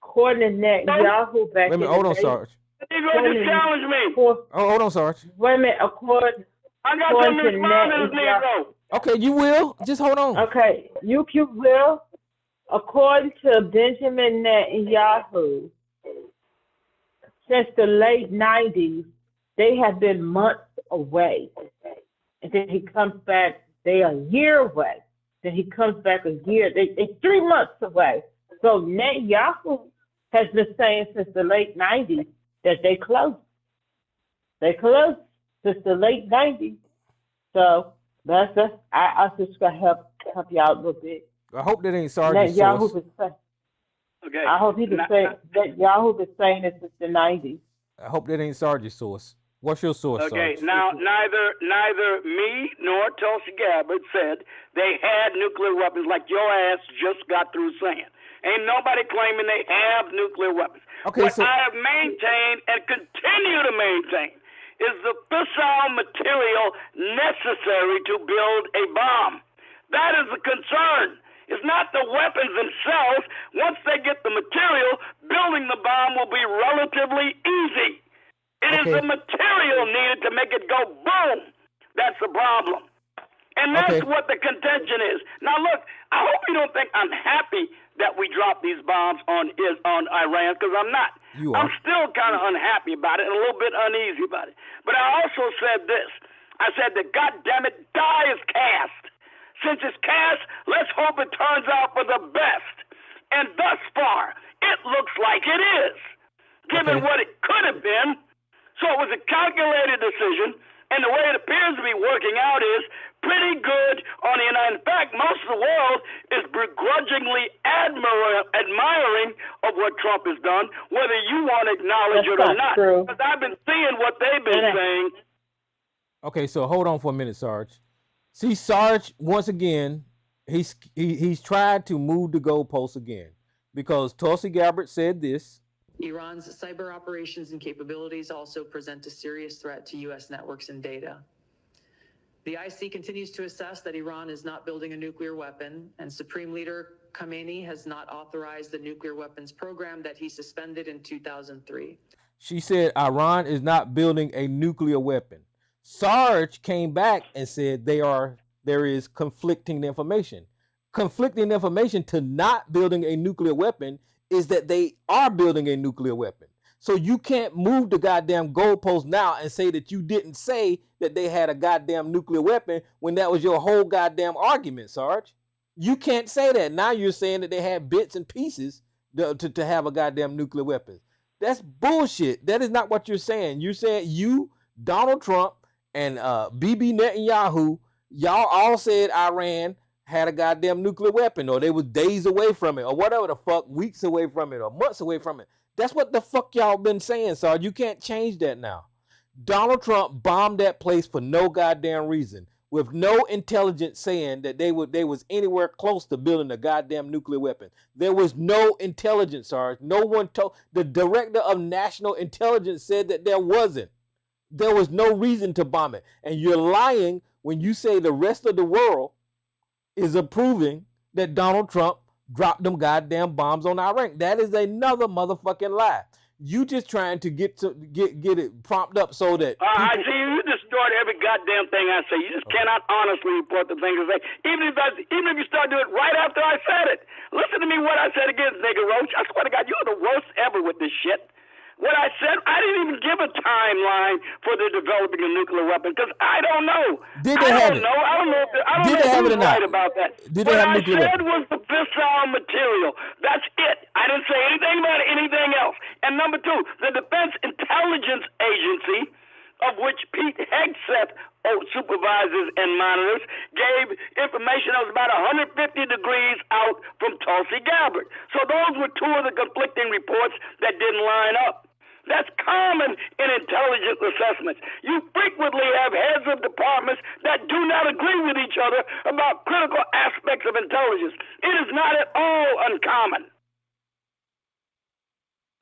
according to Netanyahu back in the day... Hold on, Sarge. He's going to challenge me. Hold on, Sarge. Wait a minute, according to Netanyahu... Okay, you will. Just hold on. Okay, you will. According to Benjamin Netanyahu, since the late 90s, they have been months away. And then he comes back, they are a year away. Then he comes back a year, they 3 months away. So Netanyahu has been saying since the late 90s that they closed. They closed since the late 90s. So I just got to help you out a little bit. I hope that ain't Sarge's source. Okay. I hope he been saying that Yahoo been saying it since the 90s. I hope that ain't Sarge's source. What's your source, Okay, Sarge? now neither me nor Tulsi Gabbard said they had nuclear weapons like your ass just got through saying. Ain't nobody claiming they have nuclear weapons. Okay, what I have maintained and continue to maintain is the fissile material necessary to build a bomb. That is a concern. It's not the weapons themselves. Once they get the material, building the bomb will be relatively easy. It is the material needed to make it go boom. That's the problem. And that's what the contention is. Now, look, I hope you don't think I'm happy that we dropped these bombs on Iran, because I'm not. I'm still kind of unhappy about it and a little bit uneasy about it. But I also said this. I said that, God damn it, die is cast. Since it's cast, let's hope it turns out for the best. And thus far, it looks like it is, given what it could have been. So it was a calculated decision, and the way it appears to be working out is pretty good on the United. In fact, most of the world is begrudgingly admiring of what Trump has done, whether you want to acknowledge it or not. Because I've been seeing what they've been saying. Okay, so hold on for a minute, Sarge. See, Sarge, once again, he's tried to move the goalposts again, because Tulsi Gabbard said this. Iran's cyber operations and capabilities also present a serious threat to U.S. networks and data. The IC continues to assess that Iran is not building a nuclear weapon, and Supreme Leader Khamenei has not authorized the nuclear weapons program that he suspended in 2003. She said Iran is not building a nuclear weapon. Sarge came back and said there is conflicting information. Conflicting information to not building a nuclear weapon is that they are building a nuclear weapon. So you can't move the goddamn goalpost now and say that you didn't say that they had a goddamn nuclear weapon when that was your whole goddamn argument, Sarge. You can't say that. Now you're saying that they had bits and pieces to have a goddamn nuclear weapon. That's bullshit. That is not what you're saying. You're saying you, Donald Trump, and Bibi Netanyahu, y'all all said Iran had a goddamn nuclear weapon, or they was days away from it, or whatever the fuck, weeks away from it, or months away from it. That's what the fuck y'all been saying, Sarge. You can't change that now. Donald Trump bombed that place for no goddamn reason, with no intelligence saying that they was anywhere close to building a goddamn nuclear weapon. There was no intelligence, Sarge. No one told. The director of national intelligence said that there wasn't. There was no reason to bomb it. And you're lying when you say the rest of the world is approving that Donald Trump dropped them goddamn bombs on Iran. That is another motherfucking lie. You just trying to get it propped up so that I see you distort every goddamn thing I say. You just cannot honestly report the things I say. Even if you start doing it right after I said it. Listen to me what I said against nigga Roach. I swear to God, you're the worst ever with this shit. What I said, I didn't even give a timeline for the developing a nuclear weapon because I don't know. Did they have it? I don't know who's right about that. What I said was the fissile material. That's it. I didn't say anything about anything else. And number two, the Defense Intelligence Agency, of which Pete Hegseth supervises and monitors, gave information that was about 150 degrees out from Tulsi Gabbard. So those were two of the conflicting reports that didn't line up. That's common in intelligence assessments. You frequently have heads of departments that do not agree with each other about critical aspects of intelligence. It is not at all uncommon.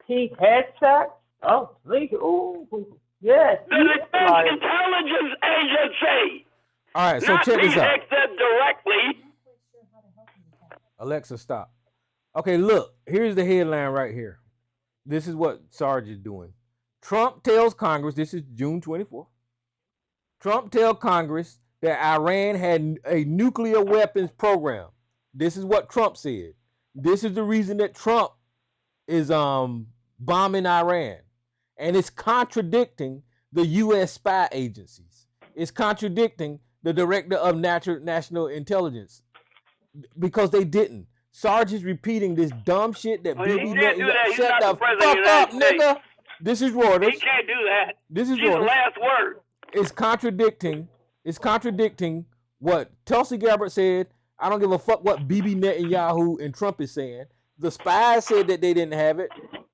Pete Hegseth? Oh, please. Ooh. Yes. The Defense Intelligence Agency. All right, so check this out. Not Pete Hegseth directly. Alexa, stop. Okay, look. Here's the headline right here. This is what Sarge is doing. Trump tells Congress, this is June 24th. Trump tells Congress that Iran had a nuclear weapons program. This is what Trump said. This is the reason that Trump is bombing Iran. And it's contradicting the U.S. spy agencies. It's contradicting the director of national intelligence because they didn't. Sarge is repeating this dumb shit that Bibi Netanyahu. Shut the fuck up, nigga. This is Reuters. He can't do that. This is Reuters. The last word. It's contradicting what Tulsi Gabbard said. I don't give a fuck what Bibi Netanyahu and Trump is saying. The spies said that they didn't have it,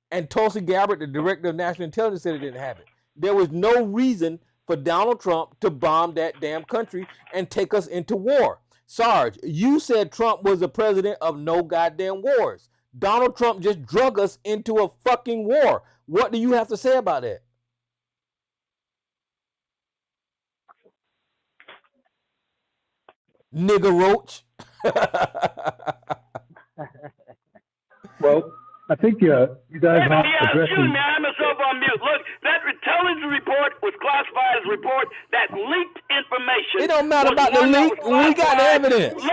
and Tulsi Gabbard, the director of national intelligence, said they didn't have it. There was no reason for Donald Trump to bomb that damn country and take us into war. Sarge, you said Trump was the president of no goddamn wars. Donald Trump just drug us into a fucking war. What do you have to say about that? Nigga roach. Well, I think you guys are Excuse addressing. me, I had myself on mute. Look, that intelligence report was classified as a report that leaked information. It don't matter about the leak. We got the evidence.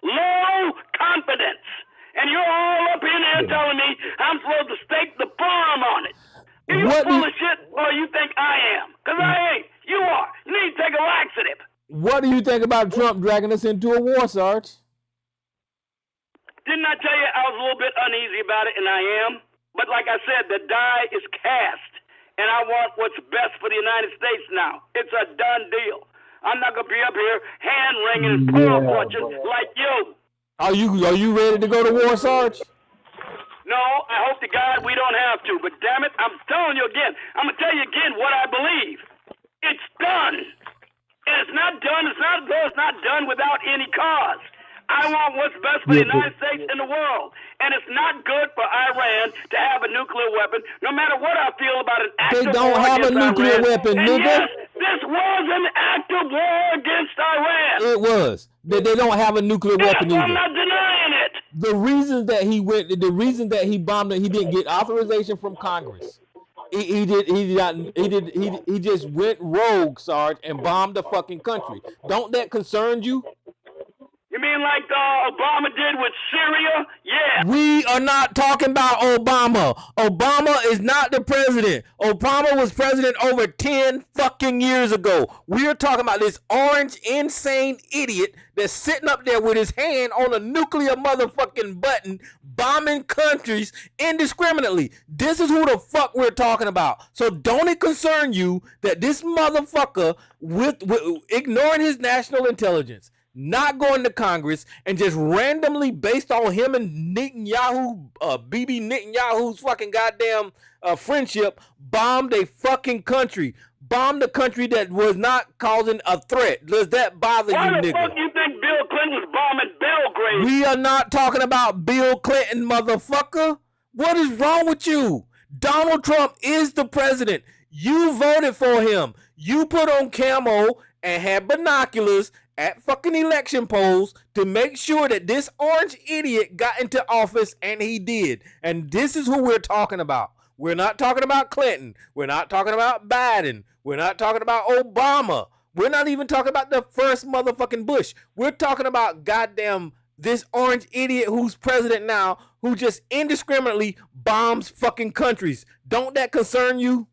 Low confidence. And you're all up in there telling me I'm supposed to stake the farm on it. Are you full of shit or you think I am? Because I ain't. You are. You need to take a laxative. What do you think about Trump dragging us into a war, Sarge? Didn't I tell you I was a little bit uneasy about it, and I am? But like I said, the die is cast, and I want what's best for the United States now. It's a done deal. I'm not going to be up here hand-wringing and pearl clutching like you. Are you ready to go to war, Sarge? No, I hope to God we don't have to. But damn it, I'm telling you again. I'm going to tell you again what I believe. It's done. And it's not done. It's not done without any cause. I want what's best for the United States and the world. And it's not good for Iran to have a nuclear weapon, no matter what I feel about an act of war. They don't have a nuclear weapon, nigga. Yes, this was an act of war against Iran. It was. They don't have a nuclear weapon either. I'm not denying it. The reason that he bombed it, he didn't get authorization from Congress. He just went rogue, Sarge, and bombed the fucking country. Don't that concern you? You mean like Obama did with Syria? Yeah. We are not talking about Obama. Obama is not the president. Obama was president over 10 fucking years ago. We are talking about this orange, insane idiot that's sitting up there with his hand on a nuclear motherfucking button, bombing countries indiscriminately. This is who the fuck we're talking about. So don't it concern you that this motherfucker, with ignoring his national intelligence, not going to Congress, and just randomly, based on him and Netanyahu, Bibi Netanyahu's fucking goddamn friendship, bombed a fucking country. Bombed a country that was not causing a threat. Does that bother you, nigga? Why the fuck you think Bill Clinton was bombing Belgrade? We are not talking about Bill Clinton, motherfucker. What is wrong with you? Donald Trump is the president. You voted for him. You put on camo and had binoculars at fucking election polls to make sure that this orange idiot got into office, and he did. And this is who we're talking about. We're not talking about Clinton. We're not talking about Biden. We're not talking about Obama. We're not even talking about the first motherfucking Bush. We're talking about goddamn this orange idiot who's president now, who just indiscriminately bombs fucking countries. Don't that concern you?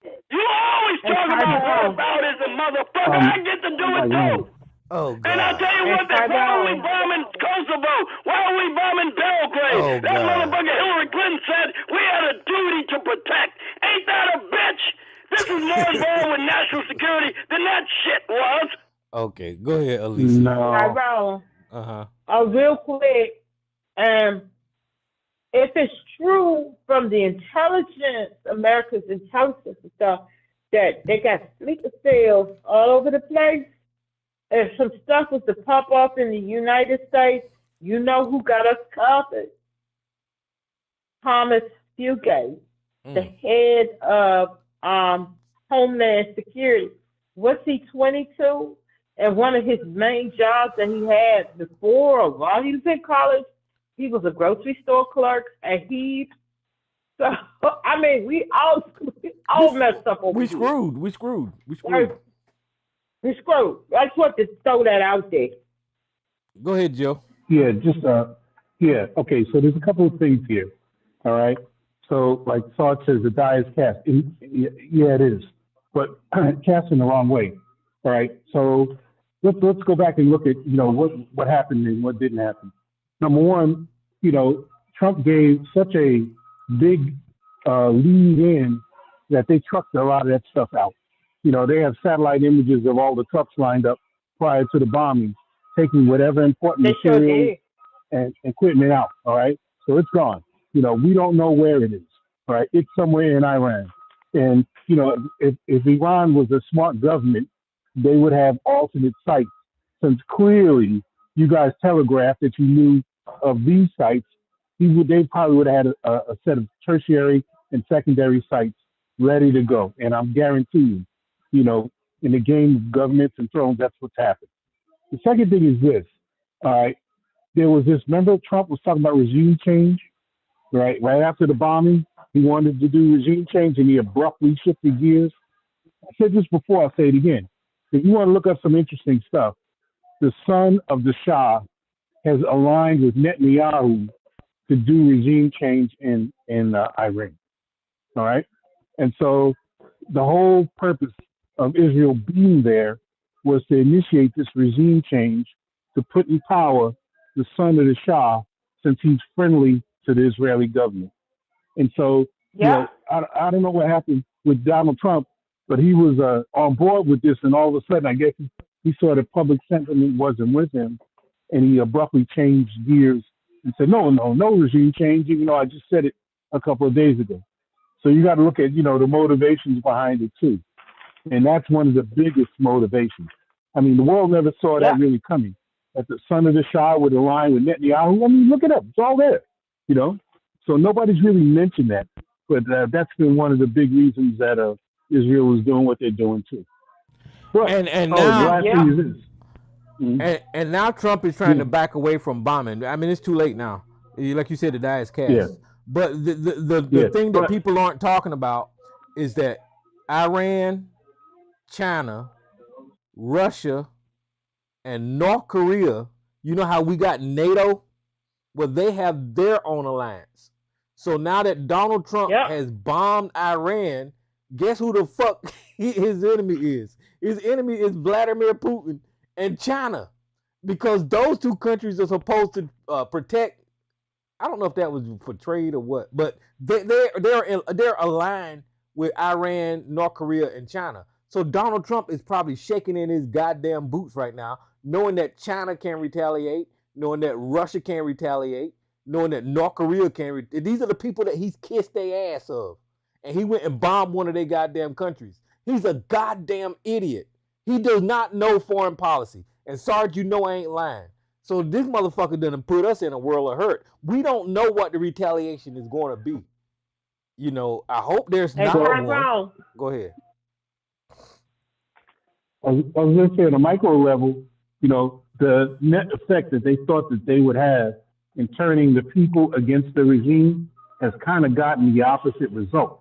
You always talk about as a motherfucker. I get to do it too. Oh, God. And I tell you what, why are we bombing Kosovo? Why are we bombing Belgrade? Oh, that motherfucker Hillary Clinton said we had a duty to protect. Ain't that a bitch? This is more involved with national security than that shit was. Okay, go ahead, Elisa. No. Real quick, if it's true from the intelligence, America's intelligence and stuff, that they got sleeper cells all over the place, if some stuff was to pop off in the United States, you know who got us covered? Thomas Fugate, the head of Homeland Security. Was he 22? And one of his main jobs that he had before, or while he was in college, he was a grocery store clerk, and so I mean, we all messed up over We screwed. We screwed. I just want to throw that out there. Go ahead, Joe. Yeah, okay, so there's a couple of things here, all right? So, like Sarge says, the die is cast. Yeah, it is, but cast in the wrong way, all right? So let's go back and look at, what happened and what didn't happen. Number one, Trump gave such a big lead in that they trucked a lot of that stuff out. They have satellite images of all the trucks lined up prior to the bombing, taking whatever important material and equipment out, all right? So it's gone. We don't know where it is, all right? It's somewhere in Iran. And, if Iran was a smart government, they would have alternate sites, since clearly you guys telegraphed that you knew of these sites, they probably would have had a set of tertiary and secondary sites ready to go. And I'm guaranteeing, in the game of governments and thrones, that's what's happened. The second thing is this. All right, there was this. Remember, Trump was talking about regime change, right? Right after the bombing, he wanted to do regime change, and he abruptly shifted gears. I said this before. I'll say it again. If you want to look up some interesting stuff, the son of the Shah has aligned with Netanyahu to do regime change in Iran. All right, and so the whole purpose of Israel being there was to initiate this regime change to put in power the son of the Shah, since he's friendly to the Israeli government. And so, I don't know what happened with Donald Trump, but he was on board with this, and all of a sudden, I guess he saw that public sentiment wasn't with him, and he abruptly changed gears and said, no regime change, even though I just said it a couple of days ago. So you got to look at, the motivations behind it too. And that's one of the biggest motivations. I mean, the world never saw that really coming. That the son of the Shah would align with Netanyahu. I mean, look it up. It's all there, So nobody's really mentioned that. But that's been one of the big reasons that Israel is doing what they're doing too. But, and now, the last thing is this. Mm-hmm. And now Trump is trying to back away from bombing. I mean, it's too late now. Like you said, the die is cast. Yeah. But the thing that people aren't talking about is that Iran, China, Russia, and North Korea, you know how we got NATO? Well, they have their own alliance. So now that Donald Trump has bombed Iran, guess who the fuck his enemy is? His enemy is Vladimir Putin and China, because those two countries are supposed to protect. I don't know if that was for trade or what, but they're aligned with Iran, North Korea, and China. So Donald Trump is probably shaking in his goddamn boots right now, knowing that China can retaliate, knowing that Russia can retaliate, knowing that North Korea can retaliate. These are the people that he's kissed their ass of. And he went and bombed one of their goddamn countries. He's a goddamn idiot. He does not know foreign policy. And Sarge, I ain't lying. So this motherfucker done put us in a world of hurt. We don't know what the retaliation is going to be. I hope there's not one. Go ahead. I was going to say, on a micro level, the net effect that they thought that they would have in turning the people against the regime has kind of gotten the opposite result.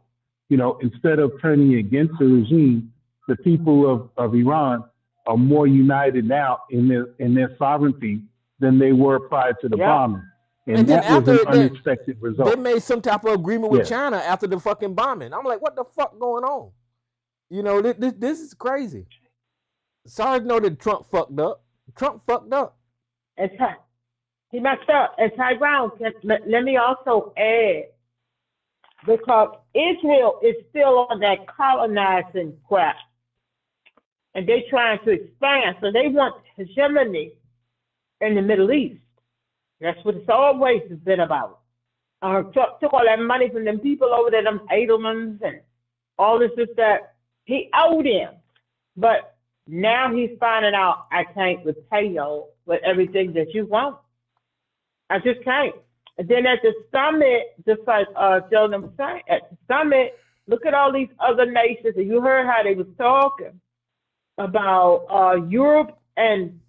Instead of turning against the regime, the people of Iran are more united now in their sovereignty than they were prior to the bombing. And that was an unexpected result. They made some type of agreement with China after the fucking bombing. I'm like, what the fuck going on? This is crazy. Sorry to know that Trump fucked up. Trump fucked up. He messed up. And Tyrone, let me also add, because Israel is still on that colonizing crap, and they're trying to expand, so they want hegemony in the Middle East. That's what it's always been about. Trump took all that money from them people over there, them Edelmans and all this, that. He owed him. But now he's finding out, I can't repay you with everything that you want. I just can't. And then at the summit, just like Sheldon was saying, at the summit, look at all these other nations, and you heard how they was talking about Europe and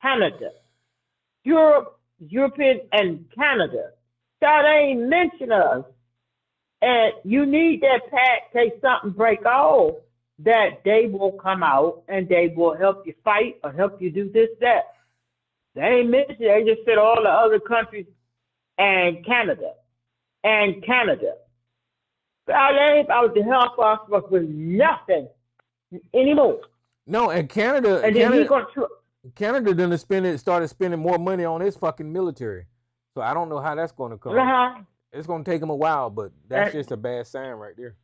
Canada. European and Canada. God ain't mention us. And you need that pact, in case something break off, that they will come out and they will help you fight or help you do this, that. They ain't mentioned, they just said all the other countries and Canada. God ain't about to help us with nothing anymore. No, and Canada, and then Canada done started spending more money on its fucking military. So I don't know how that's going to come. It's going to take them a while, but that's just a bad sign right there.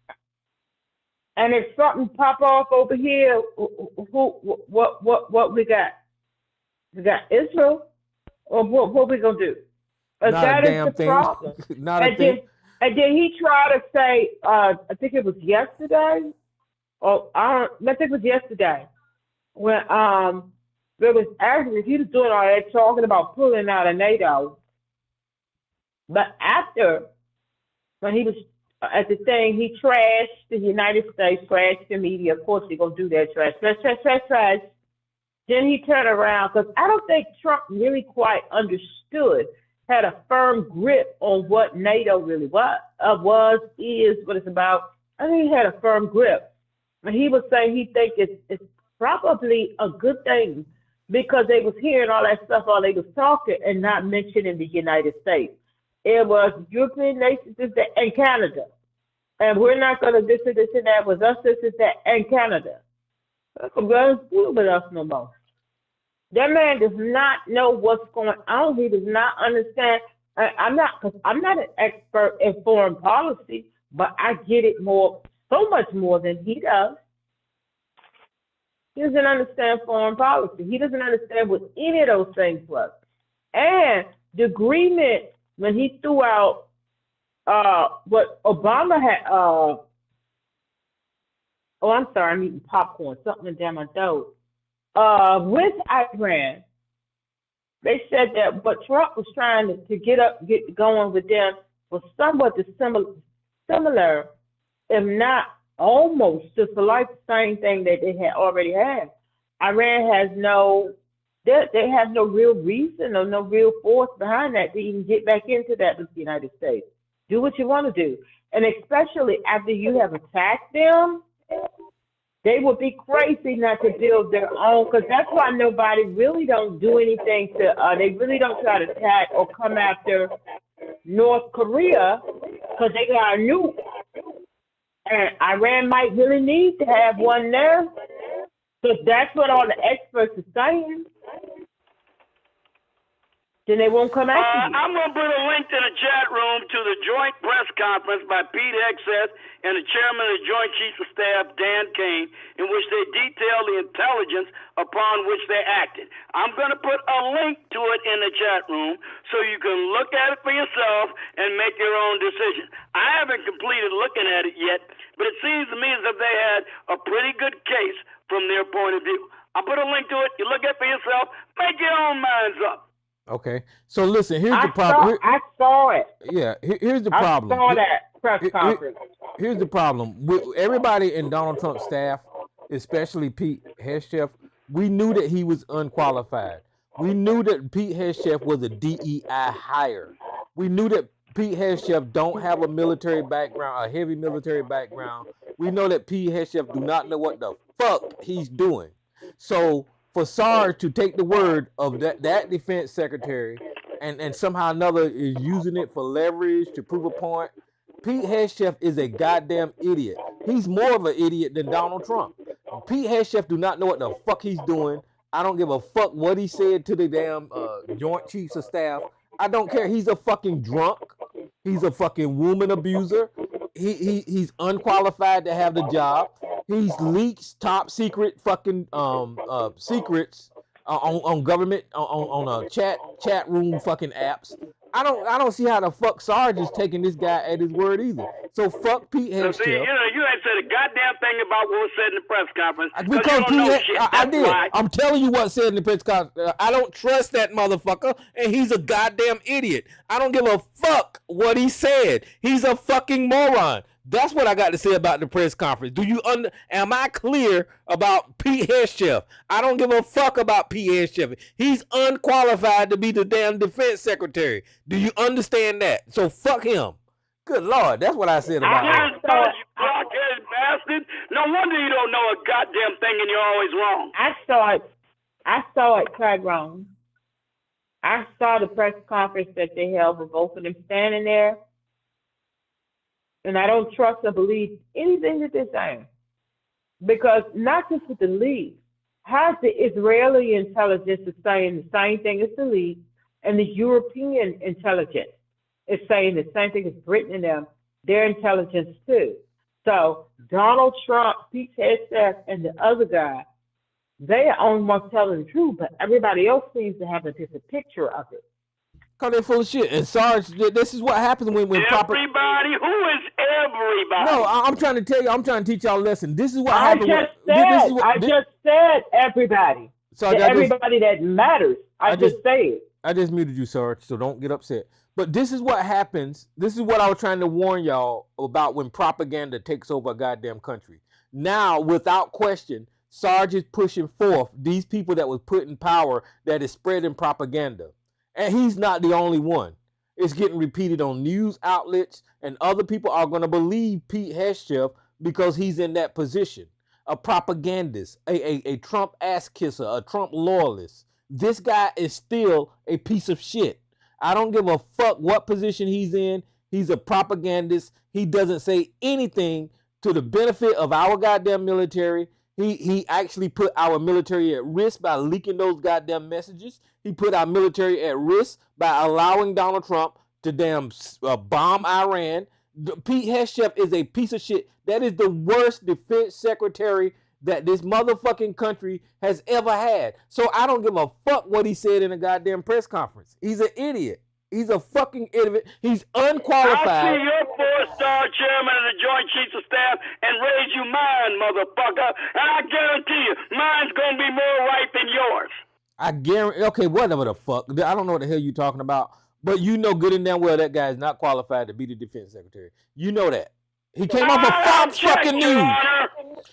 And if something pop off over here, what we got? We got Israel, or what we gonna do? That is the problem. And then he tried to say, I think it was yesterday, I think it was yesterday, when there was actually, he was doing all that talking about pulling out of NATO, But after, when he was at the thing, he trashed the United States, trashed the media. Of course, he's going to do that, trash. Then he turned around, because I don't think Trump really quite understood, had a firm grip on what NATO really is, what it's about. I think he had a firm grip. And he was saying he think it's probably a good thing, because they was hearing all that stuff while they was talking and not mentioning the United States. It was European nations and Canada. And we're not going to this and that with us, this and that, and Canada. Come on, with us no more. That man does not know what's going on. He does not understand. I'm not an expert in foreign policy, but I get it so much more than he does. He doesn't understand foreign policy. He doesn't understand what any of those things was. And the agreement, when he threw out what Obama had, I'm sorry, I'm eating popcorn, something down my throat. With Iran, they said that what Trump was trying to get going with them was somewhat similar, if not almost just like the same thing that they had already had. Iran has they have no real reason or no real force behind that to even get back into that with the United States. Do what you want to do. And especially after you have attacked them, they would be crazy not to build their own, because that's why nobody really don't do anything they really don't try to attack or come after North Korea, because they got a nuke. And Iran might really need to have one there, because that's what all the experts are saying. Then they won't come after you. I'm going to put a link to the chat room to the joint press conference by Pete Hegseth and the chairman of the Joint Chiefs of Staff, Dan Kane, in which they detail the intelligence upon which they acted. I'm going to put a link to it in the chat room so you can look at it for yourself and make your own decision. I haven't completed looking at it yet, but it seems to me as if they had a pretty good case from their point of view. I'll put a link to it. You look at it for yourself. Make your own minds up. Okay, so listen. Here's the problem. I saw it. Yeah, here's the problem. I saw that press conference. Here's the problem. Everybody in Donald Trump's staff, especially Pete Hegseth, we knew that he was unqualified. We knew that Pete Hegseth was a DEI hire. We knew that Pete Hegseth don't have a military background, a heavy military background. We know that Pete Hegseth do not know what the fuck he's doing. So for Sarge to take the word of that defense secretary and somehow or another is using it for leverage to prove a point, Pete Hegseth is a goddamn idiot. He's more of an idiot than Donald Trump. Pete Hegseth do not know what the fuck he's doing. I don't give a fuck what he said to the damn Joint Chiefs of Staff. I don't care. He's a fucking drunk. He's a fucking woman abuser. He's unqualified to have the job. He's leaks top secret fucking secrets on government on chat room fucking apps. I don't see how the fuck Sarge is taking this guy at his word either. So fuck Pete Hegseth. So see, you ain't said a goddamn thing about what was said in the press conference. Because I did. Why. I'm telling you what said in the press conference. I don't trust that motherfucker, and he's a goddamn idiot. I don't give a fuck what he said. He's a fucking moron. That's what I got to say about the press conference. Am I clear about Pete Hegseth? I don't give a fuck about Pete Hegseth. He's unqualified to be the damn defense secretary. Do you understand that? So fuck him. Good Lord, that's what I said about him. You blockheaded bastard. No wonder you don't know a goddamn thing and you're always wrong. I saw it, Tyrone. I saw the press conference that they held with both of them standing there. And I don't trust or believe anything that they're saying. Because not just with the league, how's the Israeli intelligence is saying the same thing as the league, and the European intelligence is saying the same thing as Britain and them, their intelligence too. So Donald Trump, Pete Hegseth, and the other guy, they are only ones telling the truth, but everybody else seems to have a different picture of it. Because they're full of shit. And Sarge, this is what happens when everybody? Who is everybody? No, I'm trying to tell you. I'm trying to teach y'all a lesson. This is what happens. I just said everybody. So everybody that matters. I just said. I just muted you, Sarge, so don't get upset. But this is what happens. This is what I was trying to warn y'all about when propaganda takes over a goddamn country. Now, without question, Sarge is pushing forth these people that was put in power that is spreading propaganda. And he's not the only one. It's getting repeated on news outlets, and other people are going to believe Pete Hegseth because he's in that position. A propagandist, a Trump ass kisser, a Trump loyalist. This guy is still a piece of shit. I don't give a fuck what position he's in. He's a propagandist. He doesn't say anything to the benefit of our goddamn military. He actually put our military at risk by leaking those goddamn messages. He put our military at risk by allowing Donald Trump to damn bomb Iran. Pete Hegseth is a piece of shit. That is the worst defense secretary that this motherfucking country has ever had. So I don't give a fuck what he said in a goddamn press conference. He's an idiot. He's a fucking idiot. He's unqualified. I see your four-star chairman of the Joint Chiefs of Staff and raise you mine, motherfucker. And I guarantee you, mine's gonna be more right than yours. I guarantee. Okay, whatever the fuck. I don't know what the hell you're talking about. But you know good and damn well that guy is not qualified to be the defense secretary. You know that. He came off of Fox fucking News.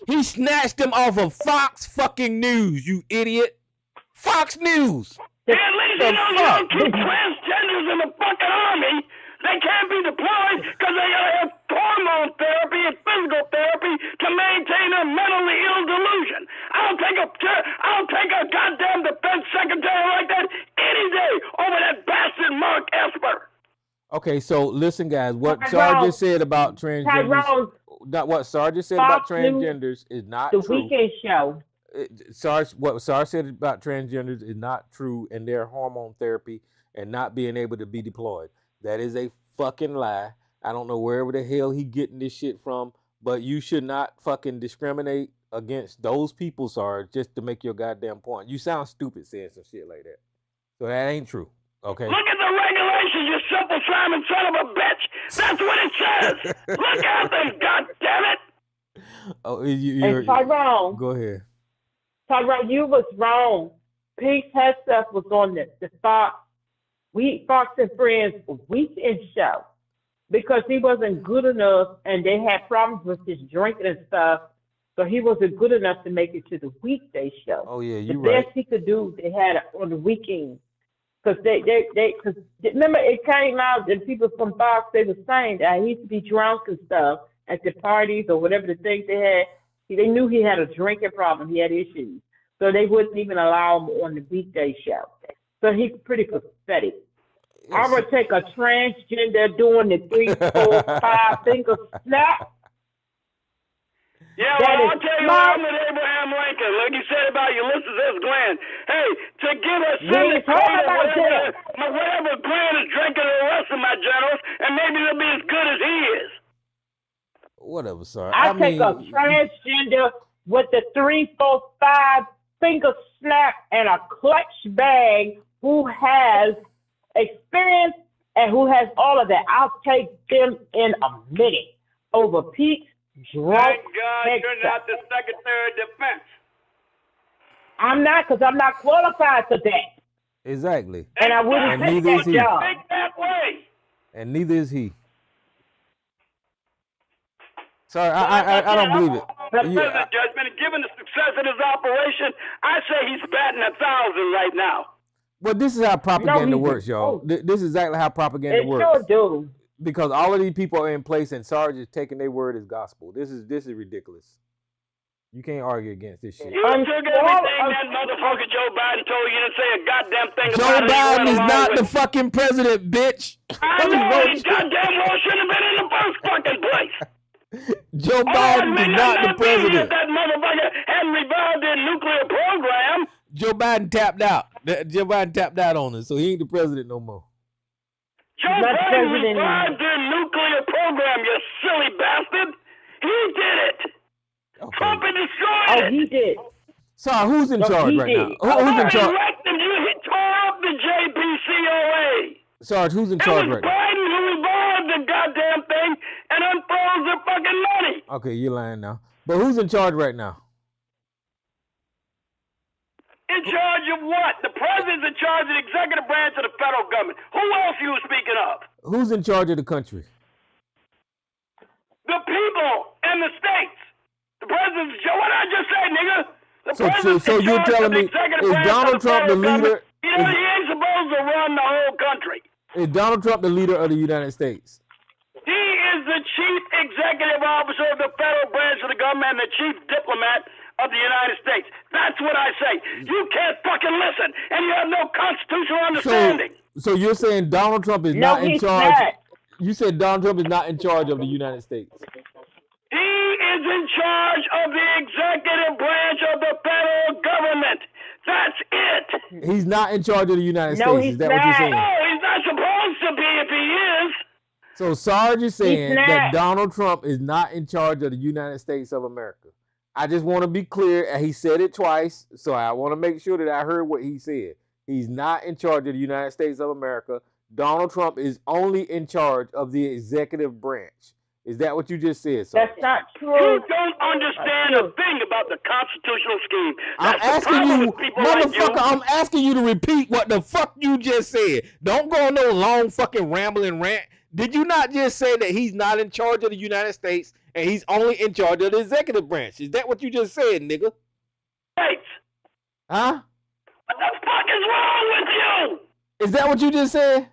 He snatched him off of Fox fucking News, you idiot. Fox News. At least you know you don't keep transgenders in the fucking army. They can't be deployed because they gotta have hormone therapy and physical therapy to maintain a mentally ill delusion. I'll take a goddamn defense secretary like that any day over that bastard Mark Esper. Okay, so listen, guys. What Sarge just said about transgenders, what Sarge just said about transgenders is not true. The Weekend Show. What Sarge said about transgenders is not true, and their hormone therapy and not being able to be deployed. That is a fucking lie. I don't know wherever the hell he getting this shit from, but you should not fucking discriminate against those people, Sarge, just to make your goddamn point. You sound stupid saying some shit like that. So that ain't true. Okay. Look at the regulations, you simple Simon son of a bitch. That's what it says. Look at them, goddammit. Oh, and Tyrone. Go ahead. Tyrone, you was wrong. Pete Hegseth was on the Fox and Friends Weekend Show because he wasn't good enough and they had problems with his drinking and stuff. So he wasn't good enough to make it to the weekday show. Oh, yeah, you're right. The best he could do, they had it on the weekend. Because cause remember, it came out and people from Fox, they were saying that he used to be drunk and stuff at the parties or whatever the things they had. They knew he had a drinking problem. He had issues. So they wouldn't even allow him on the weekday show. So he's pretty pathetic. Yes. I'm going to take a transgender doing the 3, 4, 5 finger snap. Yeah, well, I'll tell you what, I'm with Abraham Lincoln. Like you said about Ulysses S. Grant. Hey, to give us whatever Grant is drinking to the rest of my generals, and maybe they'll be as good as he is. Whatever, sir. I take a transgender with the 3, 4, 5 finger snap and a clutch bag who has experience and who has all of that. I'll take them in a minute over Pete. Thank God you're not the Secretary of Defense. I'm not, because I'm not qualified for that. Exactly. And I wouldn't take that job. Think that way. And neither is he. Sorry, I don't believe it. The president judgment, given the success of his operation, I say he's batting 1,000 right now. Well, this is how propaganda works, y'all. This is exactly how propaganda works. It sure do. Because all of these people are in place, and Sarge is taking their word as gospel. This is ridiculous. You can't argue against this shit. You took everything that motherfucker Joe Biden told you to say a goddamn thing Joe about it. Joe Biden is not the fucking president, bitch. I know he goddamn well shouldn't have been in the first fucking place. Joe Biden is not the president. If that motherfucker hadn't revived their nuclear program. Joe Biden tapped out. Joe Biden tapped out on it, so he ain't the president no more. Joe Biden revived their nuclear program, you silly bastard. He did it. Okay. Trump destroyed it. Oh, he did. Sorry, who's in charge right now? Who's in charge? He tore up the JPCOA. Sarge, who's in charge right now? Biden who revived the goddamn thing and unfroze the fucking money. Okay, you're lying now. But who's in charge right now? In charge of what? The president's in charge of the executive branch of the federal government. Who else are you speaking of? Who's in charge of the country? The people and the states. The president's what did I just say, nigga? The So you're telling me, is Donald Trump the leader? You know, he ain't supposed to run the whole country. Is Donald Trump the leader of the United States? He is the chief executive officer of the federal branch of the government and the chief diplomat of the United States. That's what I say. You can't fucking listen, and you have no constitutional understanding. So you're saying Donald Trump is not in charge? Not. You said Donald Trump is not in charge of the United States. He is in charge of the executive branch of the federal government. That's it. He's not in charge of the United States. Is that what you're saying? No, he's not supposed to be if he is. So Sarge is saying that Donald Trump is not in charge of the United States of America. I just want to be clear, and he said it twice, so I want to make sure that I heard what he said. He's not in charge of the United States of America. Donald Trump is only in charge of the executive branch. Is that what you just said, Sarge? That's not true. You don't understand a thing about the constitutional scheme. I'm asking you, motherfucker, I'm asking you to repeat what the fuck you just said. Don't go on no long fucking rambling rant. Did you not just say that he's not in charge of the United States and he's only in charge of the executive branch? Is that what you just said, nigga? Right. Huh? What the fuck is wrong with you? Is that what you just said?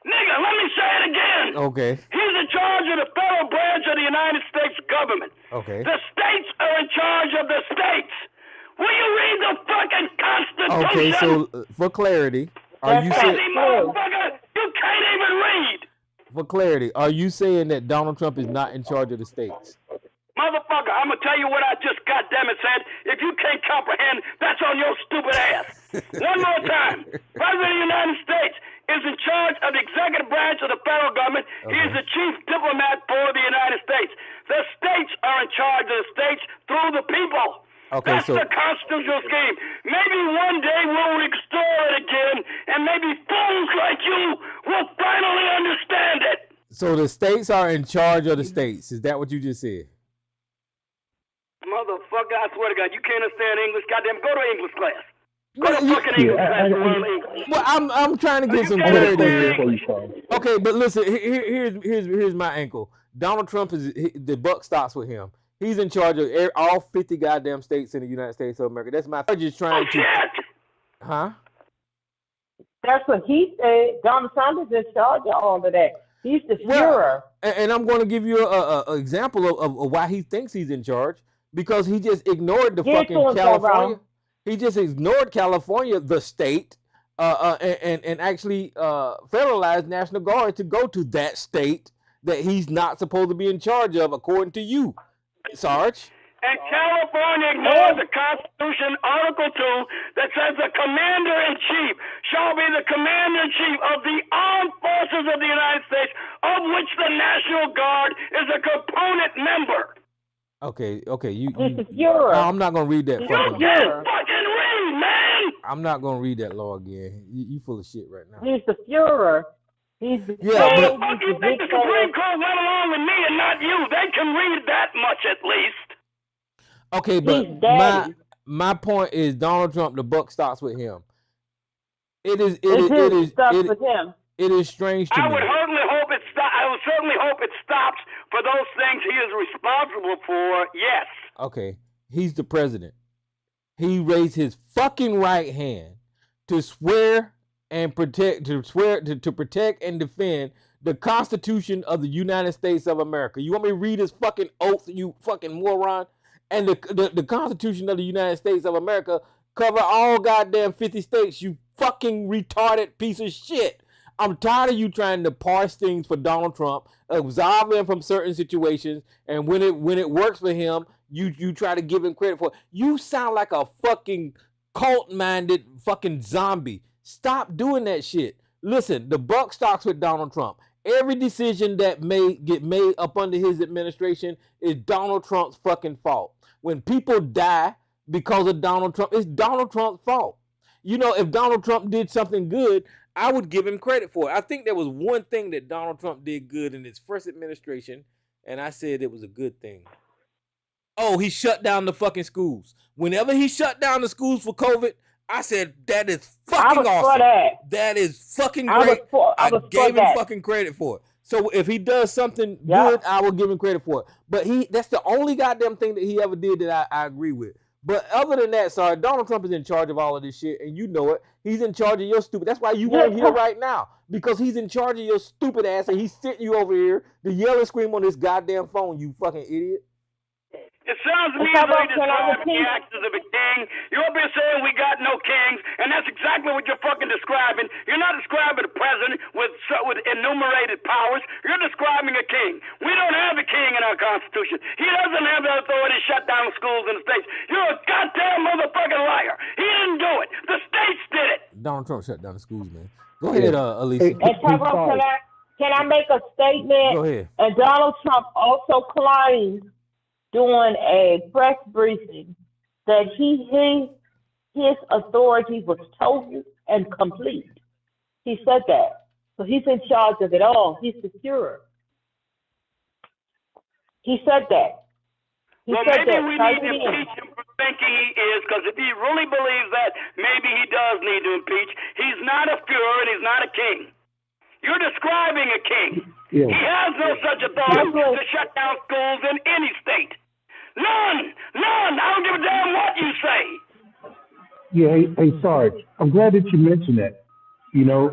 Nigga, let me say it again. Okay. He's in charge of the federal branch of the United States government. Okay. The states are in charge of the states. Will you read the fucking Constitution? Okay, so for clarity, are you saying... Motherfucker, you can't even read. For clarity, are you saying that Donald Trump is not in charge of the states? Motherfucker, I'm going to tell you what I just goddammit said. If you can't comprehend, that's on your stupid ass. One more time. President of the United States is in charge of the executive branch of the federal government. Okay. He is the chief diplomat for the United States. The states are in charge of the states through the people. Okay, that's the constitutional scheme. Maybe one day we'll restore it again, and maybe fools like you will finally understand it. So the states are in charge of the states. Is that what you just said? Motherfucker, I swear to God, you can't understand English. Goddamn, go to English class. Go to fucking English class. Well, I'm trying to get some clarity here. Okay, but listen, here's my ankle. Donald Trump the buck stops with him. He's in charge of all 50 goddamn states in the United States of America. That's my just trying to. Huh? That's what he said. Donald Trump is in charge of all of that. He's the Führer. And I'm going to give you an example of why he thinks he's in charge. Because he just ignored the fucking California. He just ignored California, the state, and actually federalized National Guard to go to that state that he's not supposed to be in charge of, according to you, Sarge. And California ignored the Constitution, Article 2, that says the commander-in-chief shall be the commander-in-chief of the armed forces of the United States, of which the National Guard is a component member. Okay, I'm not gonna read that. You can't fucking read, man. I'm not gonna read that law again. You full of shit right now. He's the Führer. He's the you think the Supreme Court went along with me and not you? They can read that much at least. Okay, but my point is Donald Trump. The buck stops with him. It is with him. It is strange to me. I would certainly hope it stops for those things he is responsible for. Yes. Okay, he's the president. He raised his fucking right hand to swear and protect, to protect and defend the Constitution of the United States of America. You want me to read his fucking oath, you fucking moron? And the Constitution of the United States of America cover all goddamn 50 states, you fucking retarded piece of shit. I'm tired of you trying to parse things for Donald Trump, absolve him from certain situations, and when it works for him, you try to give him credit for it. You sound like a fucking cult-minded fucking zombie. Stop doing that shit. Listen, the buck stops with Donald Trump. Every decision that may get made up under his administration is Donald Trump's fucking fault. When people die because of Donald Trump, it's Donald Trump's fault. You know, if Donald Trump did something good, I would give him credit for it. I think there was one thing that Donald Trump did good in his first administration, and I said it was a good thing. Oh, he shut down the fucking schools. Whenever he shut down the schools for COVID, I said that is fucking awesome. That is fucking great. I gave him fucking credit for it. So if he does something good, I will give him credit for it. But that's the only goddamn thing that he ever did that I agree with. But other than that, sorry, Donald Trump is in charge of all of this shit, and you know it. He's in charge of your stupid. That's why you weren't here right now, because he's in charge of your stupid ass, and he's sitting you over here to yell and scream on this goddamn phone, you fucking idiot. It sounds to me as though you're describing the actions of a king. You're up here saying we got no kings, and that's exactly what you're fucking describing. You're not describing a president with enumerated powers. You're describing a king. We don't have a king in our Constitution. He doesn't have the authority to shut down schools in the states. You're a goddamn motherfucking liar. He didn't do it. The states did it. Donald Trump shut down the schools, man. Go ahead, Elisa. Can I make a statement? Go ahead. And Donald Trump also claimed during a press briefing that his authority was total and complete. He said that. So he's in charge of it all. He's secure. He said that. Maybe we need to impeach him for thinking he is, because if he really believes that, maybe he does need to impeach. He's not a Fuhrer and he's not a king. You're describing a king. Yeah. He has no such authority to shut down schools in any state. None. I don't give a damn what you say. Yeah, hey, Sarge, I'm glad that you mentioned that,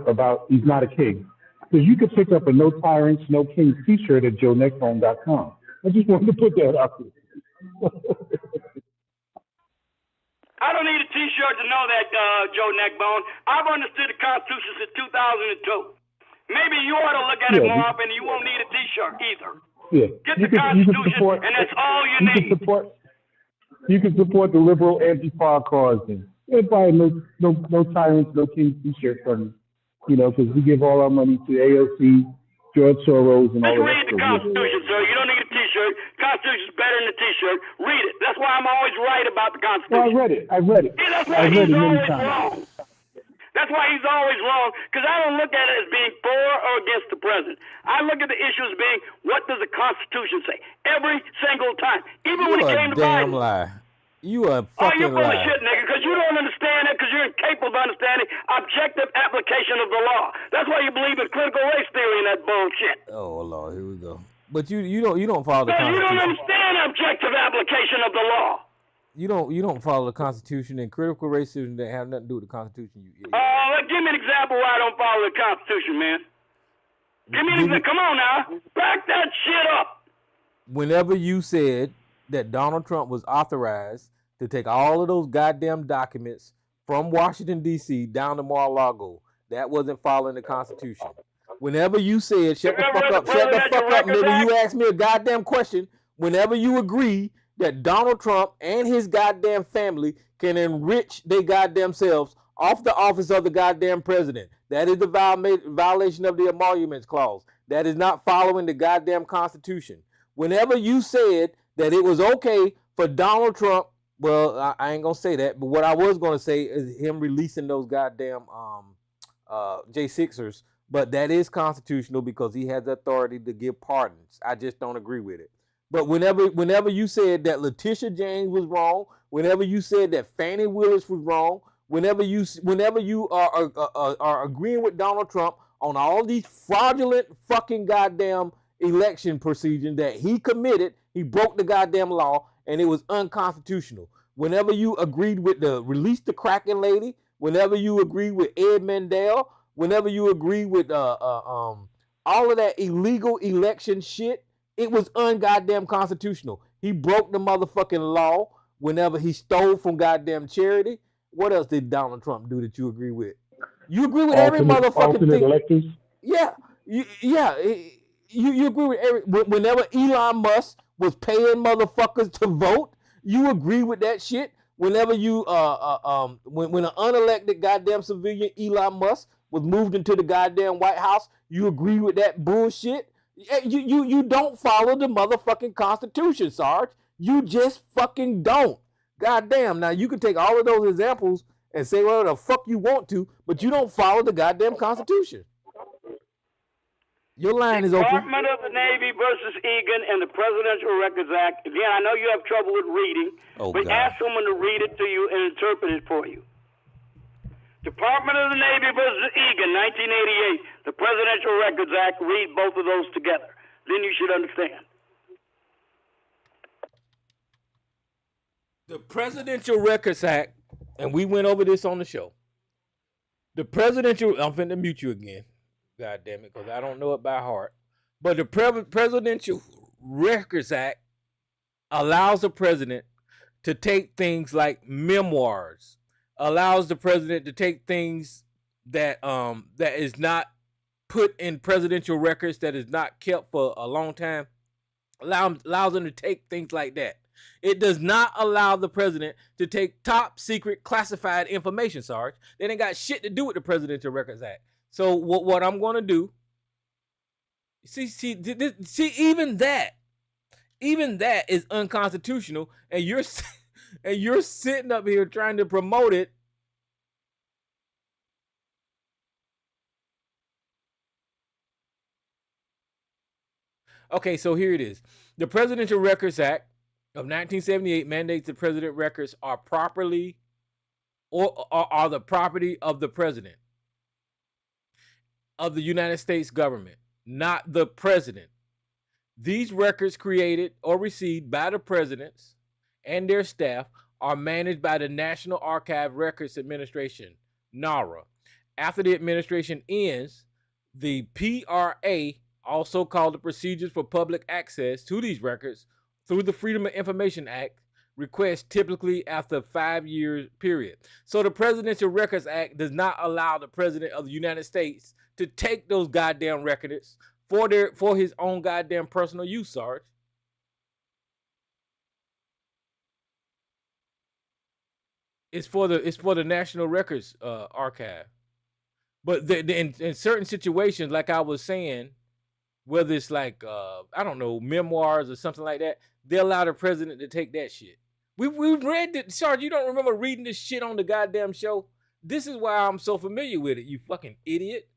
about he's not a king. Because you could pick up a No Tyrants, No Kings t-shirt at joeneckbone.com. I just wanted to put that out there. I don't need a t-shirt to know that, Joe Neckbone. I've understood the Constitution since 2002. Maybe you ought to look at it more often, and you won't need a t-shirt either. Yeah. Get the Constitution, and that's all you need. You can support the liberal anti-far cause, and buy no Tyrants, No Kings t-shirt from me, because we give all our money to AOC, George Soros, and all that. Read the Constitution, sir. You don't need a t-shirt. Constitution's better than a t-shirt. Read it. That's why I'm always right about the Constitution. Well, I read it. Yeah, that's why he's always wrong. That's why he's always wrong, because I don't look at it as being for or against the president. I look at the issue as being, what does the Constitution say? Every single time. Even when it came to Biden. Lie. You a fucking you're full lie. of shit, nigga, because you don't understand it, because you're incapable of understanding objective application of the law. That's why you believe in critical race theory and that bullshit. Oh, Lord, here we go. But you don't follow the Constitution. You don't understand objective application of the law. You don't follow the Constitution, and critical racism that have nothing to do with the Constitution. You idiot. Give me an example why I don't follow the Constitution, man. Give me an example. Come on now, back that shit up. Whenever you said that Donald Trump was authorized to take all of those goddamn documents from Washington, D.C. down to Mar-a-Lago, that wasn't following the Constitution. Whenever you said, shut the fuck up, nigga, you asked me a goddamn question. Whenever you agree that Donald Trump and his goddamn family can enrich their goddamn selves off the office of the goddamn president, that is the violation of the Emoluments Clause. That is not following the goddamn Constitution. Whenever you said that it was okay for Donald Trump, well, I ain't gonna say that, but what I was gonna say is him releasing those goddamn J6ers, but that is constitutional because he has the authority to give pardons. I just don't agree with it. But whenever you said that Letitia James was wrong, whenever you said that Fannie Willis was wrong, whenever you are agreeing with Donald Trump on all these fraudulent fucking goddamn election procedures that he committed, he broke the goddamn law and it was unconstitutional. Whenever you agreed with the release the Kraken lady, whenever you agreed with Ed Mandel, whenever you agreed with all of that illegal election shit, it was ungoddamn constitutional. He broke the motherfucking law whenever he stole from goddamn charity. What else did Donald Trump do that you agree with? You agree with every motherfucking thing. Electors? Yeah. You agree with every. Whenever Elon Musk was paying motherfuckers to vote, you agree with that shit. Whenever you when an unelected goddamn civilian Elon Musk was moved into the goddamn White House, you agree with that bullshit. You don't follow the motherfucking Constitution, Sarge. You just fucking don't. Goddamn. Now you can take all of those examples and say whatever the fuck you want to, but you don't follow the goddamn Constitution. Your line is open. Department of the Navy versus Egan and the Presidential Records Act. Again, I know you have trouble with reading, but ask someone to read it to you and interpret it for you. Department of the Navy versus Egan, 1988. The Presidential Records Act. Read both of those together. Then you should understand. The Presidential Records Act, and we went over this on the show. The presidential, I'm finna mute you again. God damn it, because I don't know it by heart. But the Presidential Records Act allows the president to take things like memoirs, allows the president to take things that that is not put in presidential records, that is not kept for a long time, allows them to take things like that. It does not allow the president to take top secret classified information, Sarge. They ain't got shit to do with the Presidential Records Act. So what I'm going to do, see, even that is unconstitutional, and you're sitting up here trying to promote it. Okay, so here it is. The Presidential Records Act of 1978 mandates the president records are properly or are the property of the president of the United States government, not the president. These records created or received by the presidents and their staff are managed by the National Archive Records Administration, NARA. After the administration ends, the PRA, also called the Procedures for Public Access to these records through the Freedom of Information Act, requests typically after a 5-year period. So the Presidential Records Act does not allow the president of the United States to take those goddamn records for his own goddamn personal use, Sarge. It's for the National Records Archive. But in certain situations, like I was saying, whether it's like I don't know, memoirs or something like that, they allow the president to take that shit. We read it, Sarge. You don't remember reading this shit on the goddamn show? This is why I'm so familiar with it. You fucking idiot.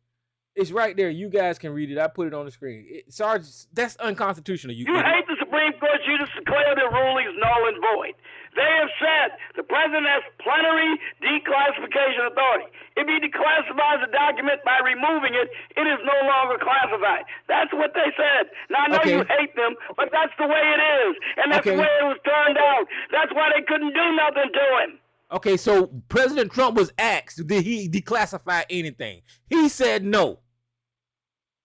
It's right there. You guys can read it. I put it on the screen. Sarge, that's unconstitutional. You hate the Supreme Court. You just declare their rulings null and void. They have said the president has plenary declassification authority. If he declassifies a document by removing it, it is no longer classified. That's what they said. Now, I know you hate them, but that's the way it is. And that's the way it was turned out. That's why they couldn't do nothing to him. Okay, so President Trump was asked, did he declassify anything? He said no.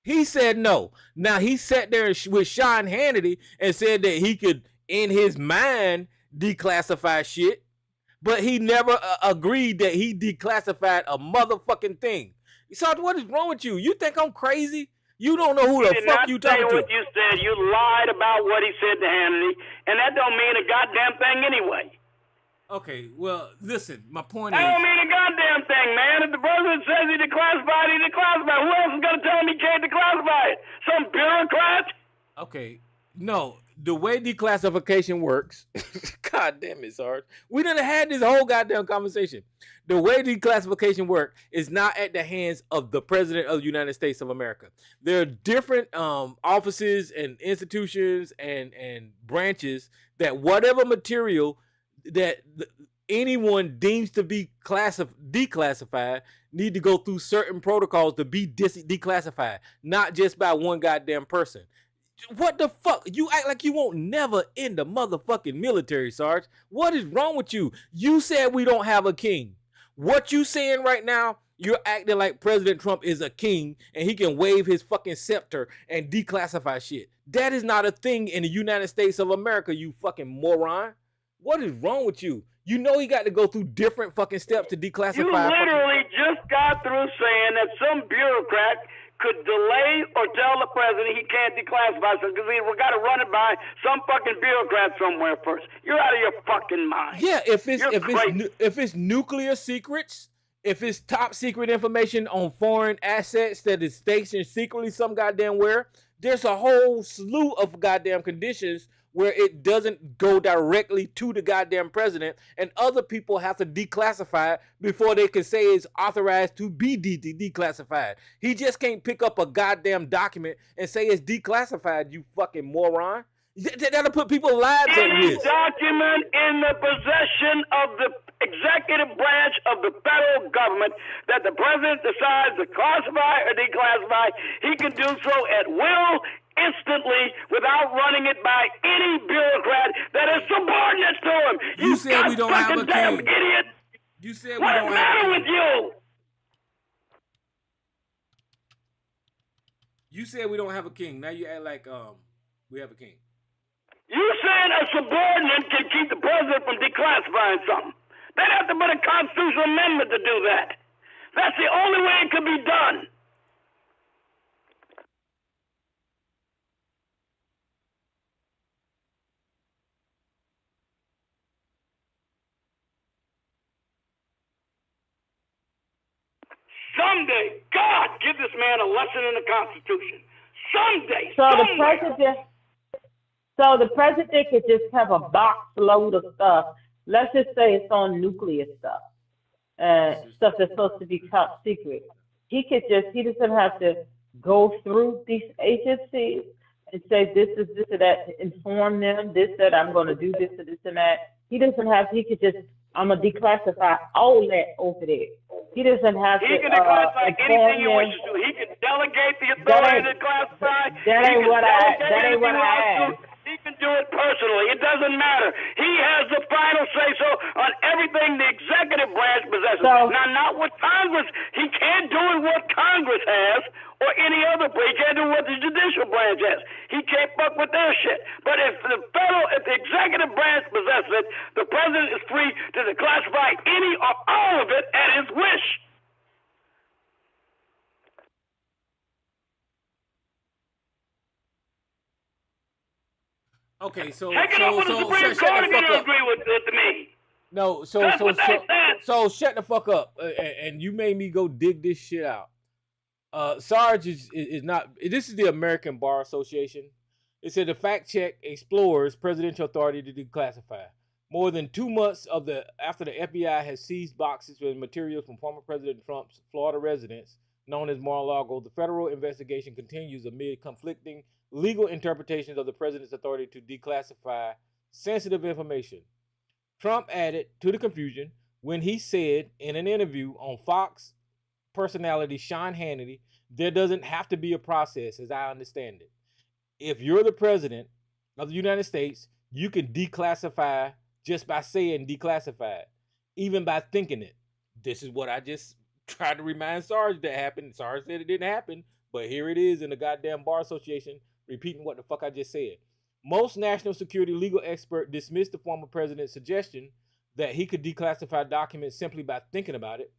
He said no. Now, he sat there with Sean Hannity and said that he could, in his mind, declassify shit, but he never agreed that he declassified a motherfucking thing. So what is wrong with you? You think I'm crazy? You don't know who the fuck you talking to. What you said, you lied about what he said to Hannity, and that don't mean a goddamn thing anyway. Okay, well, listen, my point is... That don't mean a goddamn thing, man. If the president says he declassified, he declassified. Who else is going to tell him he can't declassify it? Some bureaucrat? Okay, no. The way declassification works... God damn it, Sarge. We done had this whole goddamn conversation. The way declassification works is not at the hands of the president of the United States of America. There are different offices and institutions and branches that whatever material that anyone deems to be declassified need to go through certain protocols to be declassified, not just by one goddamn person. What the fuck? You act like you won't never end the motherfucking military, Sarge. What is wrong with you? You said we don't have a king. What you saying right now, you're acting like President Trump is a king and he can wave his fucking scepter and declassify shit. That is not a thing in the United States of America, you fucking moron. What is wrong with you? You know he got to go through different fucking steps to declassify. You literally just got through saying that some bureaucrat could delay or tell the president he can't declassify something because we got to run it by some fucking bureaucrat somewhere first. You're out of your fucking mind. Yeah, if it's nuclear secrets, if it's top secret information on foreign assets that is stationed secretly some goddamn where, there's a whole slew of goddamn conditions where it doesn't go directly to the goddamn president, and other people have to declassify it before they can say it's authorized to be declassified. He just can't pick up a goddamn document and say it's declassified, you fucking moron. That'll put people's lives at risk. Any document in the possession of the executive branch of the federal government that the president decides to classify or declassify, he can do so at will, instantly, without running it by any bureaucrat that is subordinate to him. You said we don't have a king. Idiot. You said we don't have a king. What's the matter with you? You said we don't have a king. Now you act like we have a king. You saying a subordinate can keep the president from declassifying something? They'd have to put a constitutional amendment to do that. That's the only way it could be done. Someday, God, give this man a lesson in the Constitution. Someday, So the president could just have a box load of stuff. Let's just say it's on nuclear stuff, stuff that's supposed to be top secret. He doesn't have to go through these agencies and say this is this or that to inform them this, that I'm going to do this or this and that. He could just, I'm going to declassify all that over there. He doesn't have to. He can declassify anything he wishes to. He can delegate the authority to classify. That ain't what I asked. He can do it personally. It doesn't matter. He has the final say-so on everything the executive branch possesses. Now, not what Congress. He can't do what Congress has or any other branch. He can't do what the judicial branch has. He can't fuck with their shit. But if the executive branch possesses it, the president is free to declassify any or all of it at his wish. Okay, so take it up with the Supreme Court if you don't agree with me. No, so shut the fuck up, and you made me go dig this shit out. Sarge is not. This is the American Bar Association. It said the fact check explores presidential authority to declassify. More than 2 months after the FBI has seized boxes with materials from former President Trump's Florida residence, known as Mar-a-Lago, the federal investigation continues amid conflicting legal interpretations of the president's authority to declassify sensitive information. Trump added to the confusion when he said in an interview on Fox personality Sean Hannity, there doesn't have to be a process, as I understand it. If you're the president of the United States, you can declassify just by saying declassified, even by thinking it. This is what I just tried to remind Sarge that happened. Sarge said it didn't happen, but here it is in the goddamn Bar Association repeating what the fuck I just said. Most national security legal experts dismissed the former president's suggestion that he could declassify documents simply by thinking about it.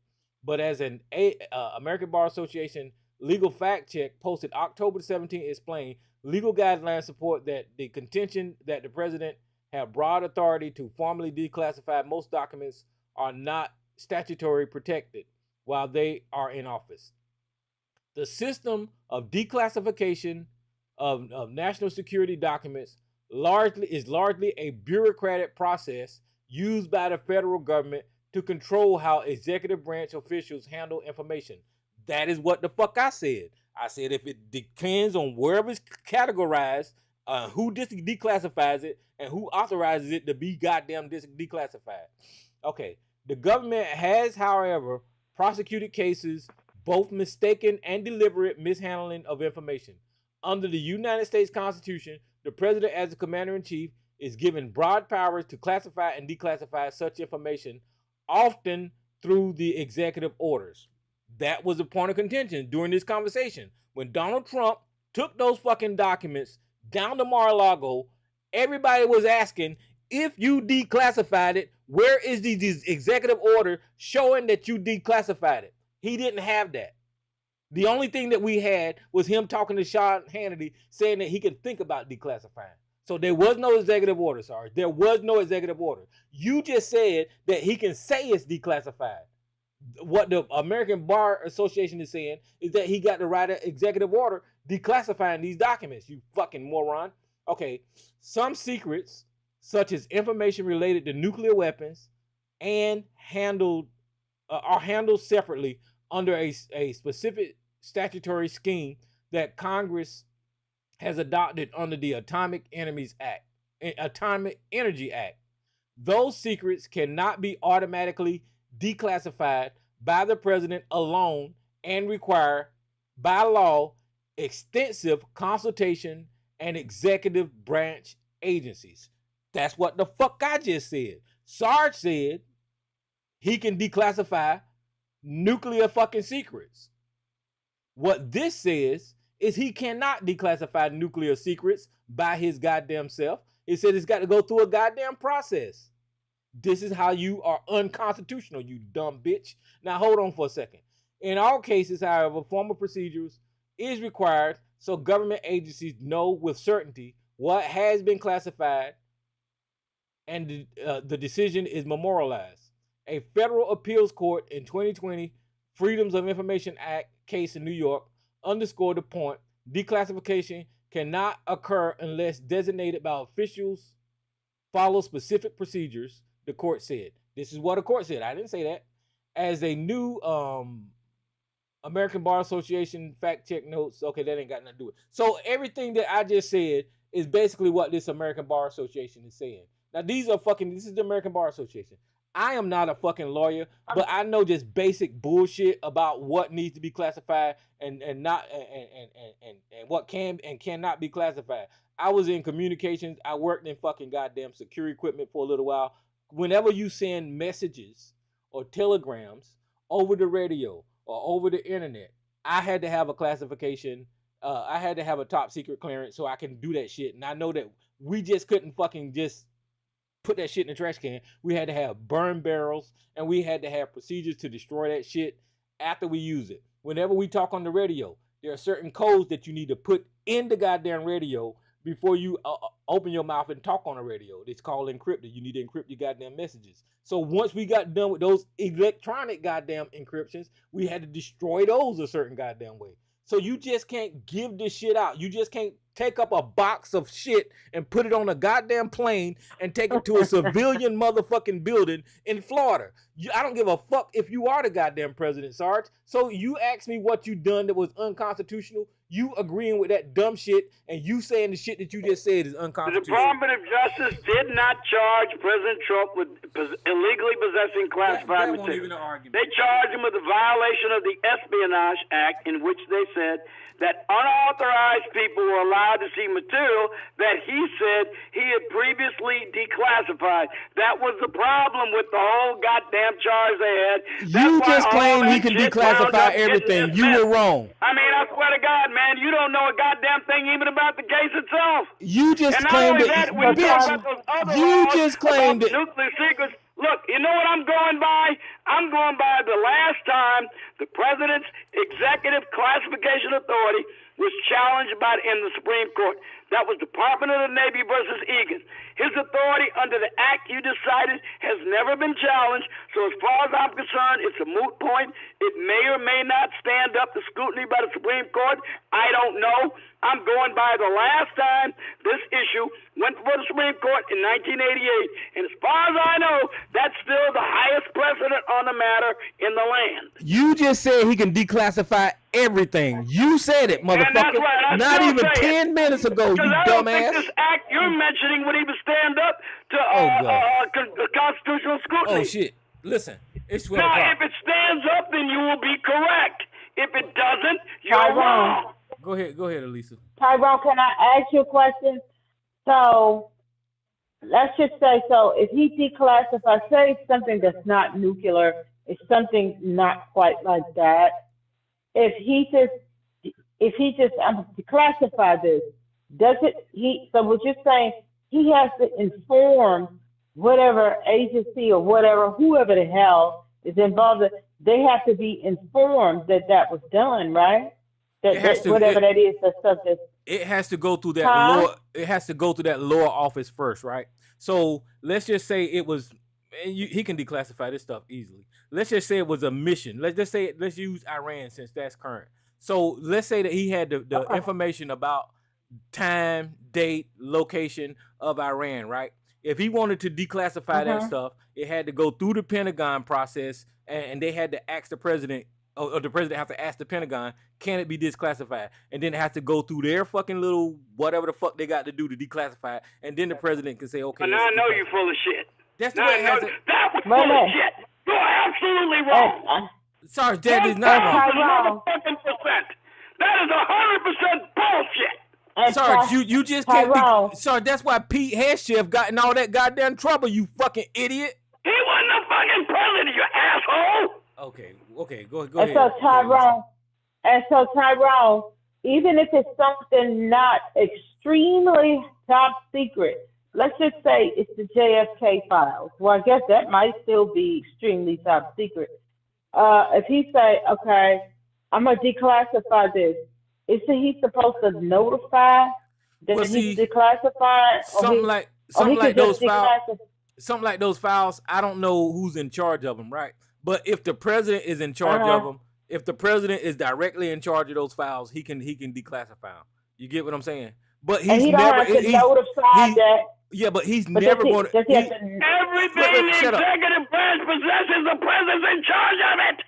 But as an American Bar Association legal fact check posted October 17 explained, legal guidelines support that the contention that the president have broad authority to formally declassify most documents are not statutorily protected while they are in office. The system of declassification of national security documents is largely a bureaucratic process used by the federal government to control how executive branch officials handle information. That is what the fuck I said. I said if it depends on wherever it's categorized, who declassifies it, and who authorizes it to be goddamn declassified. Okay, the government has, however, prosecuted cases, both mistaken and deliberate mishandling of information. Under the United States Constitution, the president, as the commander-in-chief, is given broad powers to classify and declassify such information, often through the executive orders. That was a point of contention during this conversation. When Donald Trump took those fucking documents down to Mar-a-Lago, everybody was asking, if you declassified it, where is the executive order showing that you declassified it? He didn't have that. The only thing that we had was him talking to Sean Hannity saying that he can think about declassifying. So there was no executive order, sorry. There was no executive order. You just said that he can say it's declassified. What the American Bar Association is saying is that he got to write an executive order declassifying these documents, you fucking moron. Okay, some secrets, such as information related to nuclear weapons, and are handled separately under a specific statutory scheme that Congress has adopted under the Atomic Energy Act. Those secrets cannot be automatically declassified by the president alone and require, by law, extensive consultation and executive branch agencies. That's what the fuck I just said. Sarge said he can declassify nuclear fucking secrets. What this says is he cannot declassify nuclear secrets by his goddamn self. It said it's got to go through a goddamn process. This is how you are unconstitutional, you dumb bitch. Now hold on for a second. In all cases, however, formal procedures is required so government agencies know with certainty what has been classified, and the decision is memorialized. A federal appeals court in 2020 Freedoms of Information Act case in New York underscored the point: declassification cannot occur unless designated by officials follow specific procedures, the court said. This is what the court said. I didn't say that. As a new American Bar Association fact check notes, okay, that ain't got nothing to do with it. So everything that I just said is basically what this American Bar Association is saying. Now, this is the American Bar Association. I am not a fucking lawyer, but I know just basic bullshit about what needs to be classified and what can and cannot be classified. I was in communications. I worked in fucking goddamn security equipment for a little while. Whenever you send messages or telegrams over the radio or over the internet, I had to have a classification. I had to have a top secret clearance so I can do that shit. And I know that we just couldn't fucking just put that shit in the trash can. We had to have burn barrels, and we had to have procedures to destroy that shit after we use it. Whenever we talk on the radio, there are certain codes that you need to put in the goddamn radio before you open your mouth and talk on the radio. It's called encrypted. You need to encrypt your goddamn messages. So once we got done with those electronic goddamn encryptions, we had to destroy those a certain goddamn way. So you just can't give this shit out. You just can't take up a box of shit and put it on a goddamn plane and take it to a civilian motherfucking building in Florida. I don't give a fuck if you are the goddamn president, Sarge. So you asked me what you done that was unconstitutional. You agreeing with that dumb shit, and you saying the shit that you just said is unconstitutional. The Department of Justice did not charge President Trump with illegally possessing classified material. They charged him with a violation of the Espionage Act, in which they said that unauthorized people were allowed to see material that he said he had previously declassified. That was the problem with the whole goddamn charge they had. You just claimed he can declassify everything. You were wrong. I mean, I swear to God, man, you don't know a goddamn thing even about the case itself. You just claimed it. You just claimed it. Nuclear secrets. Look, you know what I'm going by? I'm going by the last time the president's executive classification authority was challenged in the Supreme Court. That was Department of the Navy versus Egan. His authority under the act you decided has never been challenged. So as far as I'm concerned, it's a moot point. It may or may not stand up to scrutiny by the Supreme Court. I don't know. I'm going by the last time this issue went before the Supreme Court in 1988. And as far as I know, that's still the highest precedent on the matter in the land. You just said he can declassify everything. You said it, motherfucker. And that's right. Not even 10 minutes ago, you dumbass. I don't think this act you're mentioning would even stand up to constitutional scrutiny. Oh, shit. Listen, it's 12 Now, o'clock. if it stands up, then you will be correct. If it doesn't, you're wrong. Go ahead, Elisa. Tyrone, can I ask you a question? So let's just say, if he declassifies, say something that's not nuclear, it's something not quite like that. If he just declassify this, so what you're saying, he has to inform whatever agency or whoever the hell is involved, they have to be informed that was done, right? That is, the stuff that it has to go through that lower. It has to go through that lower office first, right? So let's just say it was. And he can declassify this stuff easily. Let's just say it was a mission. Let's use Iran since that's current. So let's say that he had the information about time, date, location of Iran, right? If he wanted to declassify that stuff, it had to go through the Pentagon process, and they had to ask the president, or the president have to ask the Pentagon, can it be declassified? And then it has to go through their fucking little whatever the fuck they got to do to declassify it, and then the president can say, okay. Now I know you're full of shit. That's the way it has to. That was full of shit. You're absolutely wrong. Sorry, that is not wrong. That is 100% bullshit. Sorry, you just can't be. Sorry, that's why Pete Hegseth got in all that goddamn trouble, you fucking idiot. He wasn't a fucking president, you asshole. Okay, go ahead. And so Tyrone, even if it's something not extremely top secret, let's just say it's the JFK files. Well, I guess that might still be extremely top secret. If he say, okay, I'm gonna declassify this, is he supposed to notify that he's declassified? Something like those files. Something like those files. I don't know who's in charge of them, right? But if the president is in charge of them, if the president is directly in charge of those files, he can declassify them. You get what I'm saying? But he's never notify that. Yeah, but he's never going to. Everything the executive branch possesses, the president's in charge of it.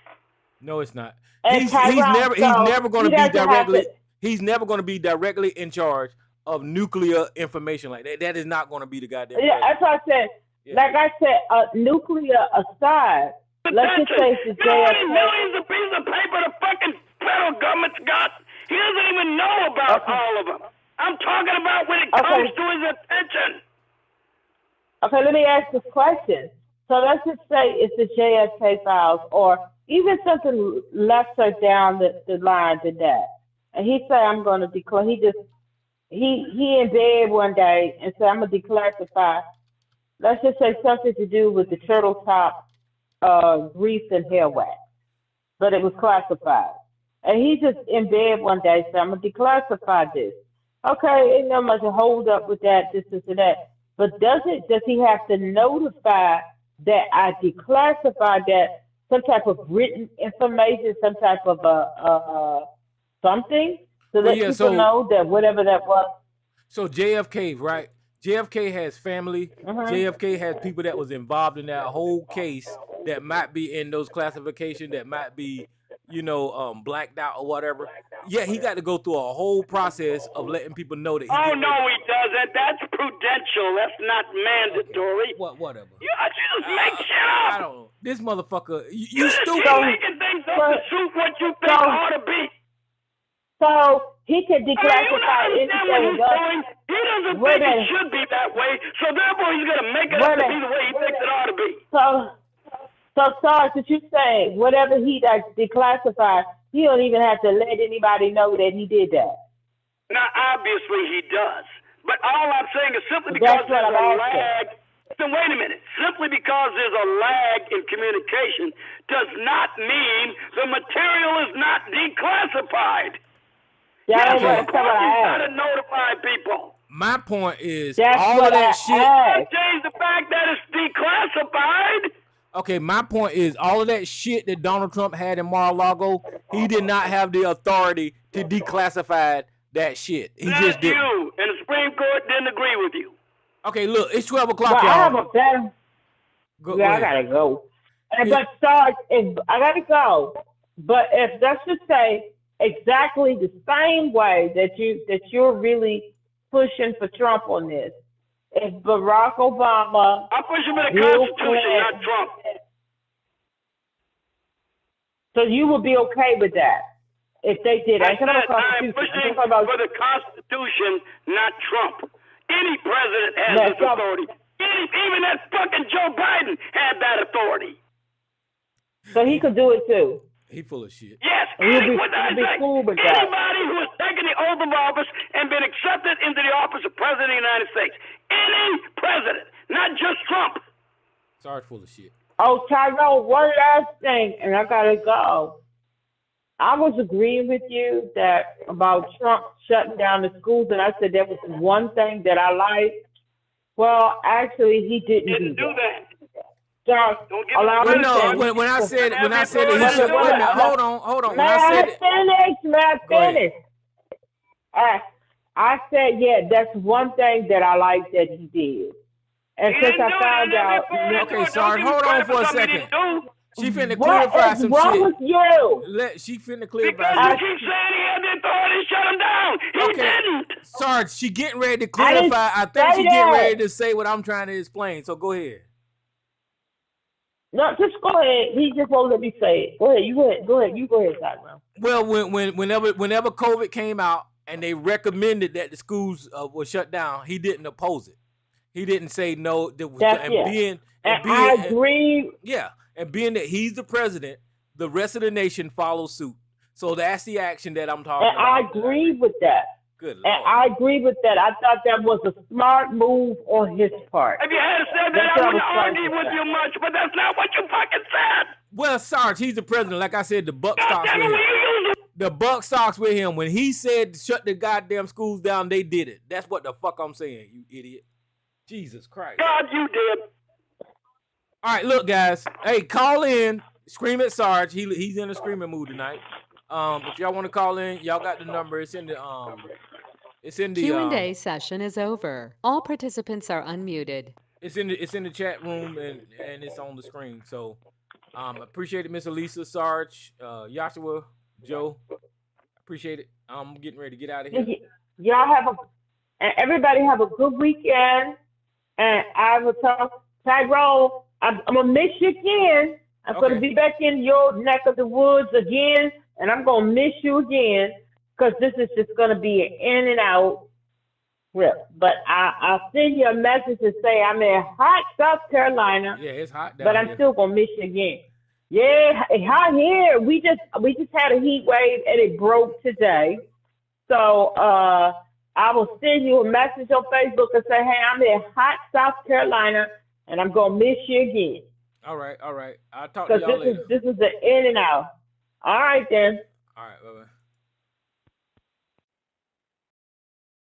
No, it's not. He's never going to be directly. He's never going to be directly in charge of nuclear information like that. That is not going to be the goddamn. Yeah, that's what I said. Yeah. Like I said, nuclear aside, let's just say it's the JFK. Millions of pieces of paper the fucking federal government's got. He doesn't even know about all of them. I'm talking about when it comes to his attention. Okay, let me ask this question. So let's just say it's the JFK files, or even something lesser down the line than that. And he say, I'm going to declare. He in bed one day and say, I'm going to declassify. Let's just say something to do with the turtle top grease and hair wax, but it was classified. And he just in bed one day said, I'm going to declassify this. Okay, ain't no much to hold up with that, this, and that. But does he have to notify that I declassified that, some type of written information, some type of something, so that people know that whatever that was? So JFK, right? JFK has family. JFK has people that was involved in that whole case that might be in those classifications, that might be, blacked out or whatever. Yeah, he got to go through a whole process of letting people know that. No, he doesn't. That's prudential. That's not mandatory. Okay. Whatever. You just make shit up. I don't know. This motherfucker, you stupid. You're making things up to suit what you think ought to be. So he can declassify anything. He doesn't think it should be that way, so therefore he's going to make it up to be the way he thinks it ought to be. So Sarge, what you saying, whatever he does declassified, he don't even have to let anybody know that he did that. Now, obviously he does. But all I'm saying is simply because there's a lag. So wait a minute. Simply because there's a lag in communication does not mean the material is not declassified. Yeah, that's what I got to notify people. My point is all of that shit. Change the fact that it's declassified. Okay, my point is all of that shit that Donald Trump had in Mar-a-Lago, he did not have the authority to declassify that shit. He just did. You and the Supreme Court didn't agree with you. Okay, look, it's 12 o'clock, y'all. I have a better. I gotta go. But Sarge, I gotta go. But if let's just say exactly the same way that you're really pushing for Trump on this. If Barack Obama, I'm pushing for the Constitution, not Trump. So you would be okay with that if they did. I'm pushing for the Constitution, not Trump. Any president has this authority. Even that fucking Joe Biden had that authority. So he could do it too. He full of shit. Yes, He'll be cool with that. Anybody who has taken the oath of office and been accepted into the office of President of the United States. Any president, not just Trump. Sorry, full of shit. Oh, Tyrone, one last thing, and I gotta go. I was agreeing with you that about Trump shutting down the schools, and I said that was one thing that I liked. Well, actually, he didn't do that. When I said that he should, hold on. May I finish? All right. I said, yeah, that's one thing that I like that he did. And since I found out, okay, Sarge, hold on for a second. She finna what clarify is some wrong shit. with you? She finna clarify Because some you keep saying he had the authority to shut him down. He didn't. Sarge, she getting ready to clarify. I think she getting ready to say what I'm trying to explain. So go ahead. No, just go ahead. He just won't let me say it. Go ahead. You go ahead. Go ahead. You go ahead, Tyrone. Well, whenever COVID came out and they recommended that the schools were shut down, he didn't oppose it. He didn't say no. I agree. And being that he's the president, the rest of the nation follows suit. So that's the action that I'm talking about. I agree with that. Good Lord. And I agree with that. I thought that was a smart move on his part. If you had said that, I wouldn't argue with you much, but that's not what you fucking said. Well, Sarge, he's the president. Like I said, the buck stops with him. The buck stops with him. When he said shut the goddamn schools down, they did it. That's what the fuck I'm saying, you idiot. Jesus Christ. God, you did. All right, look, guys. Hey, call in. Scream at Sarge. He's in a screaming mood tonight. If y'all want to call in, y'all got the number. It's in the Q&A session is over. All participants are unmuted. It's in the chat room and it's on the screen. So appreciate it, Miss Elisa, Sarge, Joshua, Joe. Appreciate it. I'm getting ready to get out of here. Y'all everybody have a good weekend. And I will talk, Tyrone, I'm gonna miss you again. I'm gonna be back in your neck of the woods again, and I'm gonna miss you again, because this is just gonna be an in and out trip. But I'll send you a message to say I'm in hot South Carolina. Yeah, it's hot down but I'm here. still gonna miss you again. Yeah, hot here. We just had a heat wave and it broke today. So I will send you a message on Facebook and say, hey, I'm in hot South Carolina and I'm gonna miss you again. All right. I'll talk to y'all later. This is the in and out. All right then. All right, bye-bye.